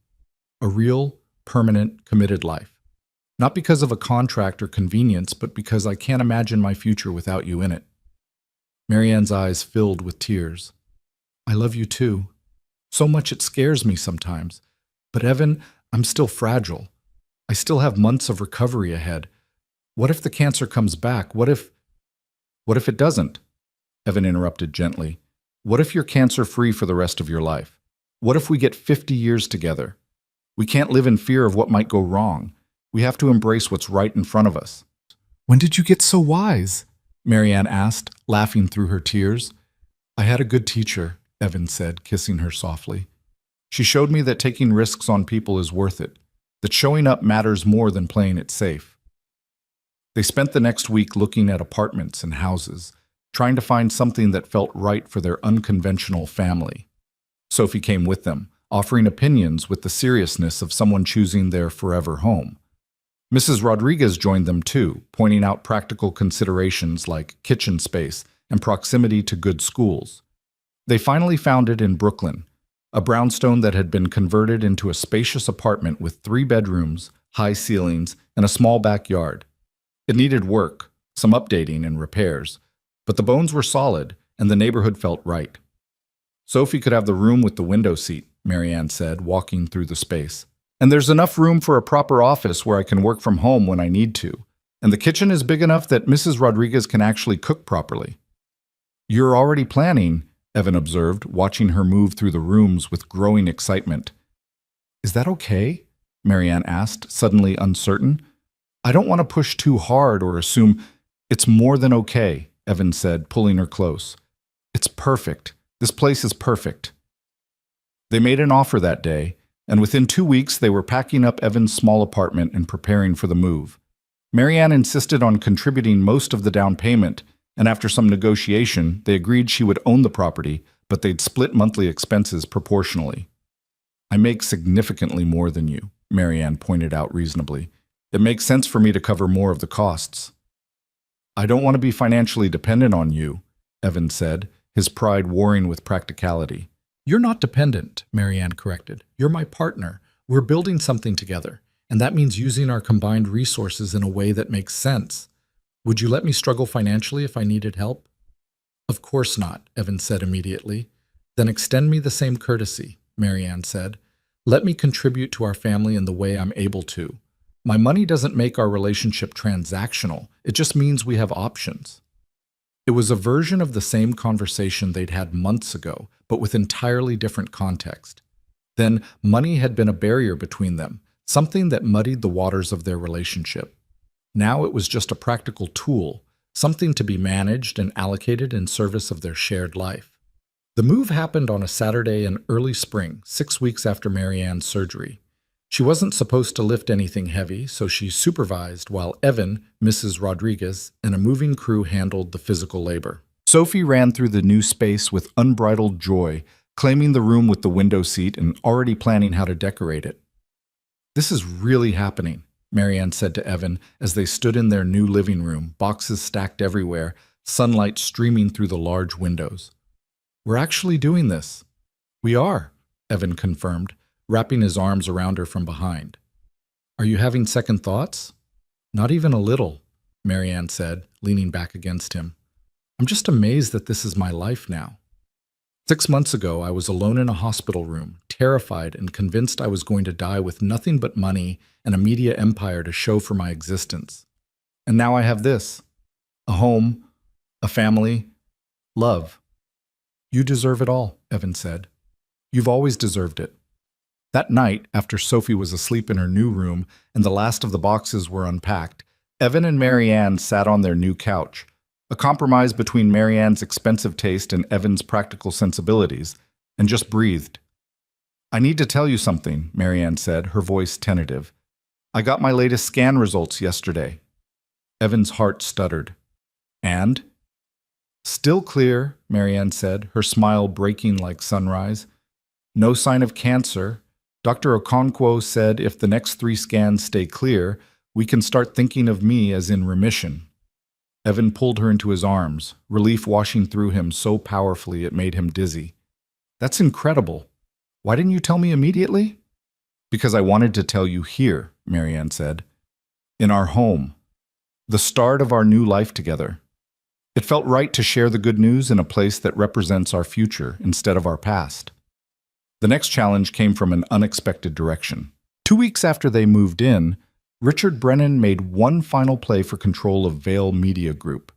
A real, permanent, committed life. Not because of a contract or convenience, but because I can't imagine my future without you in it." Marianne's eyes filled with tears. "I love you too. So much it scares me sometimes. But Evan, I'm still fragile. I still have months of recovery ahead. What if the cancer comes back? What if it doesn't?" Evan interrupted gently. "What if you're cancer-free for the rest of your life? What if we get 50 years together? We can't live in fear of what might go wrong. We have to embrace what's right in front of us." "When did you get so wise?" Marianne asked, laughing through her tears. "I had a good teacher," Evan said, kissing her softly. "She showed me that taking risks on people is worth it, that showing up matters more than playing it safe." They spent the next week looking at apartments and houses, trying to find something that felt right for their unconventional family. Sophie came with them, offering opinions with the seriousness of someone choosing their forever home. Mrs. Rodriguez joined them too, pointing out practical considerations like kitchen space and proximity to good schools. They finally found it in Brooklyn, a brownstone that had been converted into a spacious apartment with 3 bedrooms, high ceilings, and a small backyard. It needed work, some updating and repairs, but the bones were solid and the neighborhood felt right. Sophie could have the room with the window seat, Marianne said, walking through the space. And there's enough room for a proper office where I can work from home when I need to. And the kitchen is big enough that Mrs. Rodriguez can actually cook properly. You're already planning, Evan observed, watching her move through the rooms with growing excitement. Is that okay? Marianne asked, suddenly uncertain. I don't want to push too hard or assume. It's more than okay, Evan said, pulling her close. It's perfect. This place is perfect. They made an offer that day, and within 2 weeks they were packing up Evan's small apartment and preparing for the move. Marianne insisted on contributing most of the down payment, and after some negotiation, they agreed she would own the property, but they'd split monthly expenses proportionally. I make significantly more than you, Marianne pointed out reasonably. It makes sense for me to cover more of the costs. I don't want to be financially dependent on you, Evan said, his pride warring with practicality. You're not dependent, Marianne corrected. You're my partner. We're building something together, and that means using our combined resources in a way that makes sense. Would you let me struggle financially if I needed help? Of course not, Evan said immediately. Then extend me the same courtesy, Marianne said. Let me contribute to our family in the way I'm able to. My money doesn't make our relationship transactional. It just means we have options. It was a version of the same conversation they'd had months ago, but with entirely different context. Then money had been a barrier between them, something that muddied the waters of their relationship. Now it was just a practical tool, something to be managed and allocated in service of their shared life. The move happened on a Saturday in early spring, 6 weeks after Marianne's surgery. She wasn't supposed to lift anything heavy, so she supervised while Evan, Mrs. Rodriguez, and a moving crew handled the physical labor. Sophie ran through the new space with unbridled joy, claiming the room with the window seat and already planning how to decorate it. This is really happening, Marianne said to Evan as they stood in their new living room, boxes stacked everywhere, sunlight streaming through the large windows. We're actually doing this. We are, Evan confirmed, wrapping his arms around her from behind. Are you having second thoughts? Not even a little, Marianne said, leaning back against him. I'm just amazed that this is my life now. 6 months ago, I was alone in a hospital room, terrified and convinced I was going to die with nothing but money and a media empire to show for my existence. And now I have this: a home, a family, love. You deserve it all, Evan said. You've always deserved it. That night, after Sophie was asleep in her new room and the last of the boxes were unpacked, Evan and Marianne sat on their new couch, a compromise between Marianne's expensive taste and Evan's practical sensibilities, and just breathed. I need to tell you something, Marianne said, her voice tentative. I got my latest scan results yesterday. Evan's heart stuttered. And? Still clear, Marianne said, her smile breaking like sunrise. No sign of cancer. Dr. Okonkwo said if the next 3 scans stay clear, we can start thinking of me as in remission. Evan pulled her into his arms, relief washing through him so powerfully it made him dizzy. That's incredible. Why didn't you tell me immediately? Because I wanted to tell you here, Marianne said. In our home. The start of our new life together. It felt right to share the good news in a place that represents our future instead of our past. The next challenge came from an unexpected direction. 2 weeks after they moved in, Richard Brennan made one final play for control of Vale Media Group.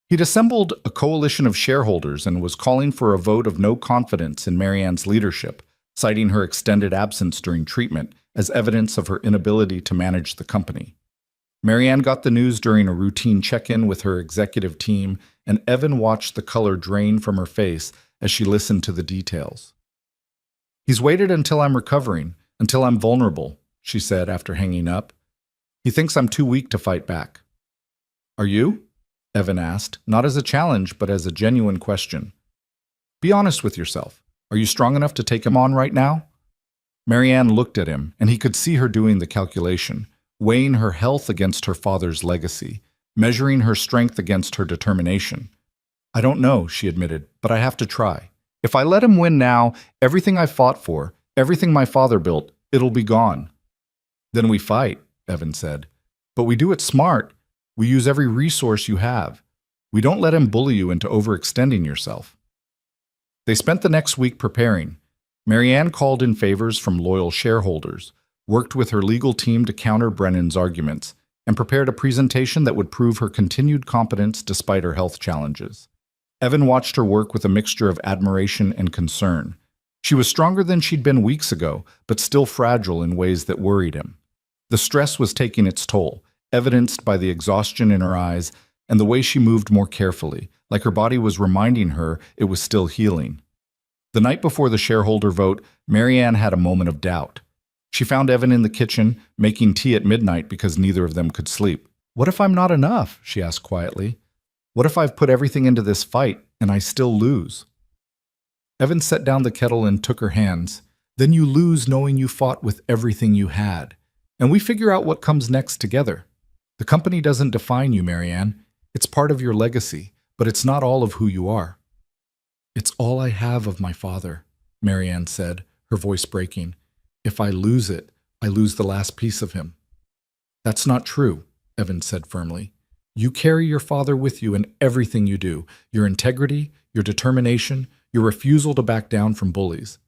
He'd assembled a coalition of shareholders and was calling for a vote of no confidence in Marianne's leadership, citing her extended absence during treatment as evidence of her inability to manage the company. Marianne got the news during a routine check-in with her executive team, and Evan watched the color drain from her face as she listened to the details. He's waited until I'm recovering, until I'm vulnerable, she said after hanging up. He thinks I'm too weak to fight back. Are you? Evan asked, not as a challenge, but as a genuine question. Be honest with yourself. Are you strong enough to take him on right now? Marianne looked at him, and he could see her doing the calculation, weighing her health against her father's legacy, measuring her strength against her determination. I don't know, she admitted, but I have to try. If I let him win now, everything I fought for, everything my father built, it'll be gone. Then we fight, Evan said. But we do it smart. We use every resource you have. We don't let him bully you into overextending yourself." They spent the next week preparing. Marianne called in favors from loyal shareholders, worked with her legal team to counter Brennan's arguments, and prepared a presentation that would prove her continued competence despite her health challenges. Evan watched her work with a mixture of admiration and concern. She was stronger than she'd been weeks ago, but still fragile in ways that worried him. The stress was taking its toll, evidenced by the exhaustion in her eyes and the way she moved more carefully, like her body was reminding her it was still healing. The night before the shareholder vote, Marianne had a moment of doubt. She found Evan in the kitchen, making tea at midnight because neither of them could sleep. "What if I'm not enough?" she asked quietly. "What if I've put everything into this fight and I still lose?" Evan set down the kettle and took her hands. "Then you lose knowing you fought with everything you had. And we figure out what comes next together. The company doesn't define you, Marianne. It's part of your legacy, but it's not all of who you are." "It's all I have of my father," Marianne said, her voice breaking. "If I lose it, I lose the last piece of him." "That's not true," Evan said firmly. "You carry your father with you in everything you do, your integrity, your determination, your refusal to back down from bullies.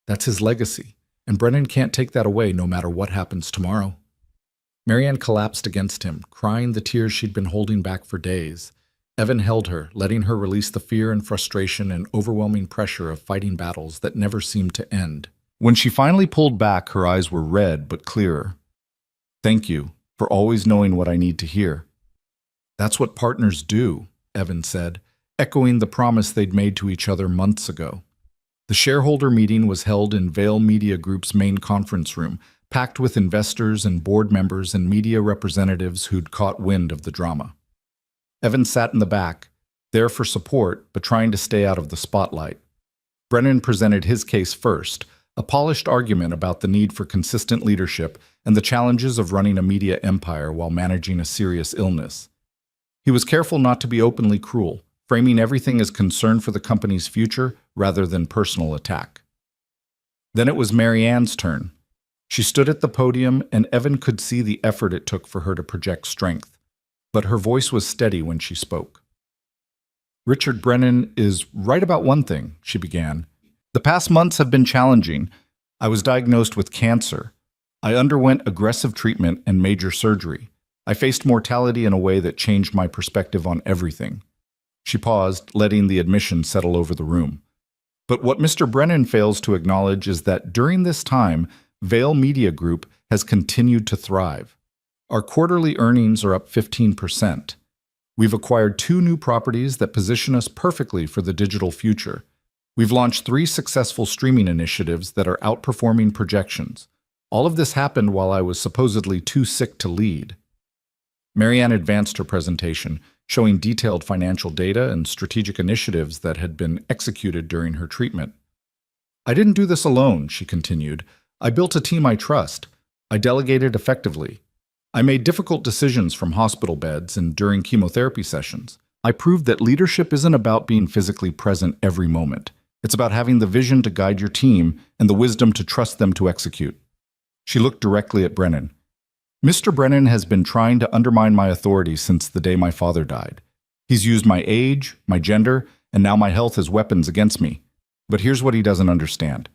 That's his legacy, and Brennan can't take that away no matter what happens tomorrow." Marianne collapsed against him, crying the tears she'd been holding back for days. Evan held her, letting her release the fear and frustration and overwhelming pressure of fighting battles that never seemed to end. When she finally pulled back, her eyes were red but clearer. "Thank you for always knowing what I need to hear." "That's what partners do," Evan said, echoing the promise they'd made to each other months ago. The shareholder meeting was held in Vail Media Group's main conference room, packed with investors and board members and media representatives who'd caught wind of the drama. Evan sat in the back, there for support but trying to stay out of the spotlight. Brennan presented his case first, a polished argument about the need for consistent leadership and the challenges of running a media empire while managing a serious illness. He was careful not to be openly cruel, framing everything as concern for the company's future rather than personal attack. Then it was Marianne's turn. She stood at the podium, and Evan could see the effort it took for her to project strength, but her voice was steady when she spoke. "Richard Brennan is right about one thing," she began. "The past months have been challenging. I was diagnosed with cancer. I underwent aggressive treatment and major surgery. I faced mortality in a way that changed my perspective on everything." She paused, letting the admission settle over the room. But what Mr. Brennan fails to acknowledge is that during this time, Vail Media Group has continued to thrive. Our quarterly earnings are up 15%. We've acquired 2 new properties that position us perfectly for the digital future. We've launched 3 successful streaming initiatives that are outperforming projections. All of this happened while I was supposedly too sick to lead. Marianne advanced her presentation, showing detailed financial data and strategic initiatives that had been executed during her treatment. "I didn't do this alone," she continued. "I built a team I trust. I delegated effectively. I made difficult decisions from hospital beds and during chemotherapy sessions. I proved that leadership isn't about being physically present every moment. It's about having the vision to guide your team and the wisdom to trust them to execute." She looked directly at Brennan. "Mr. Brennan has been trying to undermine my authority since the day my father died. He's used my age, my gender, and now my health as weapons against me. But here's what he doesn't understand.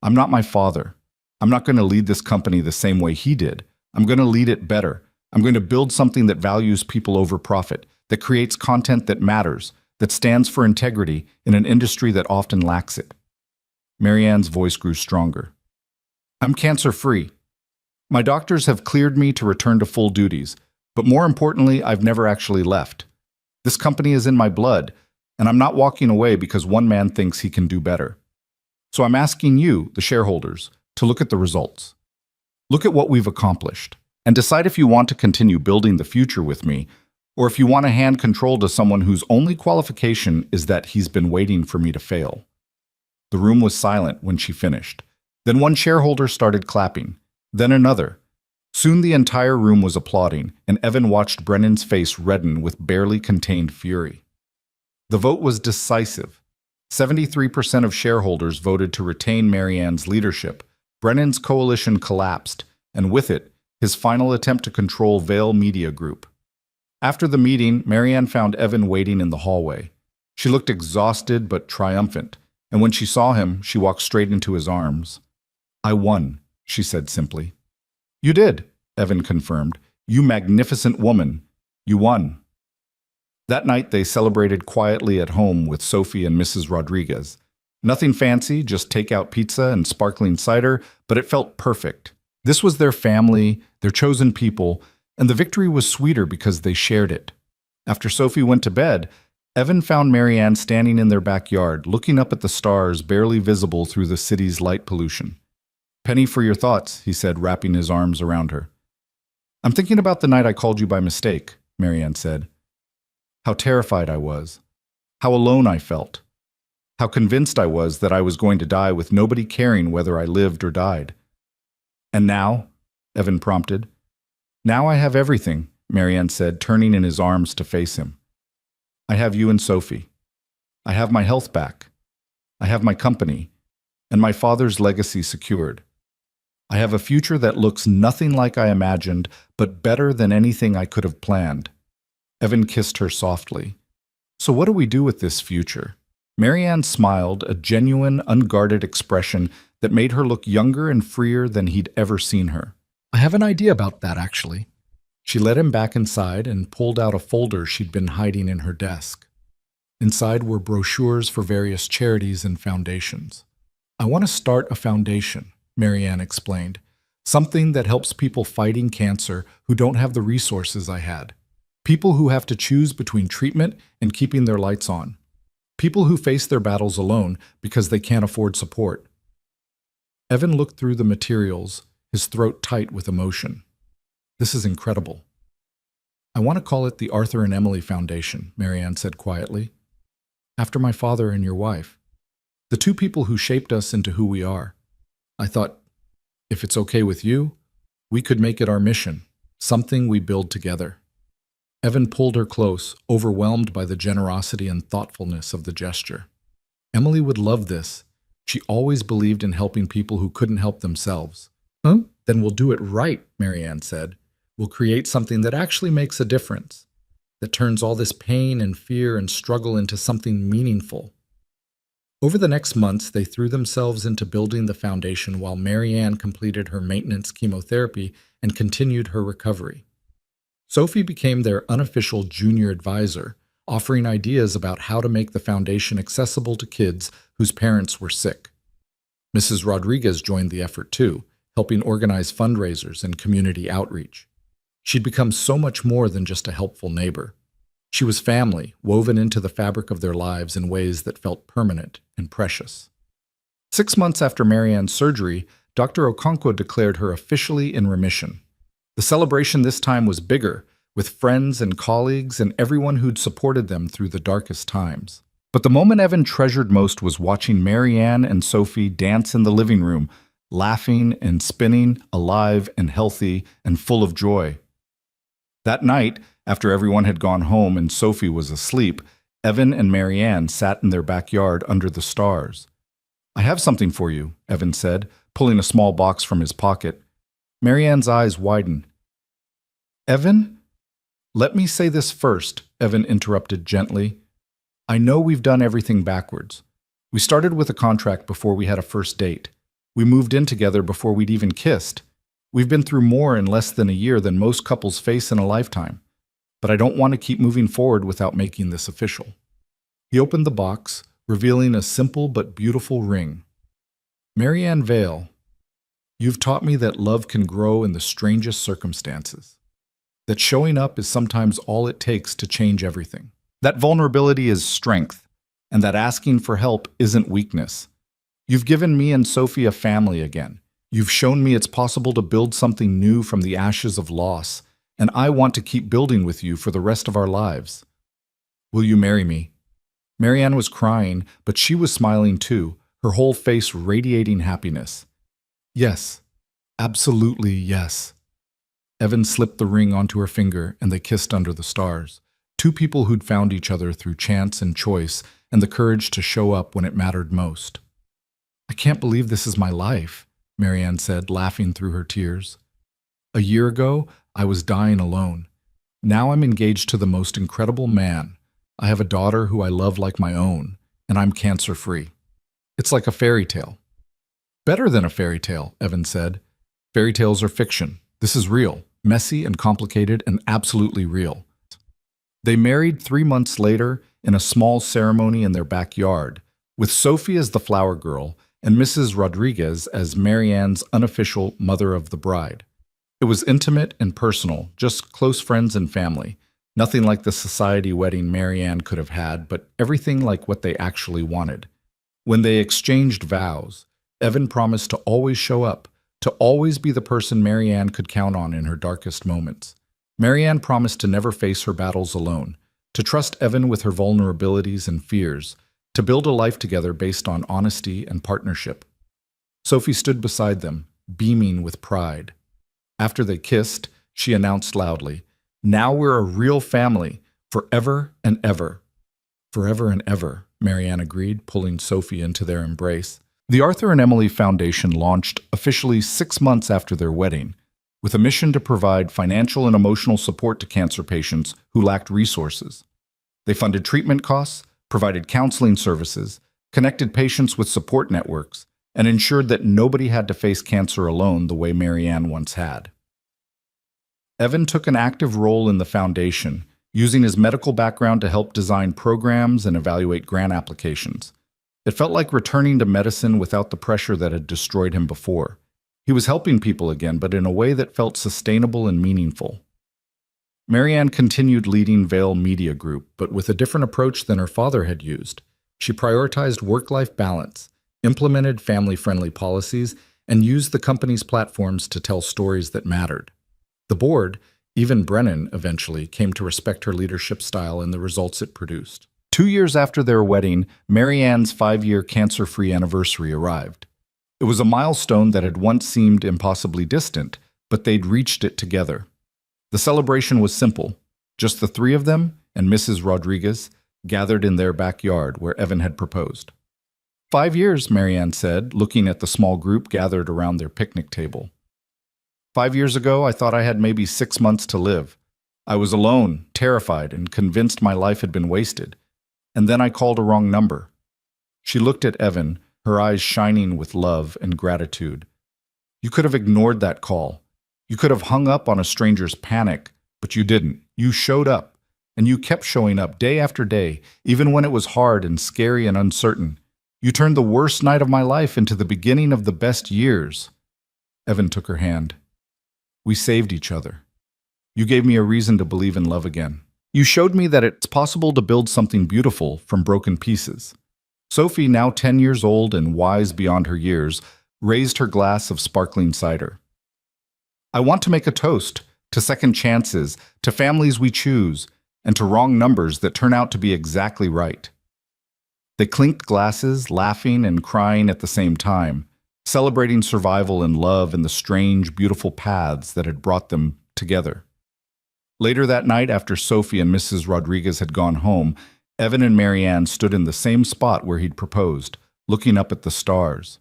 I'm not my father. I'm not going to lead this company the same way he did. I'm going to lead it better. I'm going to build something that values people over profit, that creates content that matters, that stands for integrity in an industry that often lacks it." Marianne's voice grew stronger. "I'm cancer-free. My doctors have cleared me to return to full duties, but more importantly, I've never actually left. This company is in my blood, and I'm not walking away because one man thinks he can do better. So I'm asking you, the shareholders, to look at the results. Look at what we've accomplished, and decide if you want to continue building the future with me, or if you want to hand control to someone whose only qualification is that he's been waiting for me to fail." The room was silent when she finished. Then one shareholder started clapping, then another. Soon the entire room was applauding, and Evan watched Brennan's face redden with barely contained fury. The vote was decisive. 73% of shareholders voted to retain Marianne's leadership. Brennan's coalition collapsed, and with it, his final attempt to control Vail Media Group. After the meeting, Marianne found Evan waiting in the hallway. She looked exhausted but triumphant, and when she saw him, she walked straight into his arms. "I won," she said simply. "You did," Evan confirmed. "You magnificent woman. You won." That night they celebrated quietly at home with Sophie and Mrs. Rodriguez. Nothing fancy, just takeout pizza and sparkling cider, but it felt perfect. This was their family, their chosen people, and the victory was sweeter because they shared it. After Sophie went to bed, Evan found Marianne standing in their backyard, looking up at the stars barely visible through the city's light pollution. "Penny for your thoughts," he said, wrapping his arms around her. "I'm thinking about the night I called you by mistake," Marianne said. "How terrified I was. How alone I felt. How convinced I was that I was going to die with nobody caring whether I lived or died." "And now?" Evan prompted. "Now I have everything," Marianne said, turning in his arms to face him. "I have you and Sophie. I have my health back. I have my company, and my father's legacy secured. I have a future that looks nothing like I imagined, but better than anything I could have planned." Evan kissed her softly. "So what do we do with this future?" Marianne smiled, a genuine, unguarded expression that made her look younger and freer than he'd ever seen her. "I have an idea about that, actually." She led him back inside and pulled out a folder she'd been hiding in her desk. Inside were brochures for various charities and foundations. "I want to start a foundation," Marianne explained. "Something that helps people fighting cancer who don't have the resources I had. People who have to choose between treatment and keeping their lights on. People who face their battles alone because they can't afford support." Evan looked through the materials, his throat tight with emotion. "This is incredible." "I want to call it the Arthur and Emily Foundation," Marianne said quietly. "After my father and your wife. The two people who shaped us into who we are. I thought, if it's okay with you, we could make it our mission, something we build together." Evan pulled her close, overwhelmed by the generosity and thoughtfulness of the gesture. "Emily would love this. She always believed in helping people who couldn't help themselves." "Huh? Then we'll do it right," Marianne said. "We'll create something that actually makes a difference, that turns all this pain and fear and struggle into something meaningful." Over the next months, they threw themselves into building the foundation while Marianne completed her maintenance chemotherapy and continued her recovery. Sophie became their unofficial junior advisor, offering ideas about how to make the foundation accessible to kids whose parents were sick. Mrs. Rodriguez joined the effort too, helping organize fundraisers and community outreach. She'd become so much more than just a helpful neighbor. She was family, woven into the fabric of their lives in ways that felt permanent and precious. 6 months after Marianne's surgery, Dr. Okonkwo declared her officially in remission. The celebration this time was bigger, with friends and colleagues and everyone who'd supported them through the darkest times. But the moment Evan treasured most was watching Marianne and Sophie dance in the living room, laughing and spinning, alive and healthy and full of joy. That night, after everyone had gone home and Sophie was asleep, Evan and Marianne sat in their backyard under the stars. "I have something for you," Evan said, pulling a small box from his pocket. Marianne's eyes widened. "Evan?" "Let me say this first," Evan interrupted gently. "I know we've done everything backwards. We started with a contract before we had a first date. We moved in together before we'd even kissed. We've been through more in less than a year than most couples face in a lifetime. But I don't want to keep moving forward without making this official." He opened the box, revealing a simple but beautiful ring. "Marianne Vale, you've taught me that love can grow in the strangest circumstances. That showing up is sometimes all it takes to change everything. That vulnerability is strength, and that asking for help isn't weakness. You've given me and Sophie a family again. You've shown me it's possible to build something new from the ashes of loss, and I want to keep building with you for the rest of our lives. Will you marry me?" Marianne was crying, but she was smiling too, her whole face radiating happiness. "Yes, absolutely yes." Evan slipped the ring onto her finger, and they kissed under the stars. Two people who'd found each other through chance and choice, and the courage to show up when it mattered most. "I can't believe this is my life," Marianne said, laughing through her tears. "A year ago, I was dying alone. Now I'm engaged to the most incredible man. I have a daughter who I love like my own, and I'm cancer-free. It's like a fairy tale. Better than a fairy tale, Evan said. Fairy tales are fiction. This is real, messy and complicated and absolutely real. They married 3 months later in a small ceremony in their backyard, with Sophie as the flower girl and Mrs. Rodriguez as Marianne's unofficial mother of the bride. It was intimate and personal, just close friends and family. Nothing like the society wedding Marianne could have had, but everything like what they actually wanted. When they exchanged vows, Evan promised to always show up, to always be the person Marianne could count on in her darkest moments. Marianne promised to never face her battles alone, to trust Evan with her vulnerabilities and fears, to build a life together based on honesty and partnership. Sophie stood beside them, beaming with pride. After they kissed, she announced loudly, "Now we're a real family, forever and ever." "Forever and ever," Marianne agreed, pulling Sophie into their embrace. The Arthur and Emily Foundation launched officially 6 months after their wedding, with a mission to provide financial and emotional support to cancer patients who lacked resources. They funded treatment costs, provided counseling services, connected patients with support networks, and ensured that nobody had to face cancer alone the way Marianne once had. Evan took an active role in the foundation, using his medical background to help design programs and evaluate grant applications. It felt like returning to medicine without the pressure that had destroyed him before. He was helping people again, but in a way that felt sustainable and meaningful. Marianne continued leading Vail Media Group, but with a different approach than her father had used. She prioritized work-life balance, implemented family-friendly policies, and used the company's platforms to tell stories that mattered. The board, even Brennan, eventually came to respect her leadership style and the results it produced. 2 years after their wedding, Marianne's 5-year cancer-free anniversary arrived. It was a milestone that had once seemed impossibly distant, but they'd reached it together. The celebration was simple. Just the 3 of them and Mrs. Rodriguez gathered in their backyard where Evan had proposed. 5 years, Marianne said, looking at the small group gathered around their picnic table. 5 years ago, I thought I had maybe 6 months to live. I was alone, terrified, and convinced my life had been wasted. And then I called a wrong number. She looked at Evan, her eyes shining with love and gratitude. You could have ignored that call. You could have hung up on a stranger's panic, but you didn't. You showed up, and you kept showing up day after day, even when it was hard and scary and uncertain. You turned the worst night of my life into the beginning of the best years. Evan took her hand. We saved each other. You gave me a reason to believe in love again. You showed me that it's possible to build something beautiful from broken pieces. Sophie, now 10 years old and wise beyond her years, raised her glass of sparkling cider. I want to make a toast to second chances, to families we choose, and to wrong numbers that turn out to be exactly right. They clinked glasses, laughing and crying at the same time, celebrating survival and love and the strange, beautiful paths that had brought them together. Later that night, after Sophie and Mrs. Rodriguez had gone home, Evan and Marianne stood in the same spot where he'd proposed, looking up at the stars.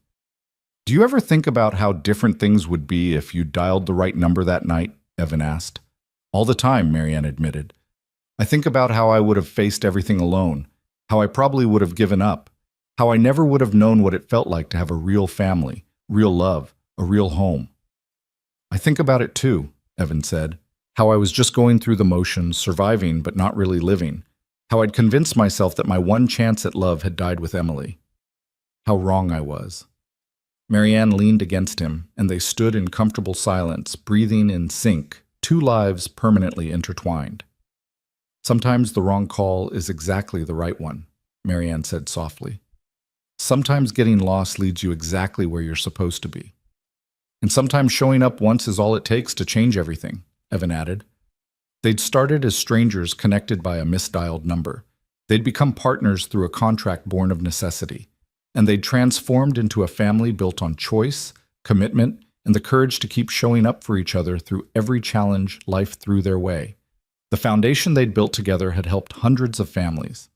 Do you ever think about how different things would be if you dialed the right number that night? Evan asked. All the time, Marianne admitted. I think about how I would have faced everything alone, how I probably would have given up, how I never would have known what it felt like to have a real family, real love, a real home. I think about it too, Evan said, how I was just going through the motions, surviving but not really living, how I'd convinced myself that my one chance at love had died with Emily. How wrong I was. Marianne leaned against him, and they stood in comfortable silence, breathing in sync, 2 lives permanently intertwined. Sometimes the wrong call is exactly the right one, Marianne said softly. Sometimes getting lost leads you exactly where you're supposed to be. And sometimes showing up once is all it takes to change everything, Evan added. They'd started as strangers connected by a misdialed number. They'd become partners through a contract born of necessity. And they'd transformed into a family built on choice, commitment, and the courage to keep showing up for each other through every challenge life threw their way. The foundation they'd built together had helped hundreds of families.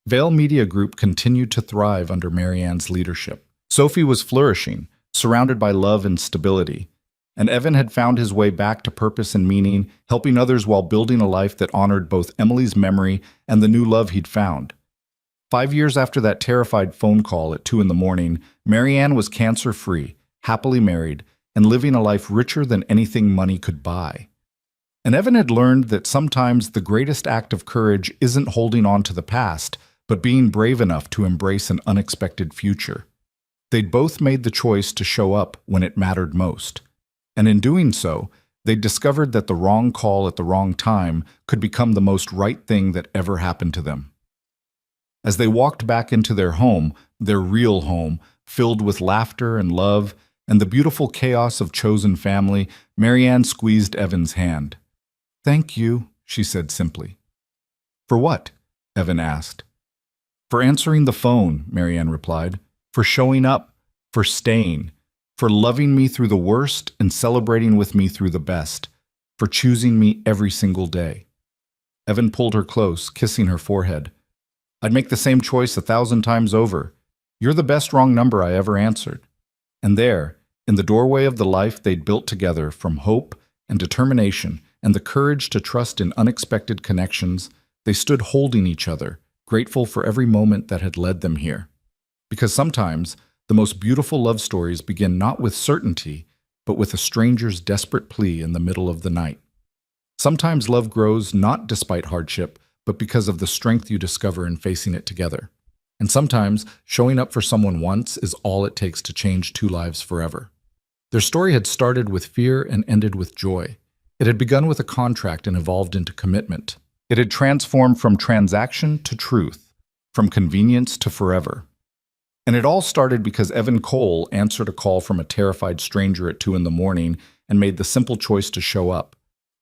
Vail Media Group continued to thrive under Marianne's leadership. Sophie was flourishing, surrounded by love and stability. and Evan had found his way back to purpose and meaning, helping others while building a life that honored both Emily's memory and the new love he'd found. 5 years after that terrified phone call at 2 in the morning, Marianne was cancer-free, happily married, and living a life richer than anything money could buy. And Evan had learned that sometimes the greatest act of courage isn't holding on to the past, but being brave enough to embrace an unexpected future. They'd both made the choice to show up when it mattered most. And in doing so, they'd discovered that the wrong call at the wrong time could become the most right thing that ever happened to them. As they walked back into their home, their real home, filled with laughter and love and the beautiful chaos of chosen family, Marianne squeezed Evan's hand. "Thank you," she said simply. "For what?" Evan asked. "For answering the phone," Marianne replied. "For showing up, for staying, for loving me through the worst and celebrating with me through the best, for choosing me every single day." Evan pulled her close, kissing her forehead. "I'd make the same choice 1,000 times over. You're the best wrong number I ever answered." And there, in the doorway of the life they'd built together from hope and determination and the courage to trust in unexpected connections, they stood holding each other, grateful for every moment that had led them here. Because sometimes, the most beautiful love stories begin not with certainty, but with a stranger's desperate plea in the middle of the night. Sometimes love grows not despite hardship, but because of the strength you discover in facing it together. And sometimes, showing up for someone once is all it takes to change two lives forever. Their story had started with fear and ended with joy. It had begun with a contract and evolved into commitment. It had transformed from transaction to truth, from convenience to forever. And it all started because Evan Cole answered a call from a terrified stranger at 2 in the morning and made the simple choice to show up.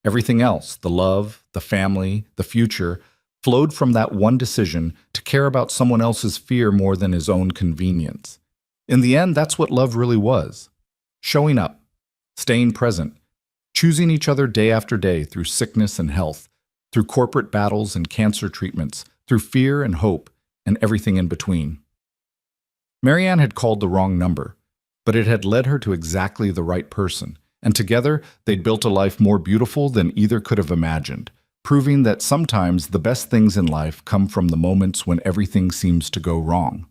Everything else, the love, the family, the future, flowed from that one decision to care about someone else's fear more than his own convenience. In the end, that's what love really was. Showing up, staying present, choosing each other day after day through sickness and health, through corporate battles and cancer treatments, through fear and hope, and everything in between. Marianne had called the wrong number, but it had led her to exactly the right person, and together they'd built a life more beautiful than either could have imagined, proving that sometimes the best things in life come from the moments when everything seems to go wrong.